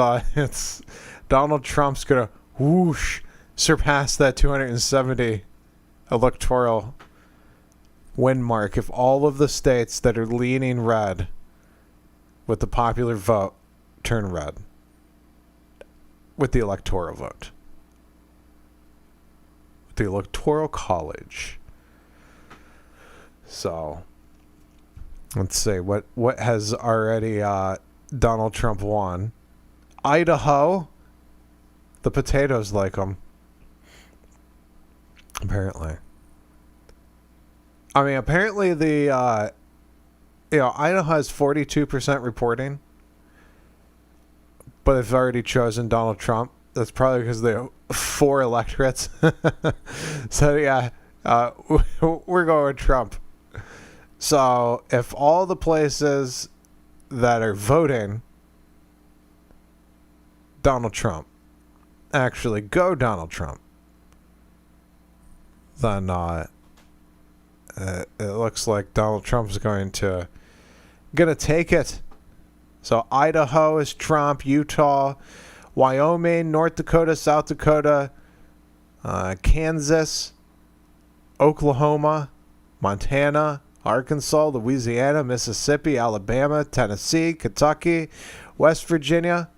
Donald Trump's gonna whoosh surpass that 270 electoral win mark if all of the states that are leaning red with the popular vote turn red with the electoral vote, with the electoral college. So let's see what has already Donald Trump won. Idaho, the potatoes like them. Apparently. I mean, apparently the Idaho has 42% reporting, but they've already chosen Donald Trump. That's probably because they have 4 electorates. So yeah, we're going Trump. So if all the places that are voting Donald Trump actually go Donald Trump, then it looks like Donald Trump's gonna take it. So Idaho is Trump, Utah, Wyoming, North Dakota, South Dakota, Kansas, Oklahoma, Montana, Arkansas, Louisiana, Mississippi, Alabama, Tennessee, Kentucky, West Virginia,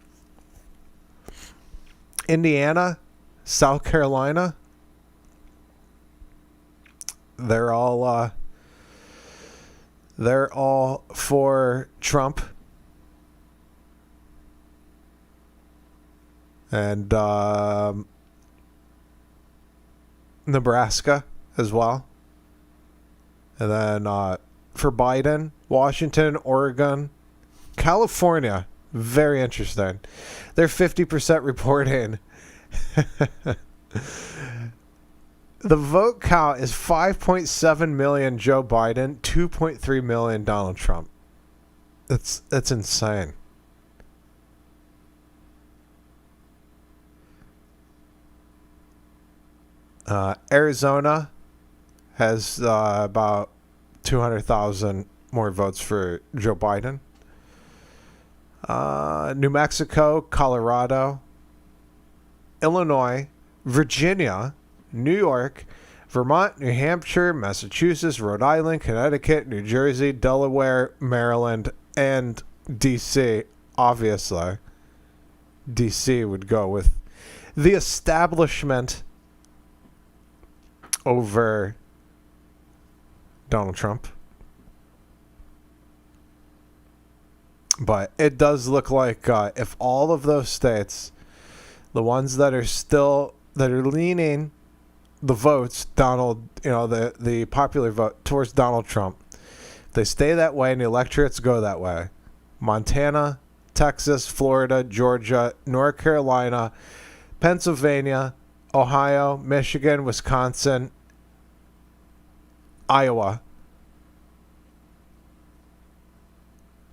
Indiana, South Carolina. They're all for Trump. and Nebraska as well. And then for Biden, Washington, Oregon, California, very interesting. They're 50% reporting. The vote count is 5.7 million Joe Biden, 2.3 million Donald Trump. That's insane. Arizona has about 200,000 more votes for Joe Biden. New Mexico, Colorado, Illinois, Virginia, New York, Vermont, New Hampshire, Massachusetts, Rhode Island, Connecticut, New Jersey, Delaware, Maryland, and D.C. Obviously, D.C. would go with the establishment over Donald Trump. But it does look like if all of those states, the ones that are leaning the votes, the popular vote towards Donald Trump, if they stay that way and the electorates go that way, Montana, Texas, Florida, Georgia, North Carolina, Pennsylvania, Ohio, Michigan, Wisconsin, Iowa,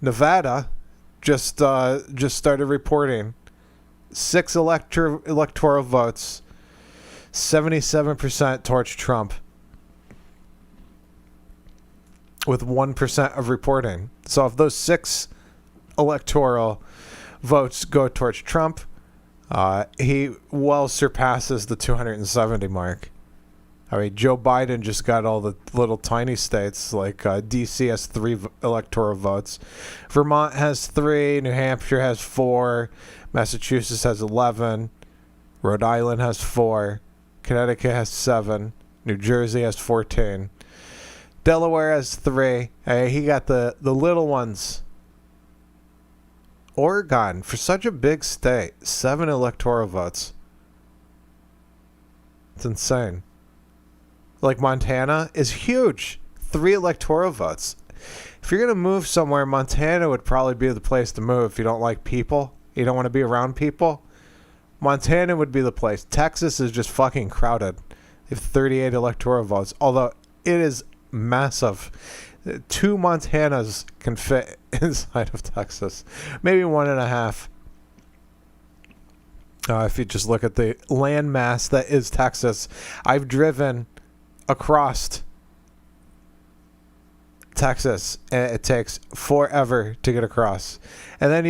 Nevada just started reporting 6 electoral votes, 77% towards Trump, with 1% of reporting. So if those 6 electoral votes go towards Trump, he well surpasses the 270 mark. I mean, Joe Biden just got all the little tiny states, like D.C. has 3 electoral votes. Vermont has 3. New Hampshire has 4. Massachusetts has 11. Rhode Island has 4. Connecticut has 7. New Jersey has 14. Delaware has 3. He got the little ones. Oregon, for such a big state, 7 electoral votes. It's insane. Like Montana is huge. 3 electoral votes. If you're going to move somewhere, Montana would probably be the place to move if you don't like people. You don't want to be around people. Montana would be the place. Texas is just fucking crowded. They have 38 electoral votes. Although it is massive. 2 Montanas can fit inside of Texas. Maybe 1.5. If you just look at the land mass that is Texas. I've driven across Texas and it takes forever to get across. And then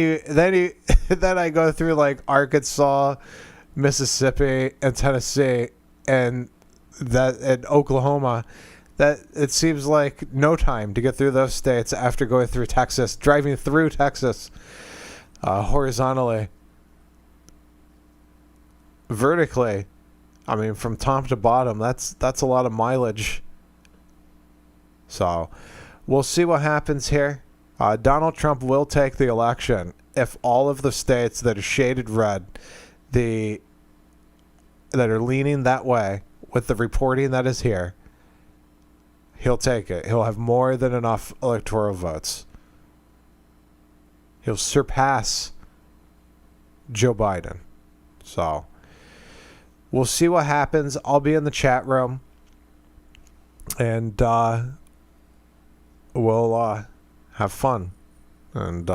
I go through like Arkansas, Mississippi, and Tennessee, and Oklahoma. That it seems like no time to get through those states after going through Texas, driving through Texas horizontally. Vertically, I mean, from top to bottom, that's a lot of mileage. So, we'll see what happens here. Donald Trump will take the election if all of the states that are shaded red, that are leaning that way with the reporting that is here, he'll take it. He'll have more than enough electoral votes. He'll surpass Joe Biden. So, we'll see what happens. I'll be in the chat room. And we'll have fun. And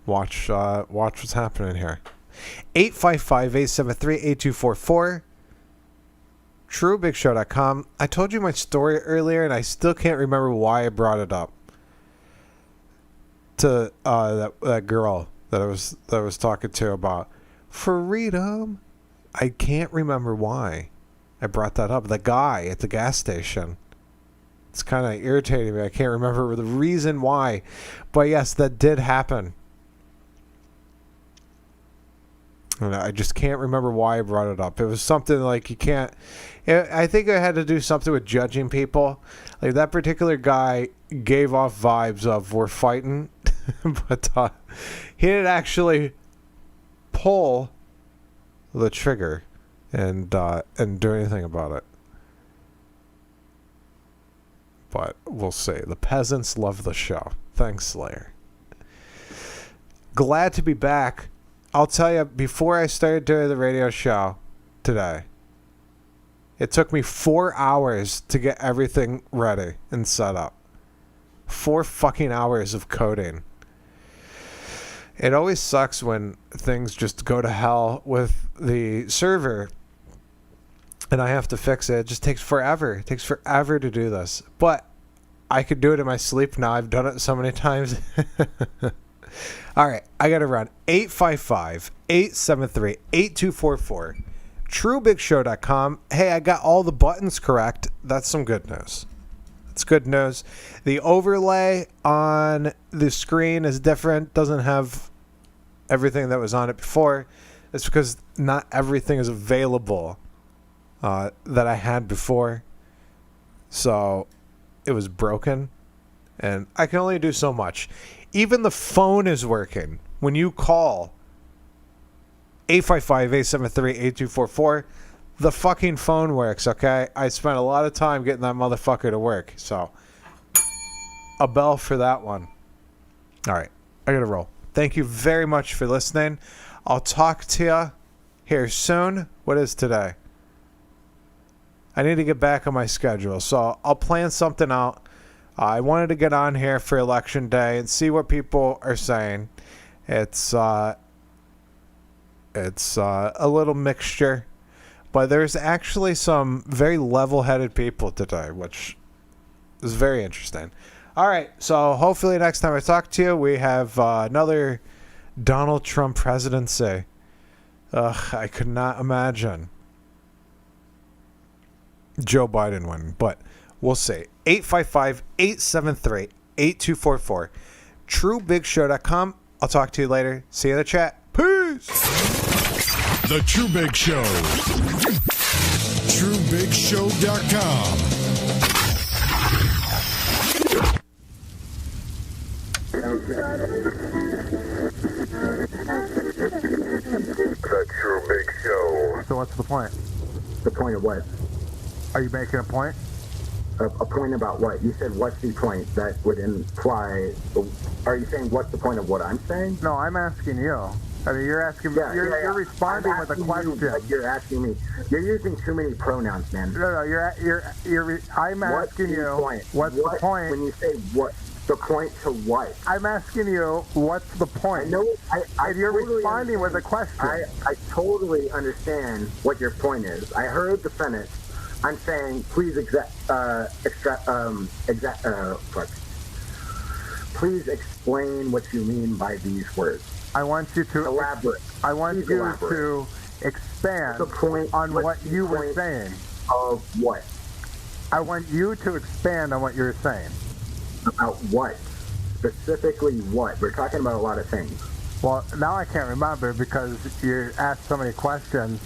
watch what's happening here. 855-873-8244. TrueBigShow.com. I told you my story earlier, and I still can't remember why I brought it up. To that girl that I was talking to about freedom. I can't remember why I brought that up. The guy at the gas station. It's kind of irritating me. I can't remember the reason why. But yes, that did happen. And I just can't remember why I brought it up. It was something like you can't... I think it had to do something with judging people. Like that particular guy gave off vibes of we're fighting. But he didn't actually pull the trigger and do anything about it. But we'll see. The peasants love the show. Thanks, Slayer. Glad to be back. I'll tell you, before I started doing the radio show today, it took me 4 hours to get everything ready and set up. 4 fucking hours of coding. It always sucks when things just go to hell with the server and I have to fix it. It just takes forever. It takes forever to do this. But I could do it in my sleep now. I've done it so many times. All right, I got to run. 855-873-8244. TrueBigShow.com. Hey, I got all the buttons correct. That's some good news. That's good news. The overlay on the screen is different. Doesn't have everything that was on it before. It's because not everything is available that I had before. So it was broken. And I can only do so much. Even the phone is working. When you call 855-873-8244, the fucking phone works, okay? I spent a lot of time getting that motherfucker to work. So, a bell for that one. All right, I gotta roll. Thank you very much for listening. I'll talk to you here soon. What is today? I need to get back on my schedule, so I'll plan something out. I wanted to get on here for Election Day and see what people are saying. It's a little mixture, but there's actually some very level-headed people today, which is very interesting. All right, so hopefully next time I talk to you, we have another Donald Trump presidency. I could not imagine Joe Biden winning, but we'll see. 855-873-8244. TrueBigShow.com. I'll talk to you later. See you in the chat. Peace! The True Big Show. TrueBigShow.com. The True Big Show. So what's the point? The point of what? Are you making a point? A point about what? You said, what's the point? That would imply... Are you saying, what's the point of what I'm saying? No, I'm asking you. I mean, you're asking me. You're responding with a question. You're asking me. You're using too many pronouns, man. No, I'm asking you. What's the point? When you say what, the point to what? I'm asking you, what's the point? I know. And you're totally responding with a question. I totally understand what your point is. I heard the sentence. I'm saying, please please explain what you mean by these words. I want you to elaborate. I want you to expand on what you were saying. Of what? I want you to expand on what you're saying. About what? Specifically what? We're talking about a lot of things. Well, now I can't remember because you asked so many questions.